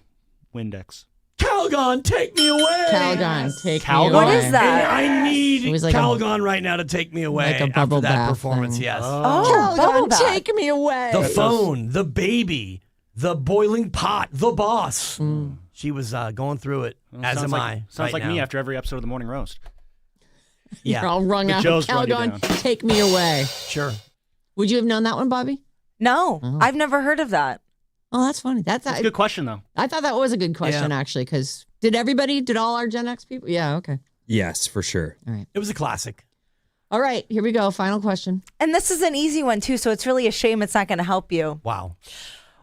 Windex. Calgon, take me away. Calgon, take me Calgon? away. What is that? And I need It was like Calgon right now to take me away like a bubble after that bath performance. thing. Yes. Oh, bubble Calgon, bath. take me away. The phone, the baby, the boiling pot, the boss. Mm. She was going through it, as Sounds am like, I. Sounds right like now. me after every episode of the Morning Roast. You're all wrung The out. Joes run you Calgon, down. take me away. Sure. Would you have known that one, Bobby? No, Oh. I've never heard of that. Oh, that's funny. That's a good question, though. I thought that was a good question, Yeah. actually, because did all our Gen X people? Yeah, okay. Yes, for sure. All right. It was a classic. All right, here we go. Final question. And this is an easy one, too, so it's really a shame it's not going to help you. Wow.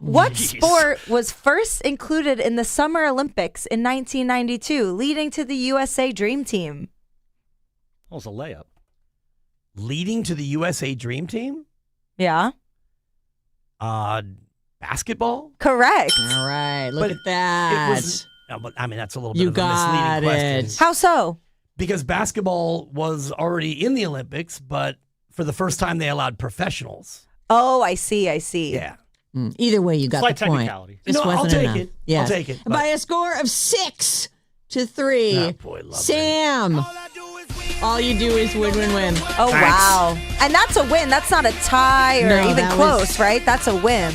What sport was first included in the Summer Olympics in 1992, leading to the USA Dream Team? That was a layup. Leading to the USA Dream Team? Yeah, Basketball? correct. All right, look But at that. It was, but I mean, that's a little bit You of a got misleading it. question. How so? Because basketball was already in the Olympics, but for the first time they allowed professionals. Oh, I see. Yeah. Either way, you got Slight the point. technicality. Just No, I'll wasn't take enough. it. Yes. I'll take it, but- By a score of 6-3. Oh, boy, lovely. Sam. All you do is win, win, win. Oh, wow. And that's a win. That's not a tie or No, even that close, was- right? That's a win.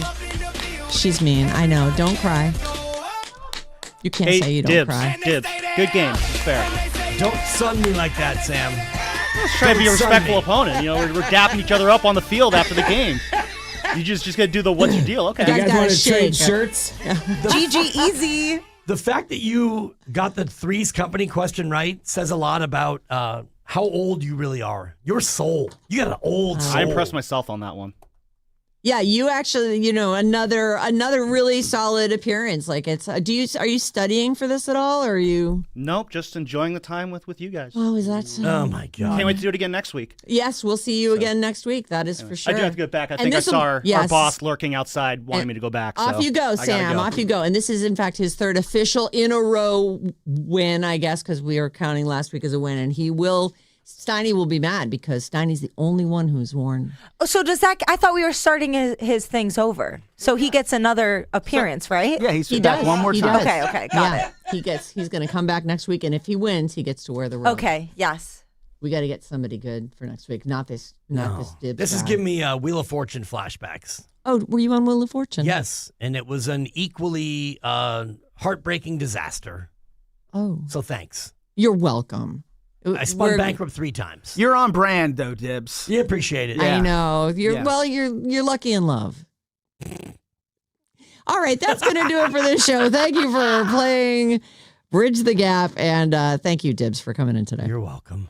She's mean. I know. Don't cry. You can't say you don't dibs. cry. Dibs. Good game. It's fair. Don't sun me like that, Sam. Just trying to be a Don't sun respectful me. opponent. You know, we're dapping each other up on the field after the game. You just gotta do the what's your deal? Okay. You guys want gotta to trade shake. shirts? GG easy. The fact that you got the Three's Company question right says a lot about how old you really are. Your soul. You got an old soul. I impressed myself on that one. Yeah, you actually, another really solid appearance. Like it's. Are you studying for this at all, or are you? Nope, just enjoying the time with you guys. Oh, is that so? Oh, my God. Can't wait to do it again next week. Yes, we'll see you again next week. That is for sure. I do have to get back. I And think I this'll- saw our yes. boss lurking outside wanting And me to go back. Off so you go, I gotta Sam. go. Off you go. And this is, in fact, his third official in a row win, I guess, because we were counting last week as a win. And Steiny will be mad because Steiny's the only one who's worn. Oh, so does that? I thought we were starting his things over. So he gets another appearance, right? Yeah, he's He back does. one more He time. does. Okay, got it. He's going to come back next week. And if he wins, he gets to wear the robe. Okay, yes. We got to get somebody good for next week. Not this dibs This is guy. giving me Wheel of Fortune flashbacks. Oh, were you on Wheel of Fortune? Yes, and it was an equally heartbreaking disaster. Oh, So thanks. you're welcome. I spun bankrupt 3 times. You're on brand though, Dibs. Yeah, appreciate it. I know. Yeah. You're lucky in love. All right, that's going to do it for this show. Thank you for playing Bridge the Gap, and thank you, Dibs, for coming in today. You're welcome.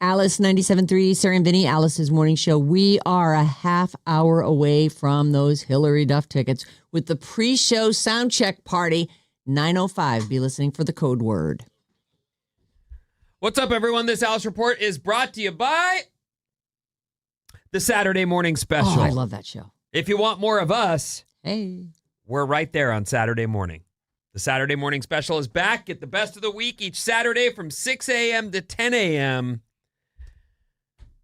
Alice 97.3, Sarah Vinnie, Alice's morning show. We are a half hour away from those Hillary Duff tickets with the pre-show sound check party. 9:05. Be listening for the code word. What's up, everyone? This Alice Report is brought to you by the Saturday Morning Special. Oh, I love that show. If you want more of us, hey, we're right there on Saturday morning. The Saturday Morning Special is back. Get the best of the week each Saturday from 6 a.m. to 10 a.m.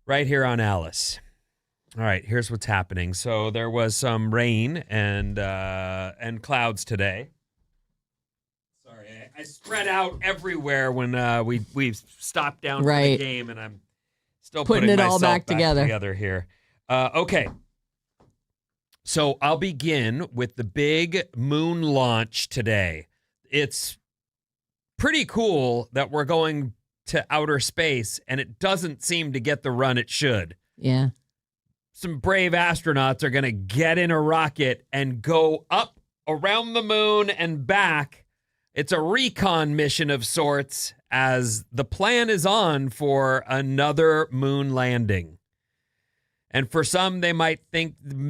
right here on Alice. All right, here's what's happening. So there was some rain and clouds today. Sorry, I spread out everywhere when we stopped down for the game, and I'm still putting it myself all back together here. Okay. So I'll begin with the big moon launch today. It's pretty cool that we're going to outer space, and it doesn't seem to get the run it should. Yeah. Some brave astronauts are going to get in a rocket and go up around the moon and back. It's a recon mission of sorts, as the plan is on for another moon landing. And for some, they might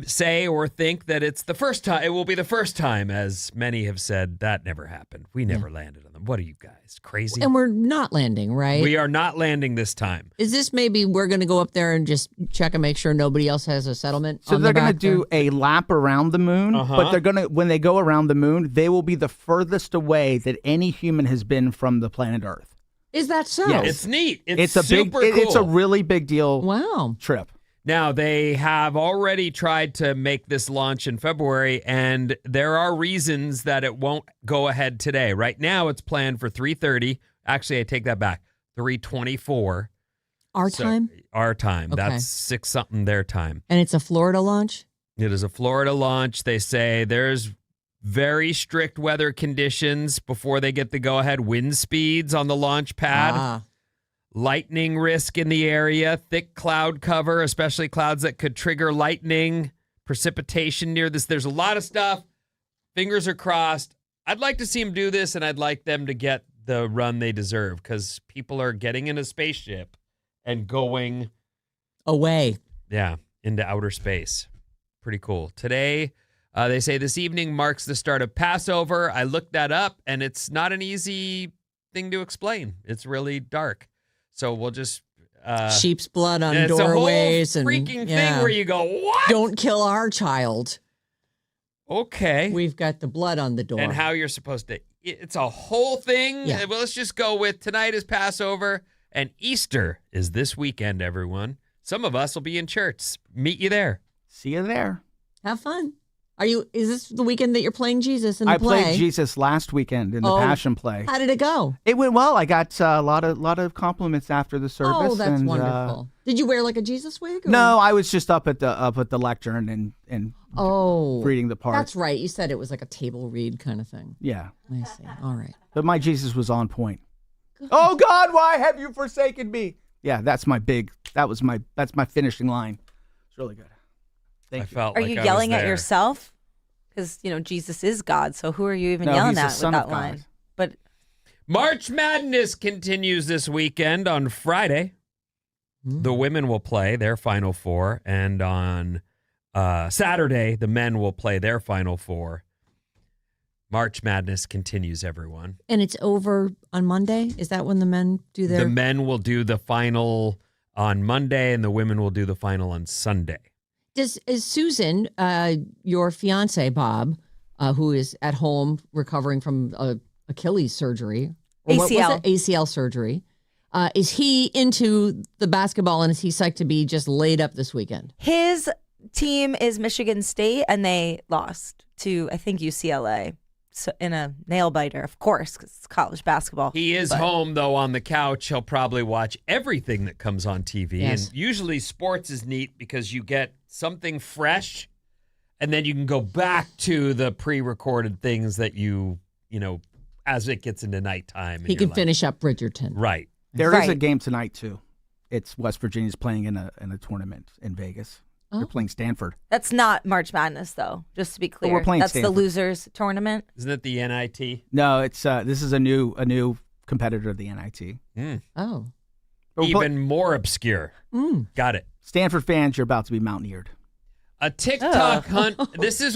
say that it's the first time. It will be the first time, as many have said. That never happened. We never landed on them. What are you guys, crazy? And we're not landing, right? We are not landing this time. Is this maybe we're going to go up there and just check and make sure nobody else has a settlement? So they're going to do a lap around the moon, but they're going to, when they go around the moon, they will be the furthest away that any human has been from the planet Earth. Is that so? Yes. It's neat. It's a super big, cool. It's a really big deal. Wow. Trip. Now, they have already tried to make this launch in February, and there are reasons that it won't go ahead today. Right now, it's planned for 3:30. Actually, I take that back. 3:24. Our time? Our time. Okay. That's 6-something their time. And it's a Florida launch? It is a Florida launch. They say there's very strict weather conditions before they get the go-ahead. Wind speeds on the launch pad. Lightning risk in the area, thick cloud cover, especially clouds that could trigger lightning, precipitation near this. There's a lot of stuff. Fingers are crossed. I'd like to see them do this, and I'd like them to get the run they deserve, because people are getting in a spaceship and going away. Yeah, into outer space. Pretty cool. Today, they say this evening marks the start of Passover. I looked that up, and it's not an easy thing to explain. It's really dark. So we'll just sheep's blood on it's doorways a whole and freaking thing where you go, what? Don't kill our child. Okay. We've got the blood on the door. And how you're supposed to. It's a whole thing. Yeah. Well, let's just go with tonight is Passover and Easter is this weekend, everyone. Some of us will be in church. Meet you there. See you there. Have fun. Is this the weekend that you're playing Jesus in the play? I played Jesus last weekend in the Passion play. How did it go? It went well. I got a lot of compliments after the service. Oh, that's wonderful. Did you wear like a Jesus wig? Or? No, I was just up at the lectern and reading the part. That's right. You said it was like a table read kind of thing. Yeah. I see. All right. But my Jesus was on point. Good. Oh God, why have you forsaken me? Yeah, that's my finishing line. It's really good. Thank you. Are you yelling at yourself? Because, Jesus is God, so who are you even yelling at with that line? But March Madness continues this weekend on Friday. The women will play their Final Four, and on Saturday, the men will play their Final Four. March Madness continues, everyone. And it's over on Monday? Is that when the men do their... The men will do the final on Monday, and the women will do the final on Sunday. Is Susan, your fiance, Bob, who is at home recovering from Achilles surgery, or ACL surgery, is he into the basketball, and is he psyched to be just laid up this weekend? His team is Michigan State, and they lost to, I think, UCLA. So in a nail biter, of course, because it's college basketball. He is home, though, on the couch. He'll probably watch everything that comes on TV. Yes. And usually sports is neat because you get something fresh, and then you can go back to the pre-recorded things that you as it gets into nighttime. He can finish up Bridgerton. Right. There is a game tonight, too. It's West Virginia's playing in a tournament in Vegas. They're playing Stanford. That's not March Madness, though, just to be clear. We're playing That's Stanford. the losers tournament. Isn't it the NIT? No, it's this is a new competitor of the NIT. Oh. even more obscure. Got it. Stanford fans, you're about to be mountaineered. A TikTok hunt. This is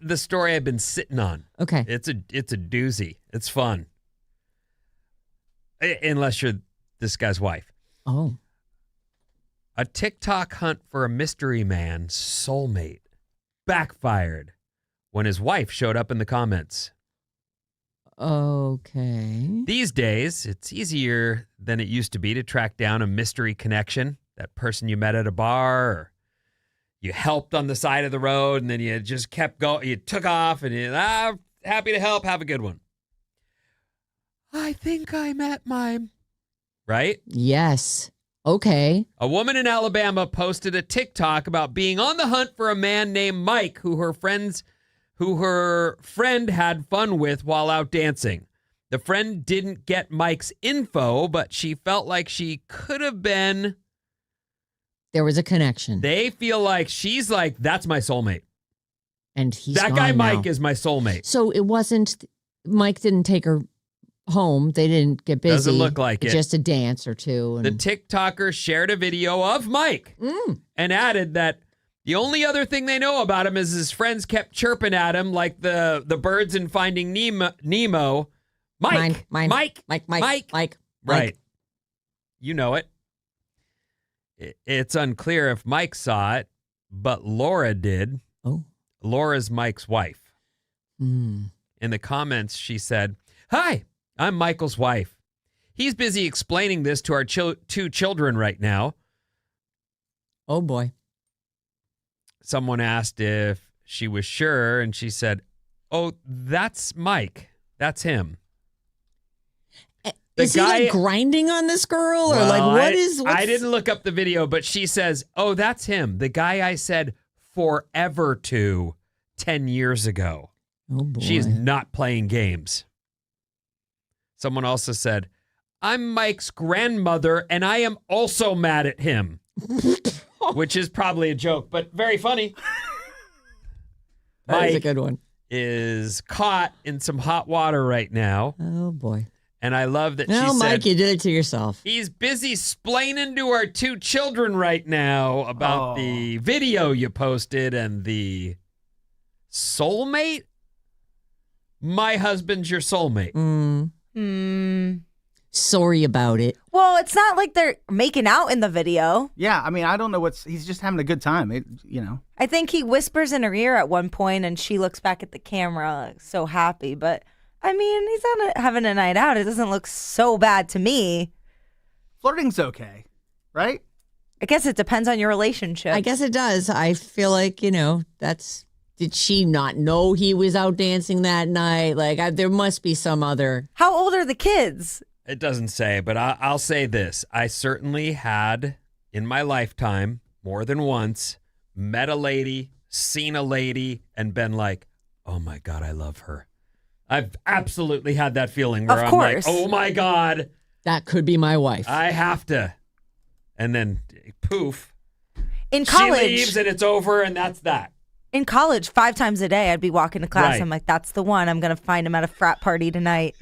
the story I've been sitting on. Okay. It's a doozy. It's fun. Unless you're this guy's wife. Oh. A TikTok hunt for a mystery man's soulmate backfired when his wife showed up in the comments. Okay. These days, it's easier than it used to be to track down a mystery connection, that person you met at a bar, or you helped on the side of the road, and then you just kept going. You took off, and you happy to help. Have a good one. I think I met mine. Right? Yes. Okay. A woman in Alabama posted a TikTok about being on the hunt for a man named Mike who her friend had fun with while out dancing. The friend didn't get Mike's info, but she felt like she could have been. There was a connection. They feel like she's like, that's my soulmate. And he's that guy gone Mike now. is my soulmate. So it wasn't, Mike didn't take her home. They didn't get busy. Doesn't look like it. Just a dance or two. And... The TikToker shared a video of Mike and added that the only other thing they know about him is his friends kept chirping at him like the birds in Finding Nemo. Mike. Right. You know it. It's unclear if Mike saw it, but Laura did. Oh. Laura's Mike's wife. In the comments, she said, "Hi, I'm Michael's wife. He's busy explaining this to our two children right now." Oh, boy. Someone asked if she was sure, and she said, "Oh, that's Mike. That's him." Is he like grinding on this girl? Or like, what's... I didn't look up the video, but she says, "Oh, that's him. The guy I said forever to 10 years ago." Oh, boy. She is not playing games. Someone also said, "I'm Mike's grandmother, and I am also mad at him." Which is probably a joke, but very funny. That is a good one. Is caught in some hot water right now. Oh, boy. And I love that she said, Mike, you did it to yourself. He's busy splaining to our two children right now about the video you posted and the soulmate. My husband's your soulmate. Sorry about it. Well, it's not like they're making out in the video. Yeah, I mean, I don't know he's just having a good time, I think he whispers in her ear at one point and she looks back at the camera so happy. But, I mean, he's having a night out. It doesn't look so bad to me. Flirting's okay, right? I guess it depends on your relationship. I guess it does. I feel like, did she not know he was out dancing that night? Like, there must be some other. How old are the kids? It doesn't say, but I'll say this. I certainly had, in my lifetime, more than once, met a lady, seen a lady, and been like, oh my God, I love her. I've absolutely had that feeling where I'm like, oh my God. That could be my wife. I have to. And then, poof. In college. She leaves and it's over and that's that. In college, 5 times a day, I'd be walking to class. Right. I'm like, that's the one. I'm going to find him at a frat party tonight.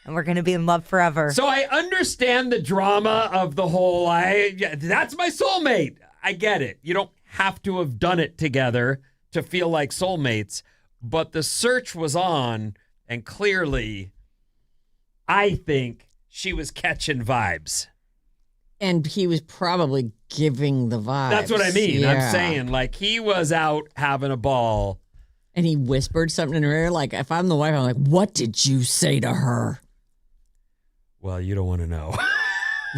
And we're going to be in love forever. So I understand the drama of the whole, that's my soulmate. I get it. You don't have to have done it together to feel like soulmates. But the search was on, and clearly, I think she was catching vibes. And he was probably giving the vibes. That's what I mean. Yeah. I'm saying, like, he was out having a ball. And he whispered something in her ear. Like, if I'm the wife, I'm like, what did you say to her? Well, you don't want to know.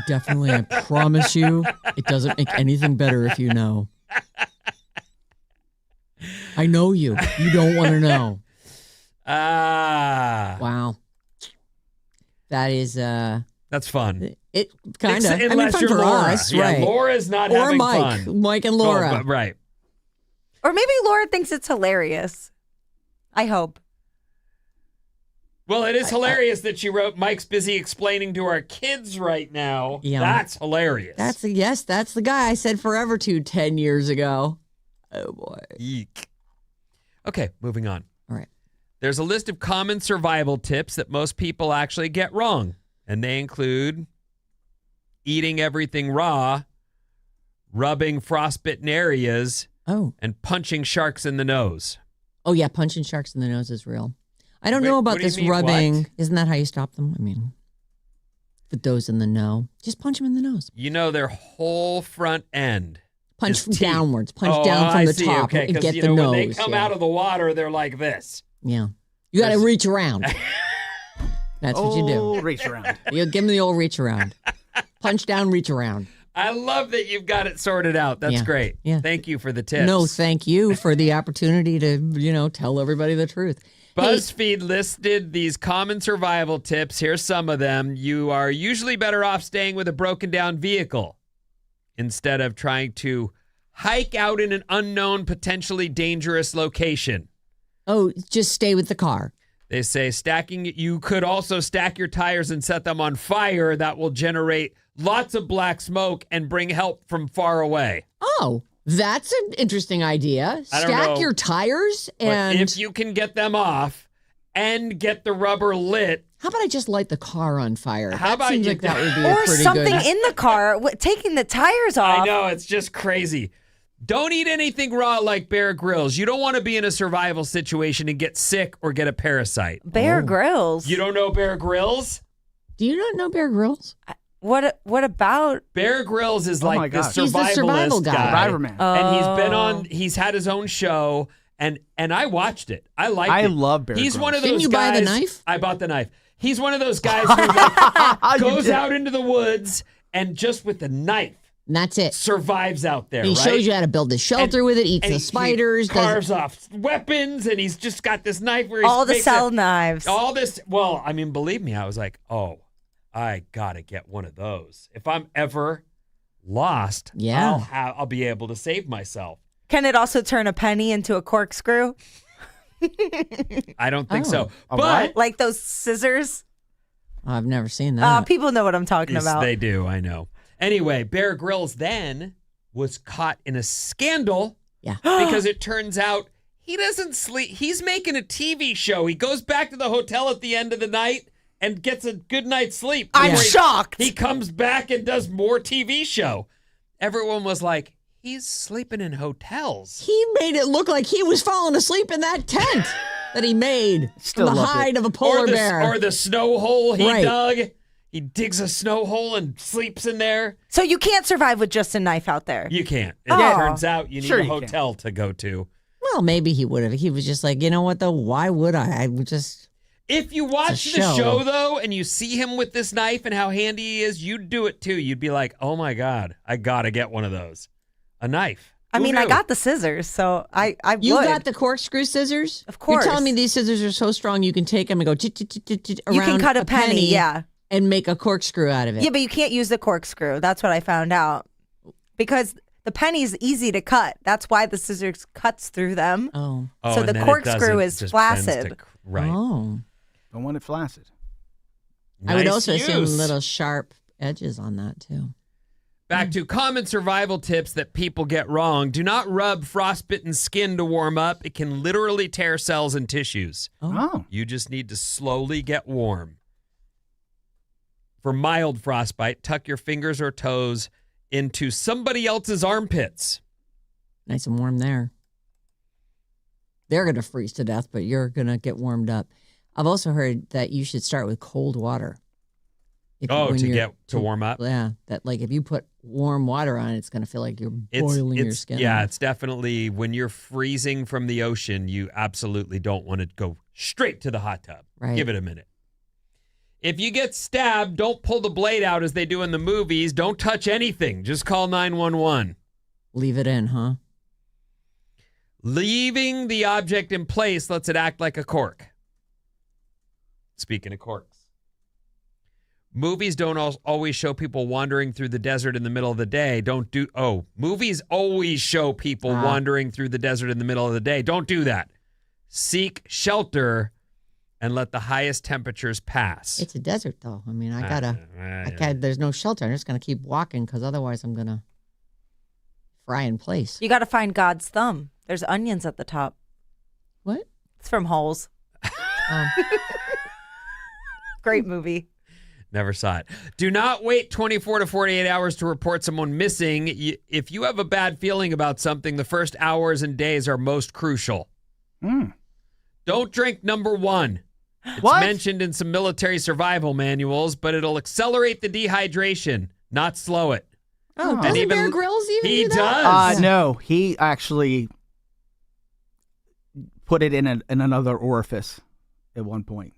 Definitely, I promise you, it doesn't make anything better if you know. I know you. You don't want to know. Wow. That is... That's fun. It kind of. Unless I mean, fun you're for Laura. us, Yeah, right? Laura's not or having Mike. fun. Mike and Laura. Right. Or maybe Laura thinks it's hilarious. I hope. Well, it is hilarious that she wrote, Mike's busy explaining to our kids right now. Yeah. That's hilarious. That's the guy I said forever to 10 years ago. Oh, boy. Eek. Okay, moving on. All right. There's a list of common survival tips that most people actually get wrong, and they include eating everything raw, rubbing frostbitten areas, and punching sharks in the nose. Oh, yeah, punching sharks in the nose is real. I don't know about this rubbing. What? Isn't that how you stop them? I mean, for those in the know, just punch them in the nose. You know, their whole front end. Punch from downwards. Punch down from the top and get the nose. When they come out of the water, they're like this. Yeah. You got to reach around. That's what you do. Reach around. You give them the old reach around. Punch down, reach around. I love that you've got it sorted out. That's great. Yeah. Thank you for the tips. No, thank you for the opportunity to, tell everybody the truth. BuzzFeed listed these common survival tips. Here's some of them. You are usually better off staying with a broken down vehicle instead of trying to hike out in an unknown, potentially dangerous location. Oh, just stay with the car. They say you could also stack your tires and set them on fire. That will generate lots of black smoke and bring help from far away. Oh, that's an interesting idea. Stack your tires and... But if you can get them off and get the rubber lit... How about I just light the car on fire? How about seems you... like that would be or pretty something good. in the car, taking the tires off. I know, it's just crazy. Don't eat anything raw like Bear Grylls. You don't want to be in a survival situation and get sick or get a parasite. Bear Grylls? You don't know Bear Grylls? Do you not know Bear Grylls? What about? Bear Grylls is like the He's the survival guy. Survivor Man. And he's had his own show, and I watched it. I liked it. I love Bear Grylls. He's one of those Didn't you guys. buy the knife? I bought the knife. He's one of those guys who goes out into the woods and just with the knife. And that's it. Survives out there. He shows you how to build a shelter with it, eats the spiders. He carves off weapons, and he's just got this knife where all the cell knives. All this. Well, I mean, believe me, I was like, oh, I gotta get one of those. If I'm ever lost, I'll be able to save myself. Can it also turn a penny into a corkscrew? I don't think so. But like those scissors. I've never seen that. People know what I'm talking about. They do. I know. Anyway, Bear Grylls then was caught in a scandal. Yeah. Because it turns out he doesn't sleep. He's making a TV show. He goes back to the hotel at the end of the night and gets a good night's sleep. I'm shocked. He comes back and does more TV show. Everyone was like, he's sleeping in hotels. He made it look like he was falling asleep in that tent that he made from the hide of a polar bear. Or the snow hole he dug. He digs a snow hole and sleeps in there. So you can't survive with just a knife out there. You can't. It turns out you need a hotel to go to. Well, maybe he would have. He was just like, you know what, though? Why would I? I would just... If you watch the show, though, and you see him with this knife and how handy he is, you'd do it, too. You'd be like, oh, my God, I got to get one of those. A knife. I mean, I got the scissors, so I You would. got the corkscrew scissors? Of course. You're telling me these scissors are so strong you can take them and go around you can cut a penny, yeah. And make a corkscrew out of it. Yeah, but you can't use the corkscrew. That's what I found out. Because the penny's easy to cut. That's why the scissors cuts through them. Oh. So the corkscrew is flaccid. Right. Oh. Don't want it flaccid. I would also assume little sharp edges on that, too. Back to common survival tips that people get wrong. Do not rub frostbitten skin to warm up. It can literally tear cells and tissues. Oh. You just need to slowly get warm. For mild frostbite, tuck your fingers or toes into somebody else's armpits. Nice and warm there. They're going to freeze to death, but you're going to get warmed up. I've also heard that you should start with cold water. To warm up? Yeah. That like if you put warm water on it, it's going to feel like you're boiling your skin. Yeah, off. it's definitely when you're freezing from the ocean, you absolutely don't want to go straight to the hot tub. Right. Give it a minute. If you get stabbed, don't pull the blade out as they do in the movies. Don't touch anything. Just call 911. Leave it in, huh? Leaving the object in place lets it act like a cork. Speaking of corks. Movies don't always show people wandering through the desert in the middle of the day. Movies always show people wandering through the desert in the middle of the day. Don't do that. Seek shelter and let the highest temperatures pass. It's a desert, though. I mean, there's no shelter. I'm just going to keep walking because otherwise I'm going to fry in place. You got to find God's thumb. There's onions at the top. What? It's from Holes. Great movie. Never saw it. Do not wait 24 to 48 hours to report someone missing. If you have a bad feeling about something, the first hours and days are most crucial. Don't drink number 1. It's mentioned in some military survival manuals, but it'll accelerate the dehydration, not slow it. Oh, doesn't Bear Grylls even do that? Does. No, he actually put it in another orifice at one point.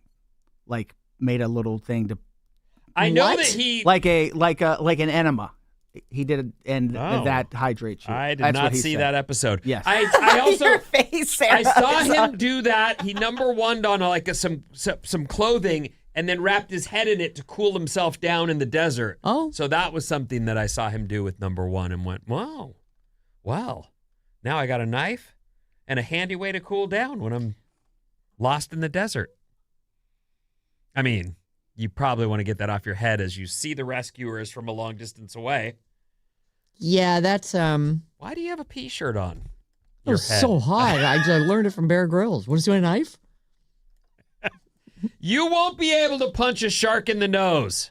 Like made a little thing to. I know that he like an enema. He did it, and that hydrates you. I did not see that episode. Yes, I also Your face, Sarah. I saw him do that. He number 1'd on some clothing and then wrapped his head in it to cool himself down in the desert. Oh, so that was something that I saw him do with number 1 and went, wow, well, now I got a knife and a handy way to cool down when I'm lost in the desert. I mean, you probably want to get that off your head as you see the rescuers from a long distance away. Yeah, that's Why do you have a pea shirt on? It was so hot. I just learned it from Bear Grylls. What is it, a knife? You won't be able to punch a shark in the nose.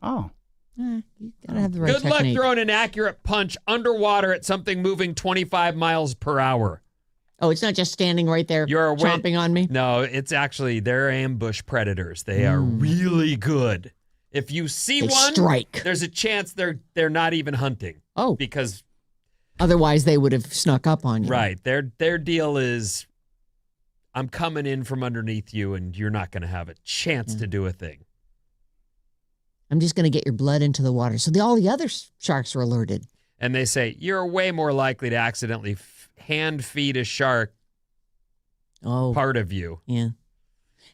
Oh. You gotta have the right Good technique. luck throwing an accurate punch underwater at something moving 25 miles per hour. Oh, it's not just standing right there chomping on me? No, it's actually, they're ambush predators. They are really good. If you see one, strike. There's a chance they're not even hunting. Oh. Because otherwise they would have snuck up on you. Right. Their deal is, I'm coming in from underneath you and you're not going to have a chance to do a thing. I'm just going to get your blood into the water. So all the other sharks are alerted. And they say, you're way more likely to accidentally hand feed a shark part of you. Yeah.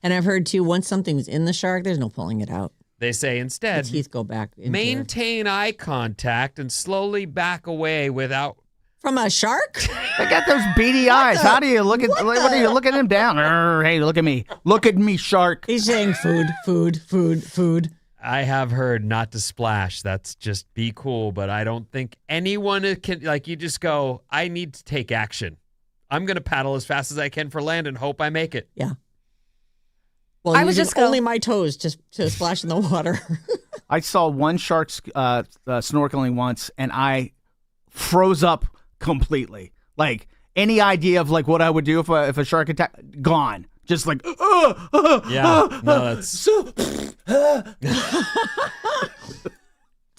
And I've heard, too, once something's in the shark, there's no pulling it out. They say instead, the teeth go back. Maintain eye contact and slowly back away without. From a shark? They got those beady eyes. How do you look at? What are you looking them down? Hey, look at me. Look at me, shark. He's saying food, food, food, food. I have heard not to splash. That's just be cool. But I don't think anyone can, you just go, I need to take action. I'm going to paddle as fast as I can for land and hope I make it. Yeah. Well, I was just only my toes to splash in the water. I saw one shark snorkeling once, and I froze up completely. Like, any idea of what I would do if a shark attacked, gone. Just like, yeah, no, that's. Do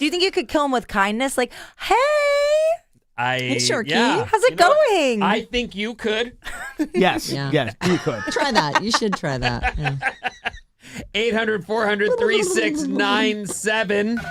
you think you could kill him with kindness? Like, hey, Sharky, yeah. how's it going? I think you could. Yes, yes, you could. Try that. You should try that. Yeah. 800-400-3697.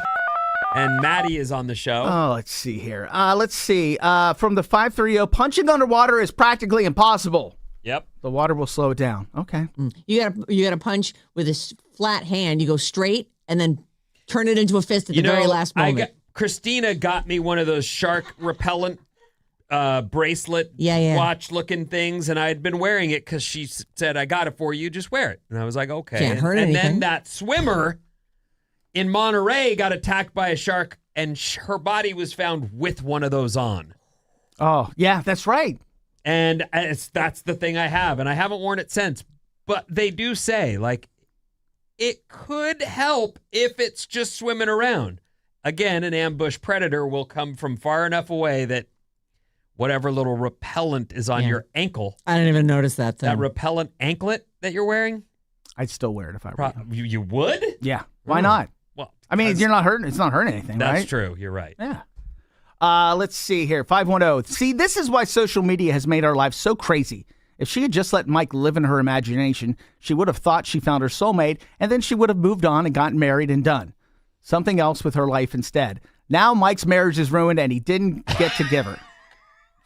And Maddie is on the show. Oh, let's see here. From the 530, punching underwater is practically impossible. Yep. The water will slow it down. Okay. You gotta punch with a flat hand. You go straight and then turn it into a fist at the very last moment. Christina got me one of those shark repellent bracelet watch looking things, and I had been wearing it because she said, I got it for you, just wear it. And I was like, okay. Can't hurt anything. And then that swimmer in Monterey got attacked by a shark, and her body was found with one of those on. Oh, yeah, that's right. And that's the thing I have, and I haven't worn it since. But they do say, it could help if it's just swimming around. Again, an ambush predator will come from far enough away that whatever little repellent is on your ankle. I didn't even notice that thing. That repellent anklet that you're wearing? I'd still wear it if I were you. You would? Yeah. Why not? Well, I mean, you're not hurting. It's not hurting anything, right? That's true. You're right. Yeah. Let's see here. 510. See, this is why social media has made our lives so crazy. If she had just let Mike live in her imagination, she would have thought she found her soulmate, and then she would have moved on and gotten married and done something else with her life instead. Now Mike's marriage is ruined, and he didn't get to give her.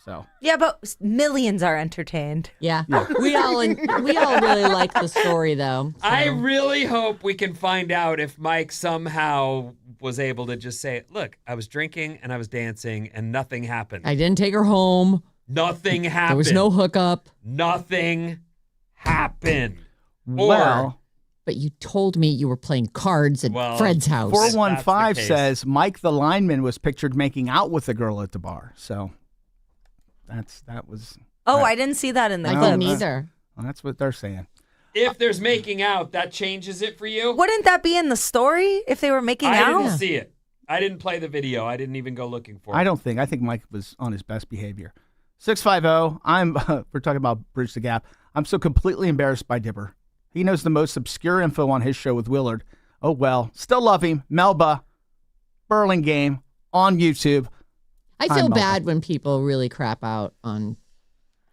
So yeah, but millions are entertained. Yeah. We all really like the story, though. So. I really hope we can find out if Mike somehow was able to just say, look, I was drinking and I was dancing and nothing happened. I didn't take her home. Nothing happened. There was no hookup. Nothing happened. But you told me you were playing cards at Fred's house. 415 says Mike the lineman was pictured making out with the girl at the bar. So that was. Oh, I didn't see that in the clip. I didn't either. Well, that's what they're saying. if there's making out, that changes it for you? Wouldn't that be in the story if they were making I out? didn't see it. I didn't play the video. I didn't even go looking for it. I think Mike was on his best behavior. 650, we're talking about Bridge the Gap. I'm so completely embarrassed by Dipper. He knows the most obscure info on his show with Willard. Oh, well. Still love him. Melba, Burlingame, on YouTube. I feel bad when people really crap out on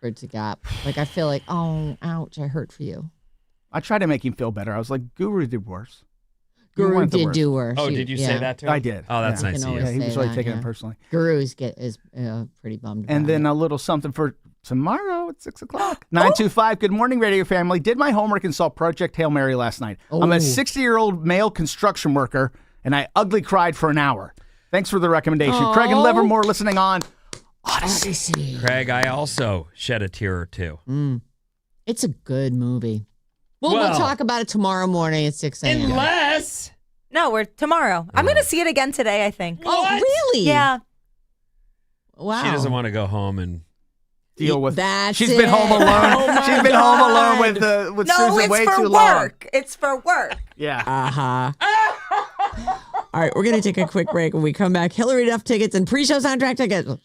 Bridge the Gap. Like, I feel like, oh, ouch, I hurt for you. I tried to make him feel better. I was like, Guru did worse. Guru did do worse. Oh, did you say that to him? I did. Oh, that's nice of you. Yeah, he was really taking it personally. Guru's is pretty bummed about And then it. a little something for tomorrow at 6 o'clock. 925, good morning, radio family. Did my homework and saw Project Hail Mary last night. I'm a 60-year-old male construction worker, and I ugly cried for an hour. Thanks for the recommendation. Craig and Livermore listening on Odyssey. Craig, I also shed a tear or two. It's a good movie. We'll talk about it tomorrow morning at 6 a.m. Unless... No, we're tomorrow. I'm going to see it again today, I think. Oh, really? Yeah. Wow. She doesn't want to go home and deal with that. She's been home alone. She's been home alone with Susan way too long. It's for work. Yeah. All right, we're going to take a quick break. When we come back, Hillary Duff tickets and pre-show soundtrack tickets.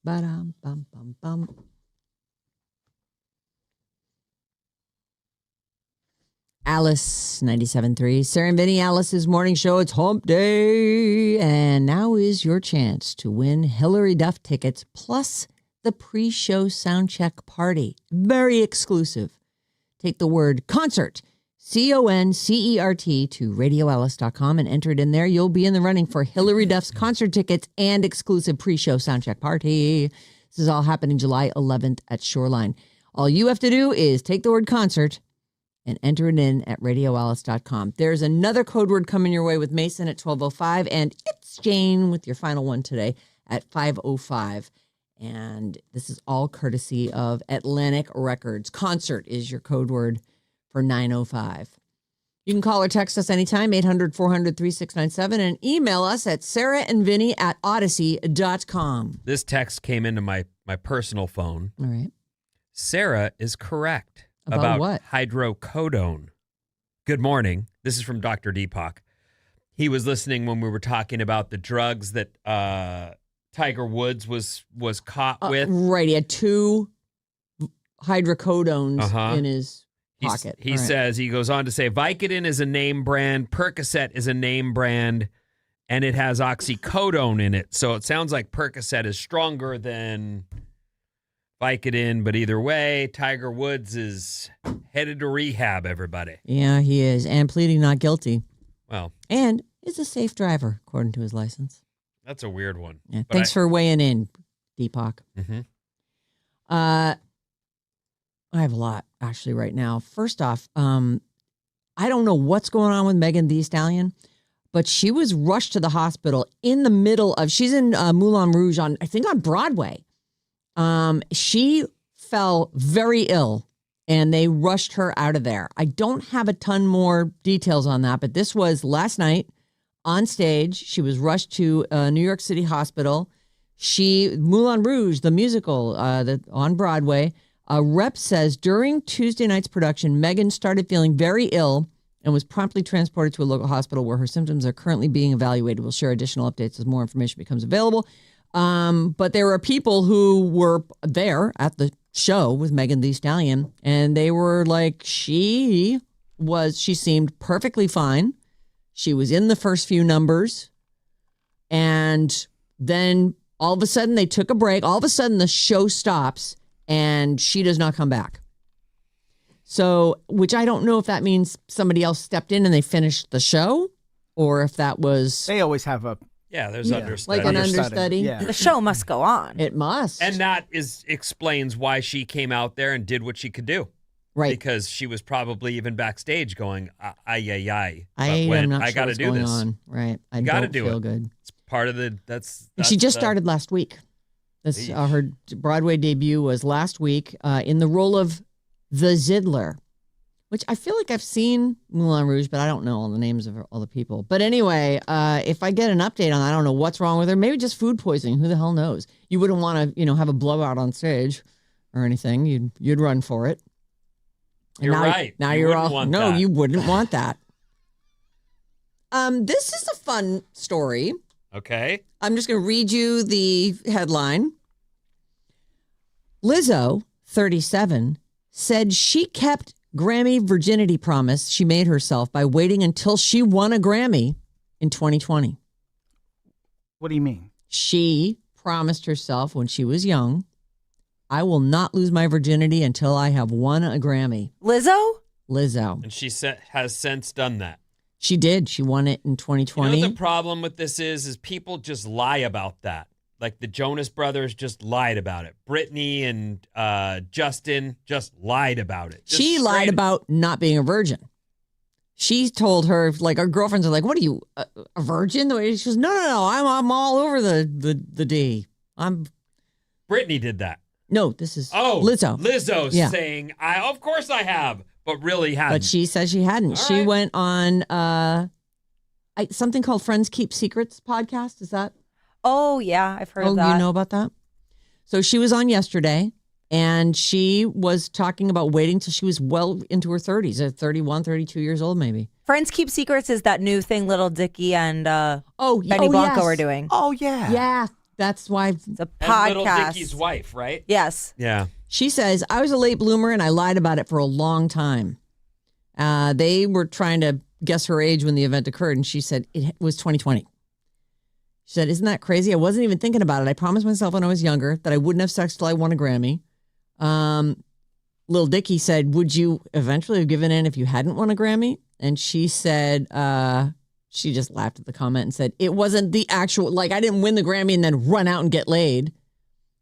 Ba-dum, bum, bum, bum. Alice, 97.3. Sarah and Vinnie, Alice's morning show. It's hump day. And now is your chance to win Hillary Duff tickets plus the pre-show sound check party. Very exclusive. Take the word concert, CONCERT, to radioalice.com and enter it in there. You'll be in the running for Hillary Duff's concert tickets and exclusive pre-show sound check party. This is all happening July 11th at Shoreline. All you have to do is take the word concert and enter it in at radioalice.com. There's another code word coming your way with Mason at 12:05, and it's Jane with your final one today at 5:05. And this is all courtesy of Atlantic Records. Concert is your code word for 9:05. You can call or text us anytime, 800-400-3697, and email us at sarahandvinny@odyssey.com. This text came into my personal phone. All right. Sarah is correct. About what? Hydrocodone. Good morning. This is from Dr. Deepak. He was listening when we were talking about the drugs that Tiger Woods was caught with. Right. He had 2 hydrocodones in his pocket. He says, he goes on to say, Vicodin is a name brand, Percocet is a name brand, and it has oxycodone in it. So it sounds like Percocet is stronger than Vicodin, but either way, Tiger Woods is headed to rehab, everybody. Yeah, he is. And pleading not guilty. Well. And is a safe driver, according to his license. That's a weird one. Yeah, thanks for weighing in, Deepak. Mm-hmm. I have a lot, actually, right now. First off, I don't know what's going on with Megan Thee Stallion, but she was rushed to the hospital in the middle of, she's in Moulin Rouge on Broadway. She fell very ill and they rushed her out of there. I don't have a ton more details on that, but this was last night on stage. She was rushed to New York City hospital. Moulin Rouge, the musical on Broadway, a rep says during Tuesday night's production, Megan started feeling very ill and was promptly transported to a local hospital where her symptoms are currently being evaluated. We'll share additional updates as more information becomes available. But there were people who were there at the show with Megan Thee Stallion, and they were like, she seemed perfectly fine. She was in the first few numbers, and then all of a sudden they took a break. All of a sudden the show stops, and she does not come back. So, which I don't know if that means somebody else stepped in and they finished the show, or if that was... They always have a... Yeah, there's understudy. Like an understudy. Yeah. The show must go on. It must. And that explains why she came out there and did what she could do. Right. Because she was probably even backstage going, ay, ay, ay. I'm not I sure got to what's do going this. on. Right. I gotta don't do feel it. good. It's part of the, that's she just started last week. That's her Broadway debut was last week in the role of the Zidler, which I feel like I've seen Moulin Rouge, but I don't know all the names of all the people. But anyway, if I get an update on that, I don't know what's wrong with her. Maybe just food poisoning. Who the hell knows? You wouldn't want to, have a blowout on stage or anything. You'd run for it. And You're right. Now you you're all want no, that. you wouldn't want that. This is a fun story. Okay. I'm just going to read you the headline. Lizzo, 37, said she kept Grammy virginity promise she made herself by waiting until she won a Grammy in 2020. What do you mean? She promised herself when she was young, I will not lose my virginity until I have won a Grammy. Lizzo? Lizzo. And she has since done that. She did. She won it in 2020. You know what the problem with this is people just lie about that. Like the Jonas Brothers just lied about it. Britney and Justin just lied about it. Just she lied straight- about not being a virgin. She told her, like, our girlfriends are like, what are you, a virgin? She goes, no, I'm all over the D. Britney did that. No, this is Lizzo. Lizzo. Lizzo's Yeah. saying, of course I have, but really hadn't. But she says she hadn't. All She right. went on something called Friends Keep Secrets podcast. Is that? Oh, yeah, I've heard of that. You know about that? So she was on yesterday, and she was talking about waiting till she was well into her 30s, 31, 32 years old maybe. Friends Keep Secrets is that new thing Little Dicky and Benny Blanco yes. are doing. Oh, yeah. Yeah. That's why It's a And podcast. Little Dickie's wife, right? Yes. Yeah. she says, I was a late bloomer and I lied about it for a long time. They were trying to guess her age when the event occurred, and she said it was 2020. She said, isn't that crazy? I wasn't even thinking about it. I promised myself when I was younger that I wouldn't have sex till I won a Grammy. Little Dickie said, would you eventually have given in if you hadn't won a Grammy? And she said, she just laughed at the comment and said, it wasn't the actual, like I didn't win the Grammy and then run out and get laid.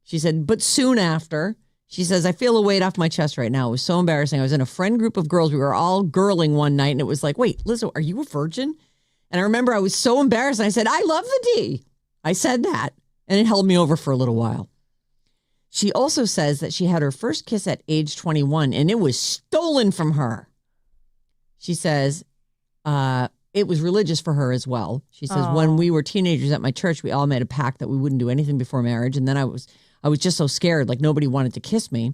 She said, but soon after, she says, I feel a weight off my chest right now. It was so embarrassing. I was in a friend group of girls. We were all girling one night and it was like, wait, Lizzo, are you a virgin? And I remember I was so embarrassed. And I said, I love the D. I said that. And it held me over for a little while. She also says that she had her first kiss at age 21 and it was stolen from her. She says it was religious for her as well. She says, when we were teenagers at my church, we all made a pact that we wouldn't do anything before marriage. And then I was just so scared, like nobody wanted to kiss me.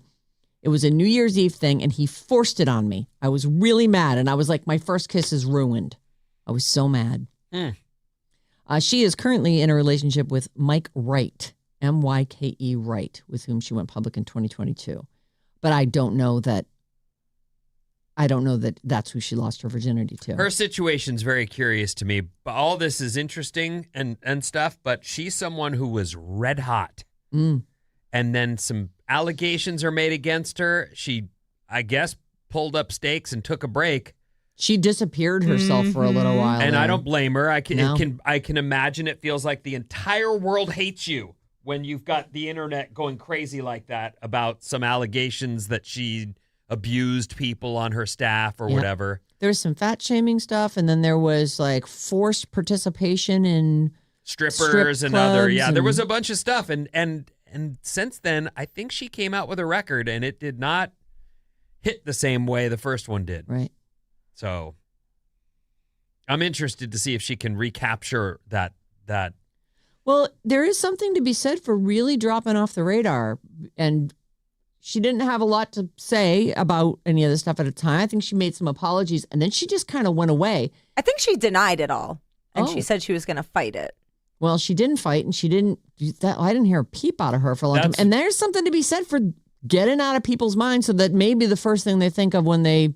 It was a New Year's Eve thing and he forced it on me. I was really mad and I was like, my first kiss is ruined. I was so mad. She is currently in a relationship with Mike Wright, M-Y-K-E Wright, with whom she went public in 2022. But I don't know that that's who she lost her virginity to. Her situation's very curious to me. But all this is interesting and stuff, but she's someone who was red hot. And then some allegations are made against her. She, I guess, pulled up stakes and took a break. She disappeared herself for a little while. And there. I don't blame her. I can imagine it feels like the entire world hates you when you've got the internet going crazy like that about some allegations that she abused people on her staff or whatever. There's some fat shaming stuff, and then there was like forced participation in strippers and other. Yeah, there was a bunch of stuff. And since then, I think she came out with a record, and it did not hit the same way the first one did. Right. So I'm interested to see if she can recapture that. Well, there is something to be said for really dropping off the radar. And she didn't have a lot to say about any of this stuff at the time. I think she made some apologies, and then she just kind of went away. I think she denied it all. And she said she was going to fight it. Well, she didn't fight, and she didn't. I didn't hear a peep out of her for a long time. And there's something to be said for getting out of people's minds so that maybe the first thing they think of when they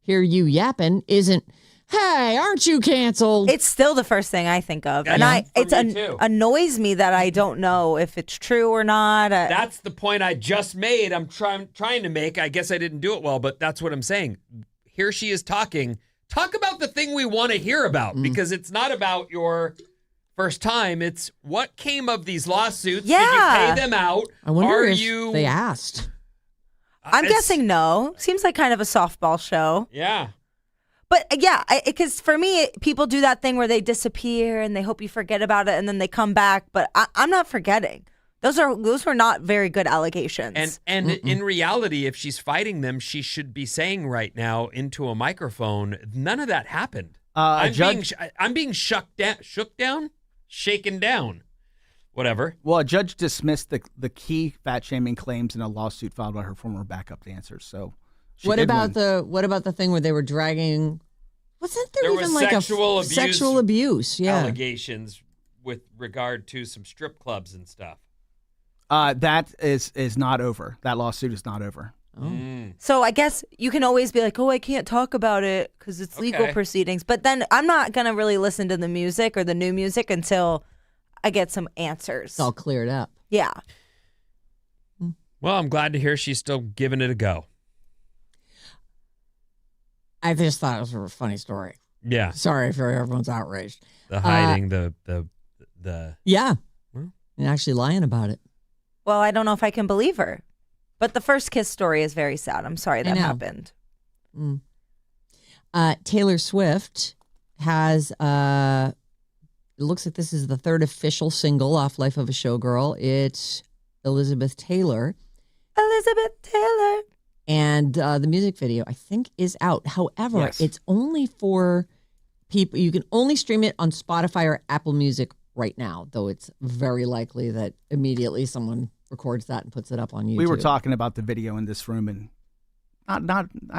hear you yapping isn't, hey, aren't you canceled? It's still the first thing I think of. And it annoys me that I don't know if it's true or not. That's the point I just made. I'm trying to make. I guess I didn't do it well, but that's what I'm saying. Here she is talking. Talk about the thing we want to hear about, because it's not about your first time. It's what came of these lawsuits. Yeah. Did you pay them out? I wonder if they asked. I'm guessing no. Seems like kind of a softball show. Yeah. But yeah, because for me, people do that thing where they disappear and they hope you forget about it and then they come back. But I'm not forgetting. Those were not very good allegations. And in reality, if she's fighting them, she should be saying right now into a microphone, none of that happened. I'm being shaken down. Whatever. Well, a judge dismissed the key fat shaming claims in a lawsuit filed by her former backup dancers. So, what about the thing where they were dragging? Wasn't there even like sexual abuse? Yeah, allegations with regard to some strip clubs and stuff. That is not over. That lawsuit is not over. Oh. So I guess you can always be like, oh, I can't talk about it because it's legal proceedings. But then I'm not gonna really listen to the music or the new music until I get some answers. It's all cleared up. Yeah. Well, I'm glad to hear she's still giving it a go. I just thought it was a funny story. Yeah. Sorry if everyone's outraged. The hiding, the Yeah. And actually lying about it. Well, I don't know if I can believe her. But the first kiss story is very sad. I'm sorry that happened. Taylor Swift has, it looks like this is the third official single off Life of a Showgirl. It's Elizabeth Taylor. And the music video, I think, is out. However, it's only for people. You can only stream it on Spotify or Apple Music right now, though it's very likely that immediately someone records that and puts it up on YouTube. We were talking about the video in this room, and I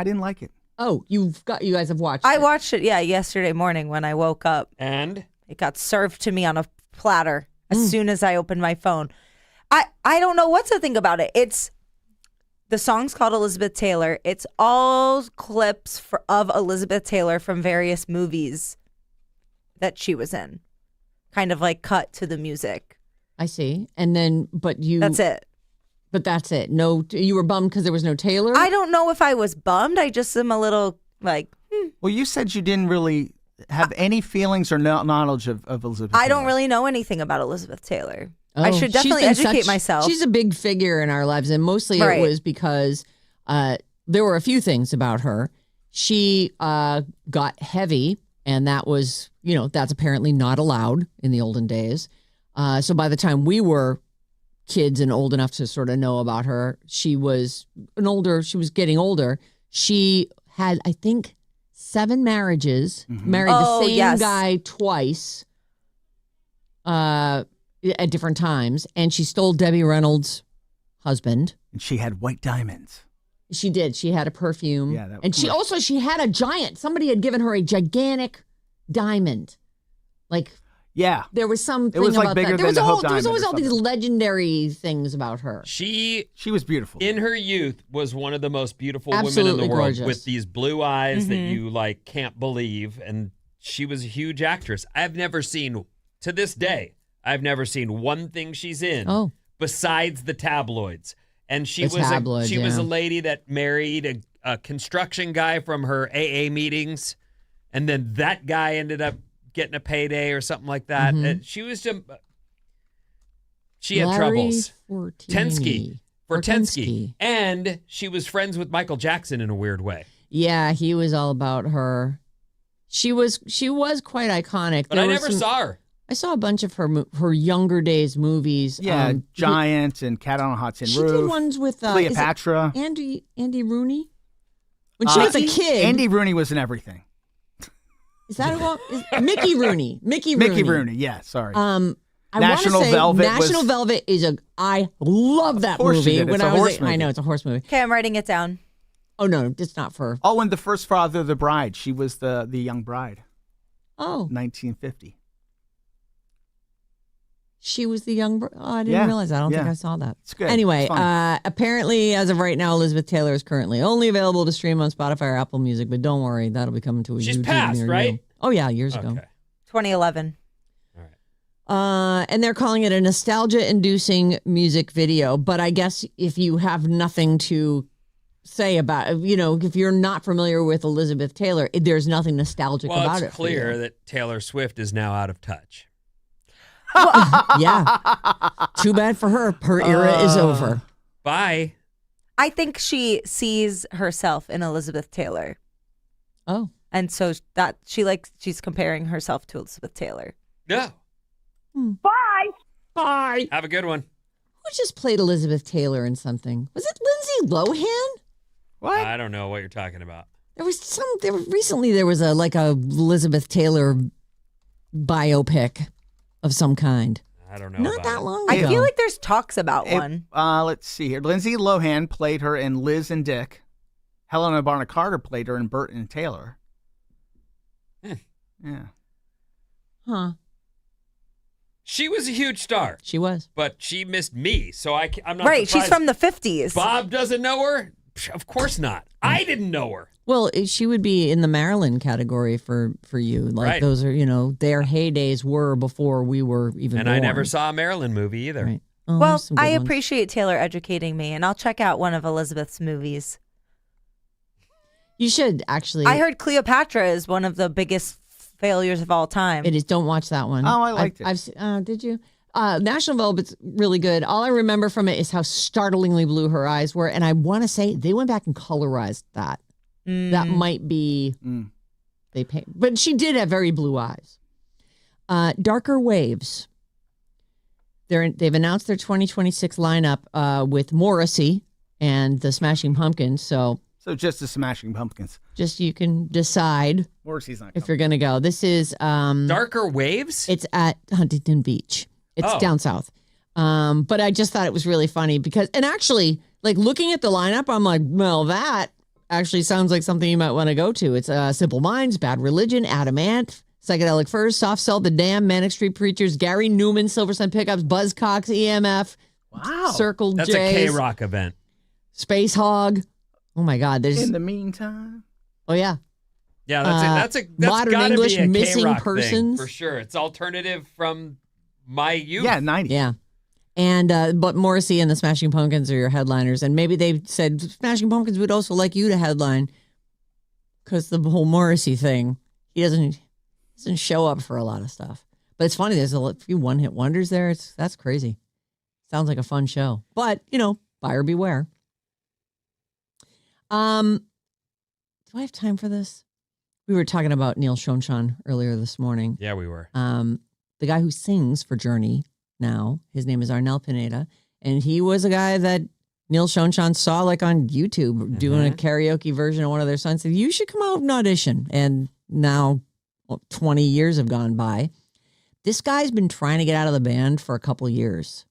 didn't like it. Oh, you guys have watched it. I watched it, yesterday morning when I woke up. And? It got served to me on a platter as soon as I opened my phone. I don't know what to think about it. The song's called Elizabeth Taylor. It's all clips of Elizabeth Taylor from various movies that she was in. Kind of like cut to the music. I see. And then, That's it. But that's it. No, you were bummed because there was no Taylor? I don't know if I was bummed. I just am a little like, Well, you said you didn't really have any feelings or knowledge of Elizabeth Taylor. I don't really know anything about Elizabeth Taylor. I should definitely educate myself. She's a big figure in our lives, and mostly it was because there were a few things about her. She got heavy, and that was, that's apparently not allowed in the olden days. So by the time we were kids and old enough to sort of know about her, she was getting older. She had, I think, 7 marriages, married the same guy twice. At different times, and she stole Debbie Reynolds' husband. And she had white diamonds. She did. She had a perfume. Yeah, and she had a giant. Somebody had given her a gigantic diamond. There was something it was about bigger that. There was always all these legendary things about her. She was beautiful. In her youth was one of the most beautiful women in the world, with these blue eyes that you can't believe, and she was a huge actress. To this day, I've never seen one thing she's in besides the tabloids. And she was a lady that married a construction guy from her AA meetings, and then that guy ended up getting a payday or something like that. And she was just she had troubles. Fortensky. And she was friends with Michael Jackson in a weird way. Yeah, he was all about her. She was quite iconic. But I never saw her. I saw a bunch of her younger days movies. Yeah, Giant and Cat on a Hot Tin Roof. She did ones with Cleopatra. Andy Rooney. When she was a kid. Andy Rooney was in everything. Is that Mickey Rooney? Mickey Rooney. Yeah, sorry. National Velvet is I love that movie. When I was I know it's a horse movie. Okay, I'm writing it down. Oh no, it's not for. Oh, and The First Father of the Bride. She was the young bride. Oh. 1950. She was the young. I didn't realize that. I don't think I saw that. It's good. Anyway, apparently, as of right now, Elizabeth Taylor is currently only available to stream on Spotify or Apple Music. But don't worry, that'll be coming to a She's YouTube passed, near right? you. Oh yeah, years ago. 2011. All right. And they're calling it a nostalgia-inducing music video. But I guess if you have nothing to say about, if you're not familiar with Elizabeth Taylor, there's nothing nostalgic about it. Well, it's clear that Taylor Swift is now out of touch. Yeah. Too bad for her. Her era is over. Bye. I think she sees herself in Elizabeth Taylor. Oh. And so that she's comparing herself to Elizabeth Taylor. Yeah. Bye. Have a good one. Who just played Elizabeth Taylor in something? Was it Lindsay Lohan? What? I don't know what you're talking about. Recently there was a Elizabeth Taylor biopic of some kind. I don't know. Not that long ago. I feel like there's talks about one. Let's see here. Lindsay Lohan played her in Liz and Dick. Helena Bonham Carter played her in Bert and Taylor. Yeah. Huh. She was a huge star. She was. But she missed me, so I'm not right, surprised. she's from the 50s. Bob doesn't know her? Of course not. I didn't know her. Well, she would be in the Marilyn category for you. Right. Those are, their heydays were before we were even And born. I never saw a Marilyn movie either. Right. Oh, well, I appreciate Taylor educating me, and I'll check out one of Elizabeth's movies. You should, actually. I heard Cleopatra is one of the biggest failures of all time. It is. Don't watch that one. Oh, I liked it. Did you? National Velvet's really good. All I remember from it is how startlingly blue her eyes were. And I want to say they went back and colorized that. That might be, they paint. But she did have very blue eyes. Darker Waves. They've announced their 2026 lineup with Morrissey and the Smashing Pumpkins. So just the Smashing Pumpkins. Just you can decide Morrissey's not if you're going to go. This is Darker Waves? It's at Huntington Beach. It's down south. But I just thought it was really funny because, and actually, looking at the lineup, I'm like, well, that actually sounds like something you might want to go to. It's Simple Minds, Bad Religion, Adam Ant, Psychedelic Furs, Soft Cell, The Dam, Manic Street Preachers, Gary Newman, Silver Sun Pickups, Buzzcocks, EMF, Circle That's J's, a K-Rock event. Space Hog. Oh my God! There's In the meantime. Oh yeah. Yeah, that's Modern gotta English be a Missing K-Rock Persons thing, for sure. It's alternative from my youth. Yeah, 90s. Yeah. And but Morrissey and the Smashing Pumpkins are your headliners, and maybe they said Smashing Pumpkins would also like you to headline because the whole Morrissey thing. He doesn't show up for a lot of stuff. But it's funny. There's a few one-hit wonders there. That's crazy. Sounds like a fun show, but buyer beware. Do I have time for this? We were talking about Neil Schoenstein earlier this morning. Yeah, we were. The guy who sings for Journey now, his name is Arnel Pineda, and he was a guy that Neil Schoenstein saw like on YouTube doing a karaoke version of one of their songs. Said, you should come out and audition. And now 20 years have gone by. This guy's been trying to get out of the band for a couple years.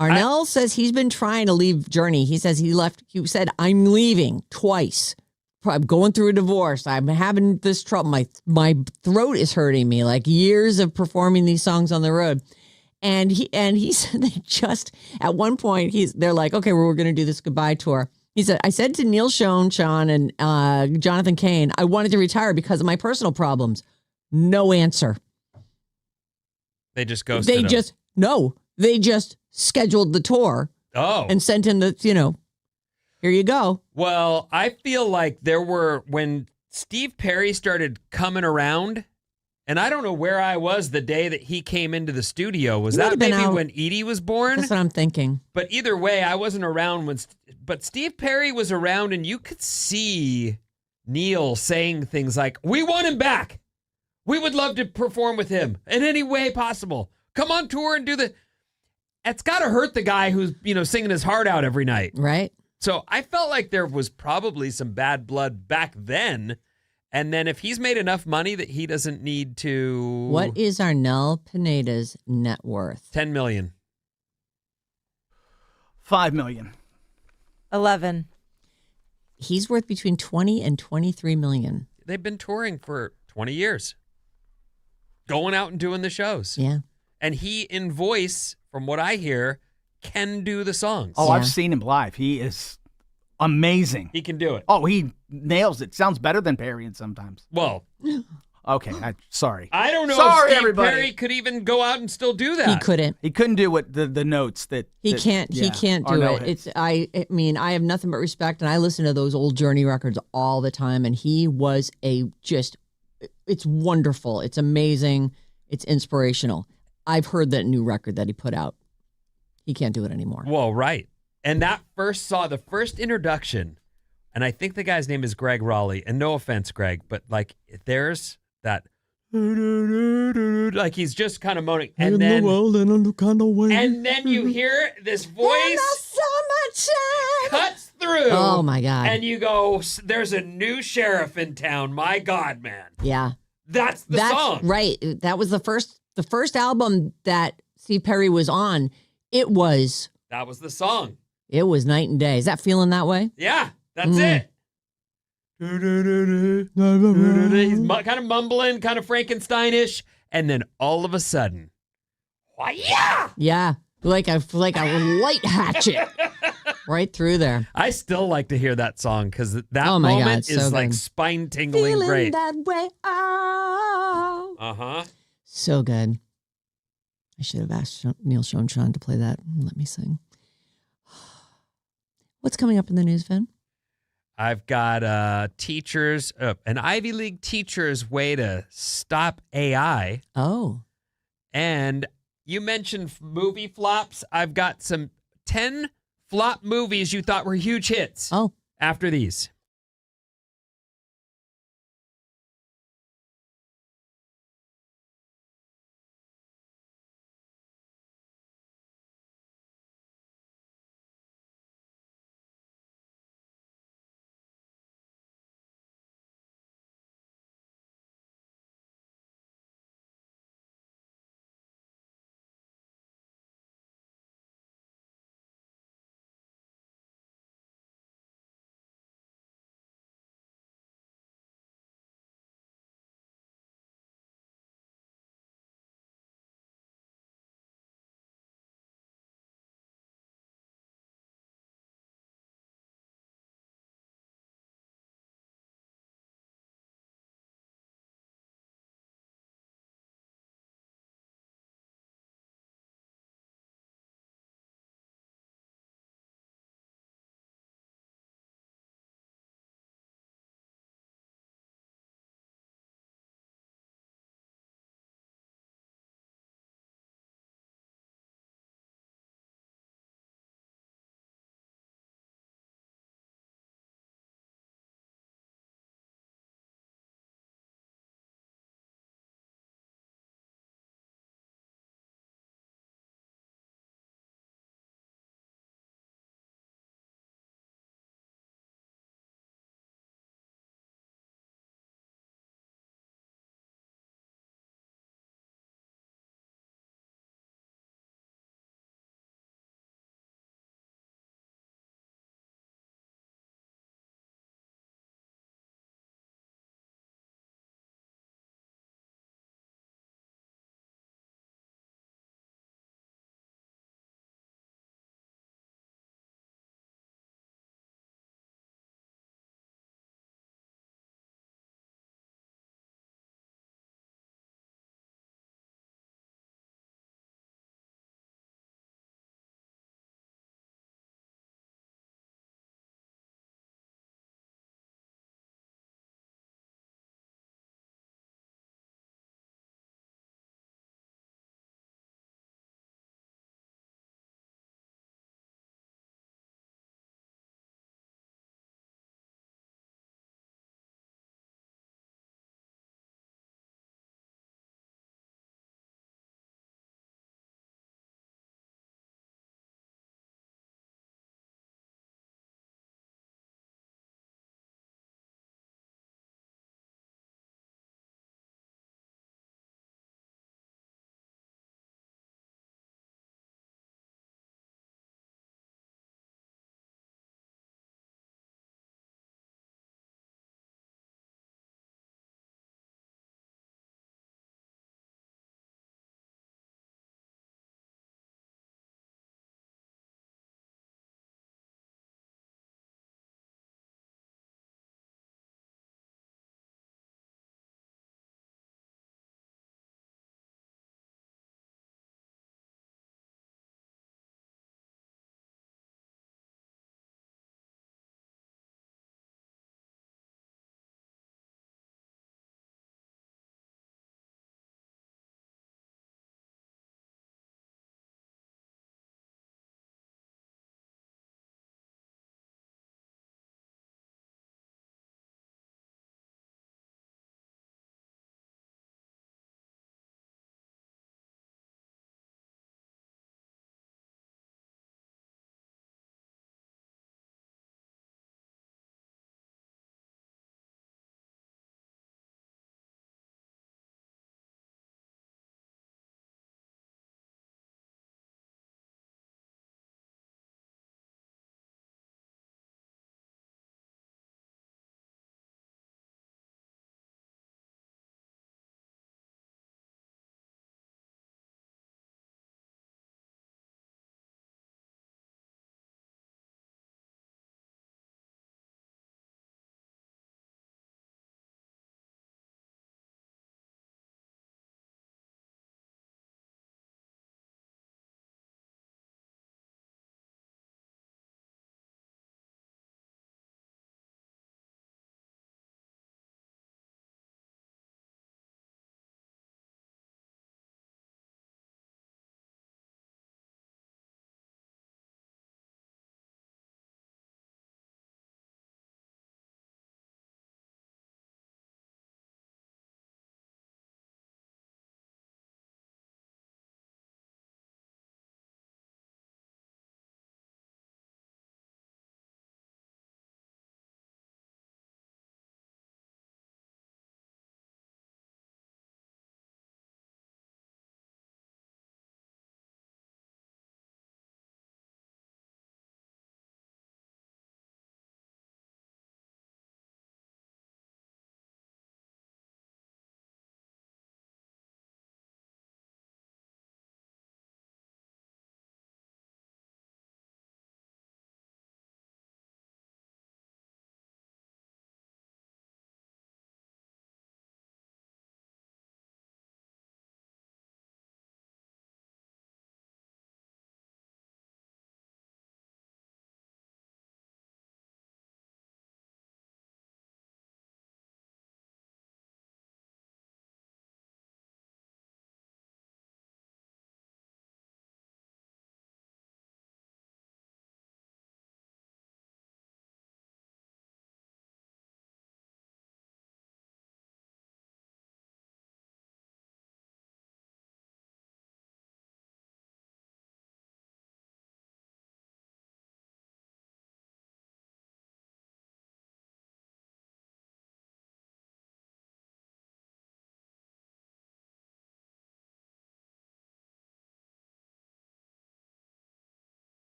Arnel says he's been trying to leave Journey. He says he said, I'm leaving twice. I'm going through a divorce. I'm having this trouble. My throat is hurting me, like years of performing these songs on the road. And he said they just, at one point, they're like, okay, we're going to do this goodbye tour. He said, I said to Neil Schoenstein and Jonathan Cain, I wanted to retire because of my personal problems. No answer. They just ghosted him. They just scheduled the tour. Oh. And sent him here you go. Well, I feel like when Steve Perry started coming around, and I don't know where I was the day that he came into the studio. Was that maybe when Edie was born? That's what I'm thinking. But either way, I wasn't around but Steve Perry was around, and you could see Neil saying things like, we want him back. We would love to perform with him in any way possible. Come on tour and do it's got to hurt the guy who's, singing his heart out every night. Right. So I felt like there was probably some bad blood back then. And then if he's made enough money that he doesn't need to... What is Arnel Pineda's net worth? $10 million. $5 million. 11. He's worth between 20 and 23 million. They've been touring for 20 years. Going out and doing the shows. Yeah. And he, in voice, from what I hear, can do the songs. Oh, yeah. I've seen him live. He is amazing. He can do it. Oh, he nails it. Sounds better than Perry sometimes. Well. Okay, sorry. I don't know if Steve Perry could even go out and still do that. He couldn't. He couldn't do what the notes that... He can't do it. I have nothing but respect, and I listen to those old Journey records all the time, and he was it's wonderful. It's amazing. It's inspirational. I've heard that new record that he put out. He can't do it anymore. Well, right. And that the first introduction, and I think the guy's name is Greg Raleigh, and no offense, Greg, but like there's that, like he's just kind of moaning, and then you hear this voice cuts through. Oh my God. And you go, there's a new sheriff in town. My God, man. Yeah. That's the song. Right. That was the first album that Steve Perry was on. That was the song. It was night and day. Is that feeling that way? Yeah, that's it. He's kind of mumbling, kind of Frankenstein-ish, and then all of a sudden, yeah, like a light hatchet right through there. I still like to hear that song because that moment is like spine-tingling feeling great. That way. Oh. So good. I should have asked Neil Schoenstein to play that and let me sing. What's coming up in the news, Vin? I've got an Ivy League teacher's way to stop AI. Oh. And you mentioned movie flops. I've got some 10 flop movies you thought were huge hits. Oh. After these.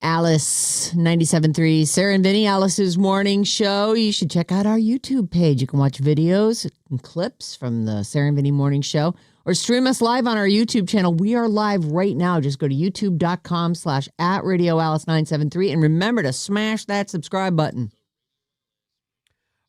Alice 97.3, Sarah and Vinnie, Alice's morning show. You should check out our YouTube page. You can watch videos and clips from the Sarah and Vinnie morning show or stream us live on our YouTube channel. We are live right now. Just go to youtube.com/@RadioAlice973 and remember to smash that subscribe button.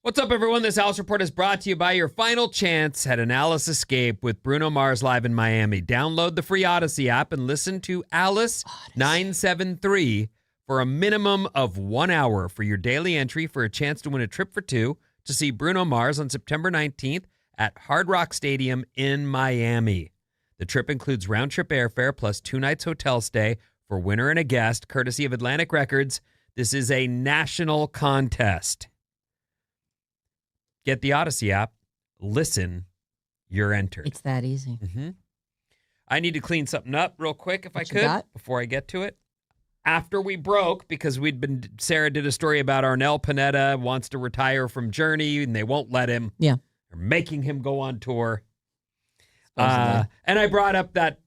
What's up, everyone? This Alice Report is brought to you by your final chance at an Alice escape with Bruno Mars live in Miami. Download the free Odyssey app and listen to Alice 973 for a minimum of 1 hour for your daily entry for a chance to win a trip for two to see Bruno Mars on September 19th at Hard Rock Stadium in Miami. The trip includes round-trip airfare plus 2 nights hotel stay for winner and a guest, courtesy of Atlantic Records. This is a national contest. Get the Odyssey app. Listen, you're entered. It's that easy. Mm-hmm. I need to clean something up real quick if I could before I get to it. After we broke, because Sarah did a story about Arnel Pineda wants to retire from Journey and they won't let him. Yeah. They're making him go on tour. And I brought up that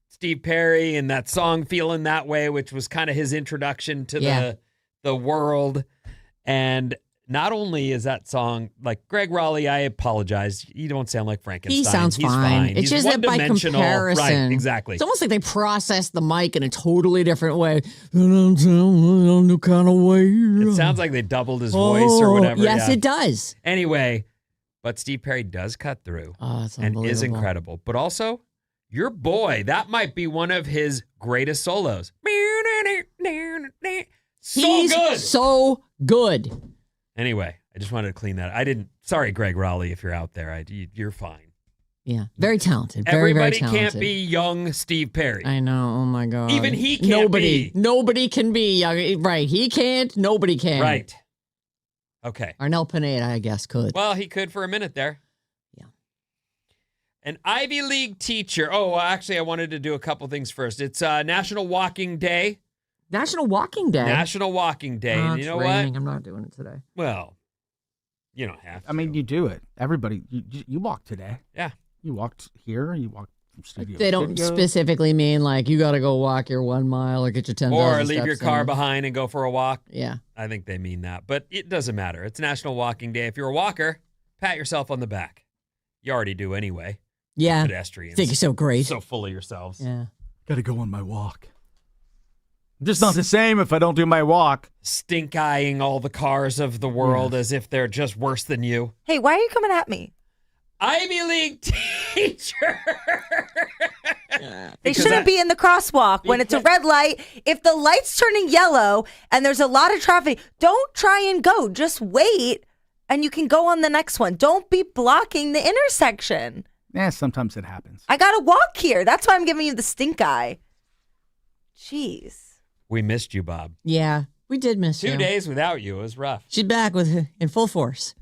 Steve Perry and that song Feeling That Way, which was kind of his introduction to the world. And not only is that song, like Greg Raleigh, I apologize. You don't sound like Frankenstein. He sounds He's fine. It's He's just that by comparison. Right, exactly. It's almost like they processed the mic in a totally different way. New kind of way. It sounds like they doubled his voice or whatever. Yes, it does. Anyway, but Steve Perry does cut through and is incredible. But also, your boy, that might be one of his greatest solos. So good. Anyway, I just wanted to clean that. Sorry, Greg Raleigh, if you're out there. You're fine. Yeah, very talented. Very, Everybody very talented. can't be young Steve Perry. I know. Oh, my God. Even he can't be. Nobody can be young. Right. He can't. Nobody can. Right. Okay. Arnel Pineda, I guess, could. Well, he could for a minute there. Yeah. An Ivy League teacher. Oh, actually, I wanted to do a couple things first. It's National Walking Day. National Walking Day. National Walking Day. And you know raining. what? I'm not doing it today. Well, you don't have to. I mean, you do it. Everybody, you walked today. Yeah. You walked here. You walked from studio. They don't specifically mean like you got to go walk your 1 mile or get your 10,000 Or leave steps your car in. behind and go for a walk. Yeah. I think they mean that. But it doesn't matter. It's National Walking Day. If you're a walker, pat yourself on the back. You already do anyway. Yeah. Pedestrians. I think you're so great. So full of yourselves. Yeah. Got to go on my walk. Just not the same if I don't do my walk. Stink-eyeing all the cars of the world as if they're just worse than you. Hey, why are you coming at me? Ivy League teacher. They shouldn't be in the crosswalk when it's a red light. If the light's turning yellow and there's a lot of traffic, don't try and go. Just wait and you can go on the next one. Don't be blocking the intersection. Yeah, sometimes it happens. I got to walk here. That's why I'm giving you the stink eye. Jeez. We missed you, Bob. Yeah, we did miss you. 2 days without you. It was rough. She's back in full force.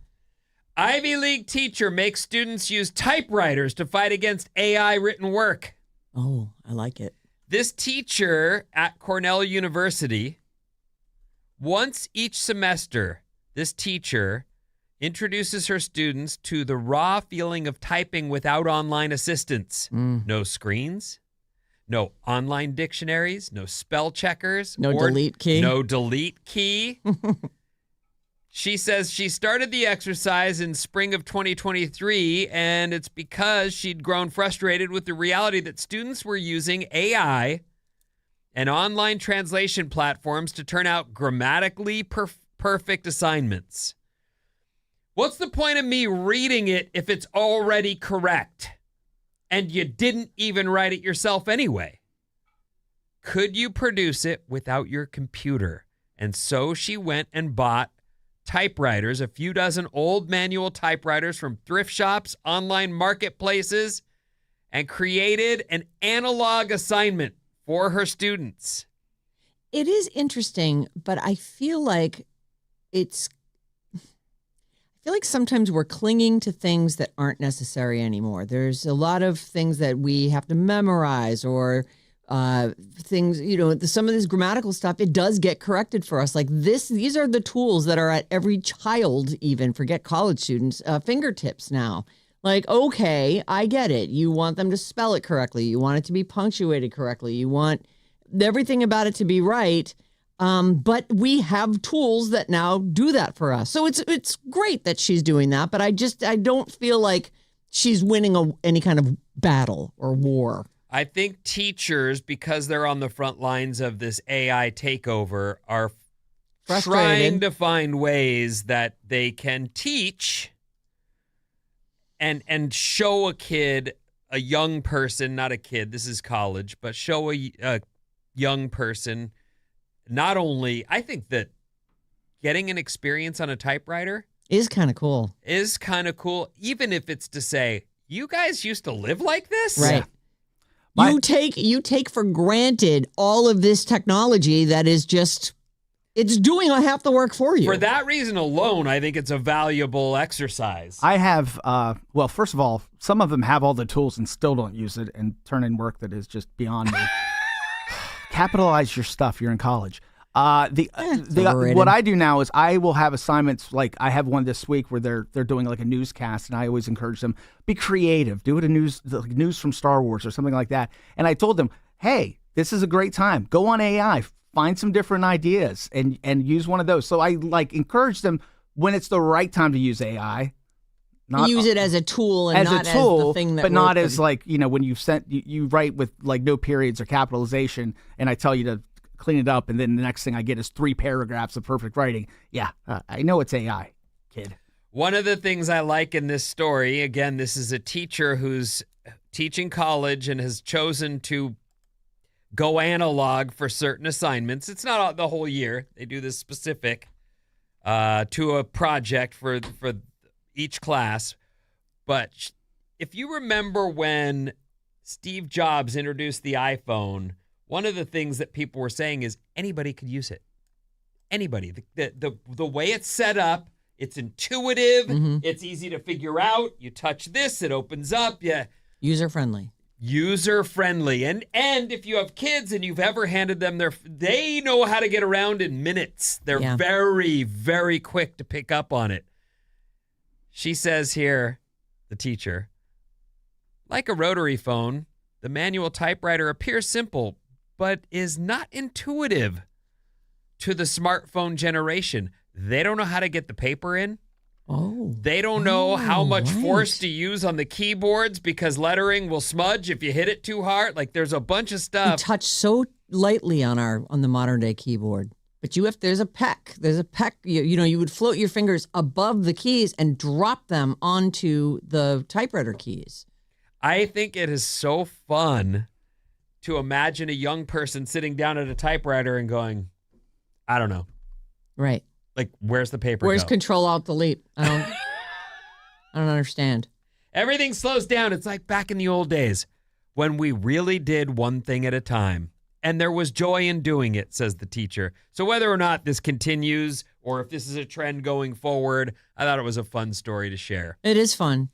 Ivy League teacher makes students use typewriters to fight against AI written work. Oh, I like it. This teacher at Cornell University, once each semester, this teacher introduces her students to the raw feeling of typing without online assistance. No screens, no online dictionaries, no spell checkers. No delete key. No delete key. She says she started the exercise in spring of 2023, and it's because she'd grown frustrated with the reality that students were using AI and online translation platforms to turn out grammatically perfect assignments. What's the point of me reading it if it's already correct and you didn't even write it yourself anyway? Could you produce it without your computer? And so she went and bought typewriters, a few dozen old manual typewriters from thrift shops, online marketplaces, and created an analog assignment for her students. It is interesting, but I feel like sometimes we're clinging to things that aren't necessary anymore. There's a lot of things that we have to memorize or things, some of this grammatical stuff, it does get corrected for us. Like these are the tools that are at every child, even forget college students, fingertips now. Like, okay, I get it. You want them to spell it correctly. You want it to be punctuated correctly. You want everything about it to be right. But we have tools that now do that for us. So it's great that she's doing that, but I don't feel like she's winning any kind of battle or war. I think teachers, because they're on the front lines of this AI takeover, are trying to find ways that they can teach and show a kid, a young person, not a kid, this is college, but show a young person. Not only, I think that getting an experience on a typewriter is kind of cool. Even if it's to say, you guys used to live like this? Right. Yeah. You take for granted all of this technology that is just, it's doing half the work for you. For that reason alone, I think it's a valuable exercise. I have, well, first of all, some of them have all the tools and still don't use it and turn in work that is just beyond me. Capitalize your stuff. You're in college. What I do now is I will have assignments, like I have one this week where they're doing like a newscast, and I always encourage them, be creative, do it news from Star Wars or something like that. And I told them, hey, this is a great time. Go on AI, find some different ideas and use one of those. So I like encourage them when it's the right time to use AI. Not use it as a tool and not as the thing that but not as like, when you write with like no periods or capitalization, and I tell you to clean it up, and then the next thing I get is 3 paragraphs of perfect writing. Yeah, I know it's AI, kid. One of the things I like in this story, again, this is a teacher who's teaching college and has chosen to go analog for certain assignments. It's not the whole year. They do this specific to a project for each class. But if you remember when Steve Jobs introduced the iPhone, one of the things that people were saying is anybody could use it. Anybody. The way it's set up, it's intuitive. Mm-hmm. It's easy to figure out. You touch this, it opens up. Yeah. User-friendly. And if you have kids and you've ever handed them they know how to get around in minutes. They're very, very quick to pick up on it. She says here, the teacher, like a rotary phone, the manual typewriter appears simple, but is not intuitive to the smartphone generation. They don't know how to get the paper in. Oh. They don't know how much force to use on the keyboards because lettering will smudge if you hit it too hard. Like there's a bunch of stuff. We touch so lightly on the modern day keyboard. But there's a peck. You would float your fingers above the keys and drop them onto the typewriter keys. I think it is so fun to imagine a young person sitting down at a typewriter and going, I don't know. Right. Like, where's the paper? Where's Control Alt Delete? I don't understand. Everything slows down. It's like back in the old days when we really did one thing at a time. And there was joy in doing it, says the teacher. So whether or not this continues or if this is a trend going forward, I thought it was a fun story to share. It is fun.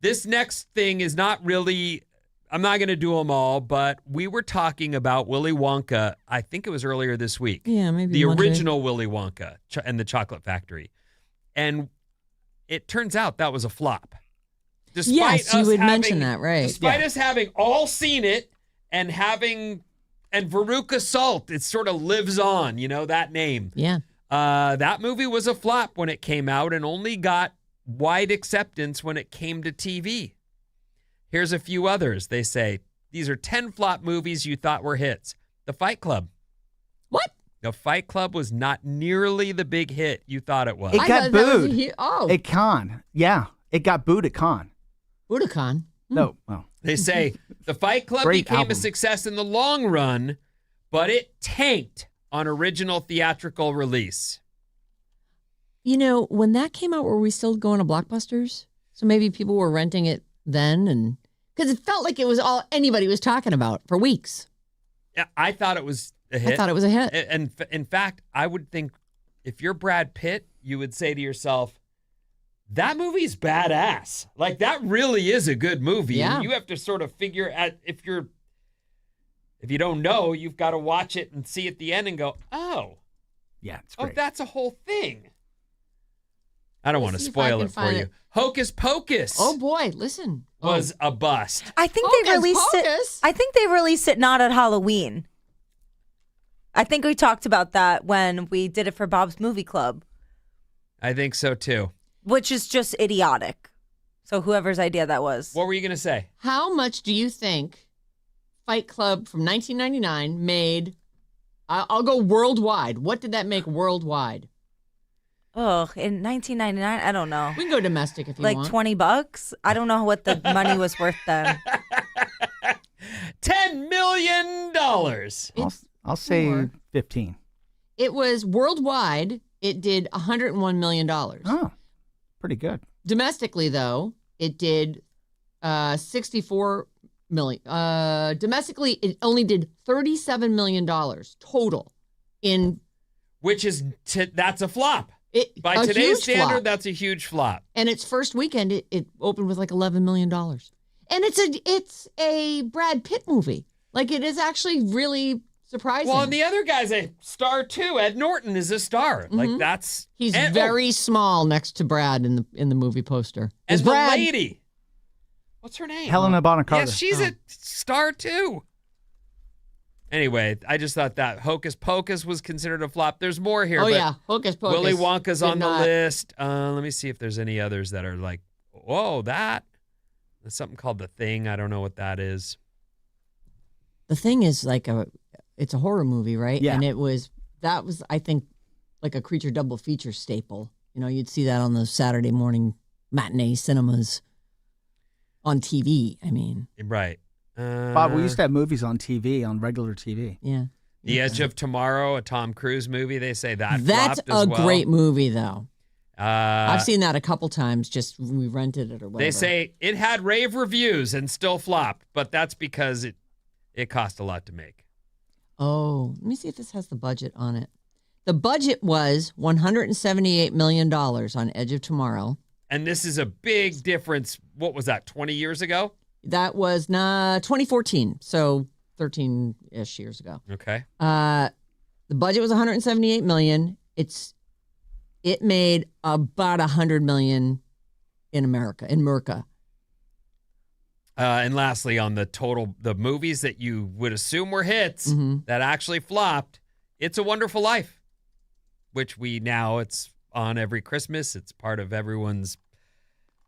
This next thing is not really, I'm not going to do them all, but we were talking about Willy Wonka, I think it was earlier this week. Yeah, maybe the original Willy Wonka and the Chocolate Factory. And it turns out that was a flop. Yes, you would mention that, right. Despite us having all seen it and Veruca Salt, it sort of lives on, that name. Yeah. That movie was a flop when it came out and only got wide acceptance when it came to TV. Here's a few others. They say, these are 10 flop movies you thought were hits. The Fight Club. What? The Fight Club was not nearly the big hit you thought it was. It got booed. At Cannes. Yeah, it got booed at Cannes. Budokan. No, well. They say the Fight Club became a success in the long run, but it tanked on original theatrical release. When that came out, were we still going to Blockbusters? So maybe people were renting it then, and because it felt like it was all anybody was talking about for weeks. Yeah, I thought it was a hit. I thought it was a hit. And in fact, I would think if you're Brad Pitt, you would say to yourself, that movie's badass. Like, that really is a good movie. Yeah. And you have to sort of figure out, if you don't know, you've got to watch it and see at the end and go, oh. Yeah, it's great. Oh, that's a whole thing. I don't want to spoil it for you. Hocus Pocus. Oh, boy, listen. Was a bust. I think they released it. I think they released it not at Halloween. I think we talked about that when we did it for Bob's Movie Club. I think so, too. Which is just idiotic. So whoever's idea that was. What were you going to say? How much do you think Fight Club from 1999 made? I'll go worldwide. What did that make worldwide? Oh, in 1999, I don't know. We can go domestic if you like want. $20. I don't know what the money was worth then. $10 million. I'll say more. 15. It was worldwide. It did $101 million. Oh, pretty good. Domestically, though, it did 64 million. Domestically, it only did $37 million total. Which is that's a flop. By A today's huge standard, flop. that's a huge flop. And its first weekend, it opened with like $11 million. And it's a Brad Pitt movie. Like, it is actually really surprising. Well, and the other guy's a star too. Ed Norton is a star. Mm-hmm. Like that's he's very small next to Brad in the movie poster. And Brad. the lady, what's her name? Helena Bonham Carter. Yes, she's a star too. Anyway, I just thought that Hocus Pocus was considered a flop. There's more here. Oh, yeah. Hocus Pocus. Willy Wonka's on not. the list. Let me see if there's any others that are like, whoa, that. There's something called The Thing. I don't know what that is. The Thing is like it's a horror movie, right? Yeah. And that was, I think, like a creature double feature staple. You know, you'd see that on the Saturday morning matinee cinemas on TV. I mean. Right. Bob, we used to have movies on TV, on regular TV. Yeah. The Edge of Tomorrow, a Tom Cruise movie. They say that's That's flopped as a well. great movie, though. I've seen that a couple times. Just we rented it or whatever. They say it had rave reviews and still flopped, but that's because it cost a lot to make. Oh, let me see if this has the budget on it. The budget was $178 million on Edge of Tomorrow. And this is a big difference. What was that, 20 years ago? That was 2014, so 13-ish years ago. Okay. The budget was $178 million. It made about $100 million in America, in Merca. And lastly, on the movies that you would assume were hits that actually flopped, It's a Wonderful Life, which it's on every Christmas. It's part of everyone's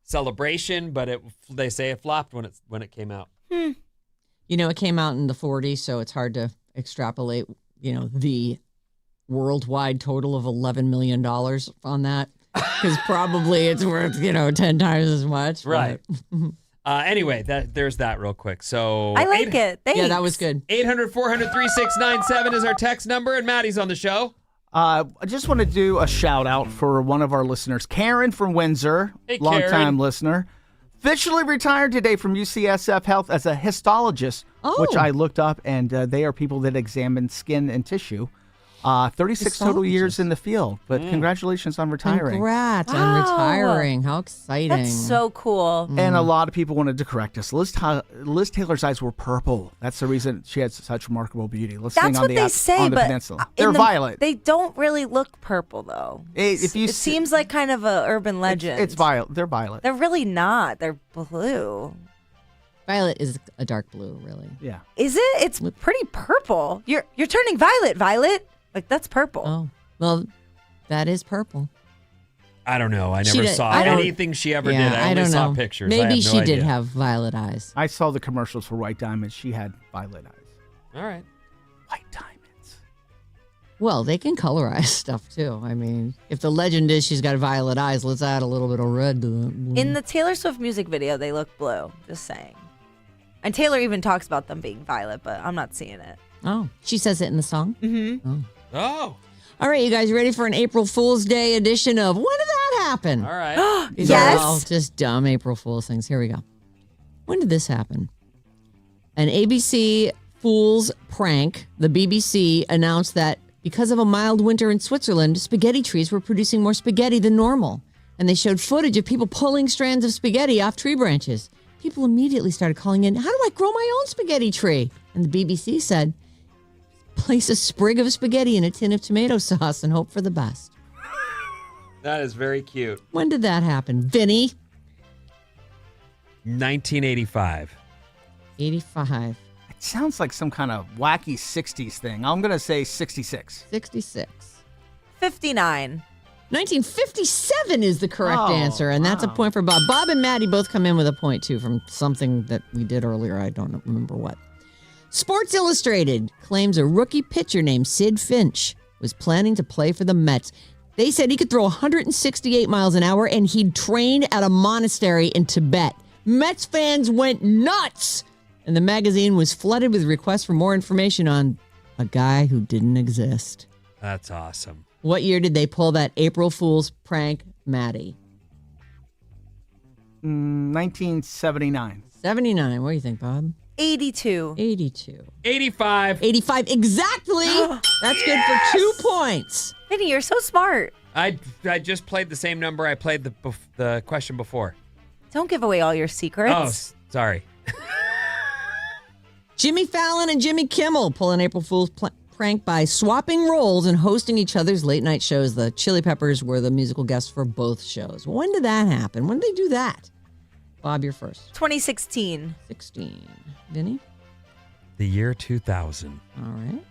celebration, but they say it flopped when it came out. You know, it came out in the 40s, so it's hard to extrapolate, the worldwide total of $11 million on that, because probably it's worth, 10 times as much. Right. Anyway, there's that real quick. So I like it. Thanks. Yeah, that was good. 800-400-3697 is our text number, and Maddie's on the show. I just want to do a shout out for one of our listeners, Karen from Windsor, Hey, longtime Karen. listener. Officially retired today from UCSF Health as a histologist, which I looked up, and they are people that examine skin and tissue. 36 total years in the field, but congratulations on retiring. Congrats on retiring. How exciting. That's so cool. And a lot of people wanted to correct us. Liz Taylor's eyes were purple. That's the reason she had such remarkable beauty. That's what they say, on the but peninsula. They're violet. They don't really look purple, though. It seems like kind of an urban legend. It's violet. They're violet. They're really not. They're blue. Violet is a dark blue, really. Yeah. Is it? It's pretty purple. You're turning violet. Like, that's purple. Oh, well, that is purple. I don't know. I never saw anything she ever did. I only saw pictures. Maybe I have no she did idea. have violet eyes. I saw the commercials for White Diamonds. She had violet eyes. All right. White Diamonds. Well, they can colorize stuff, too. I mean, if the legend is she's got violet eyes, let's add a little bit of red to it. In the Taylor Swift music video, they look blue. Just saying. And Taylor even talks about them being violet, but I'm not seeing it. Oh, she says it in the song? Mm-hmm. Oh. All right, you guys ready for an April Fool's Day edition of When Did That Happen? All right. These Yes. are all just dumb April Fool's things. Here we go. When did this happen? An ABC Fool's prank. The BBC announced that because of a mild winter in Switzerland, spaghetti trees were producing more spaghetti than normal. And they showed footage of people pulling strands of spaghetti off tree branches. People immediately started calling in, how do I grow my own spaghetti tree? And the BBC said, place a sprig of spaghetti in a tin of tomato sauce and hope for the best. That is very cute. When did that happen? Vinny? 1985. 85. I Sounds like some kind of wacky 60s thing. I'm going to say 66. 66. 59. 1957 is the correct answer, and that's a point for Bob. Bob and Maddie both come in with a point, too, from something that we did earlier. I don't remember what. Sports Illustrated claims a rookie pitcher named Sid Finch was planning to play for the Mets. They said he could throw 168 miles an hour, and he'd train at a monastery in Tibet. Mets fans went nuts, and the magazine was flooded with requests for more information on a guy who didn't exist. That's awesome. What year did they pull that April Fool's prank, Maddie? 1979. 79. What do you think, Bob? 82. 82. 85. 85. Exactly. That's good for 2 points. Vinny, you're so smart. I just played the same number I played the question before. Don't give away all your secrets. Oh, sorry. Jimmy Fallon and Jimmy Kimmel pull an April Fool's prank by swapping roles and hosting each other's late night shows. The Chili Peppers were the musical guests for both shows. When did that happen? When did they do that? Bob, you're first. 2016. 16. Vinny? The year 2000. All right.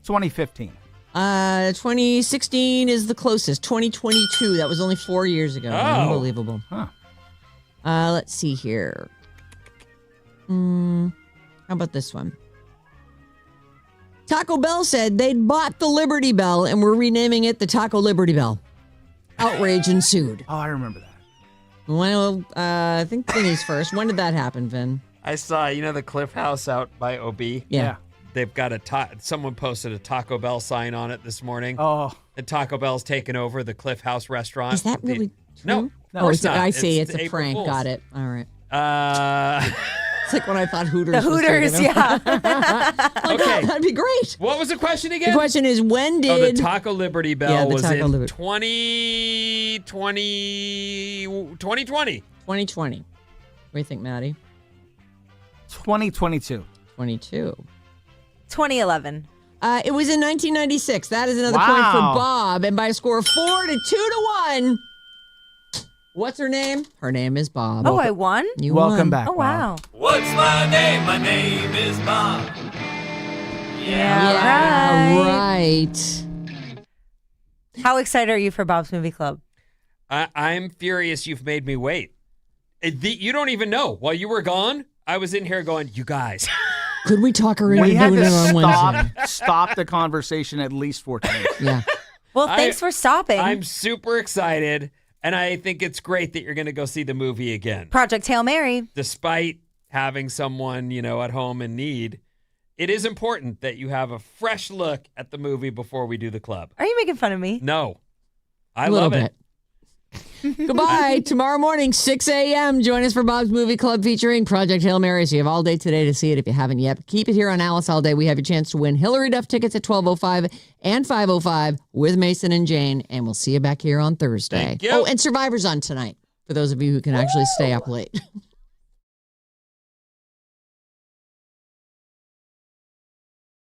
2015. 2016 is the closest. 2022. That was only 4 years ago. Oh. Unbelievable. Huh. Let's see here. How about this one? Taco Bell said they'd bought the Liberty Bell and were renaming it the Taco Liberty Bell. Outrage ensued. Oh, I remember that. Well, I think Vinny's first. When did that happen, Vin? I saw, the Cliff House out by OB? Yeah. They've got someone posted a Taco Bell sign on it this morning. Oh. And Taco Bell's taken over the Cliff House restaurant. Is that really true? No, it's not. I see. It's a April prank. Fool's. Got it. All right. Uh, It's like when I thought Hooters The was Hooters, taking over. yeah. Like, Okay. oh, that'd be great. what was the question again? The question is, when the did... Taco Liberty Bell Yeah, the was Taco in Liberty. 2020. 2020. What do you think, Maddie? 2022. 22. 2011. It was in 1996. That is another Wow. point for Bob. And by a score of 4-2-1. What's her name? Her name is Bob. Oh, I won? You Welcome won. back. Oh, wow. What's my name? My name is Bob. Yeah, right. right. How excited are you for Bob's Movie Club? I'm furious you've made me wait. You don't even know. While you were gone, I was in here going, you guys. Could we talk her into We had doing to it on Wednesday? stop the conversation at least 4 times. Yeah. Well, thanks for stopping. I'm super excited, and I think it's great that you're going to go see the movie again. Project Hail Mary. Despite having someone, at home in need, it is important that you have a fresh look at the movie before we do the club. Are you making fun of me? No. I A little love it. bit. Goodbye. Tomorrow morning, 6 a.m. Join us for Bob's Movie Club featuring Project Hail Mary. So you have all day today to see it if you haven't yet. Keep it here on Alice All Day. We have your chance to win Hillary Duff tickets at 12:05 and 5:05 with Mason and Jane. And we'll see you back here on Thursday. Thank you. Oh, and Survivor's on tonight for those of you who can actually stay up late.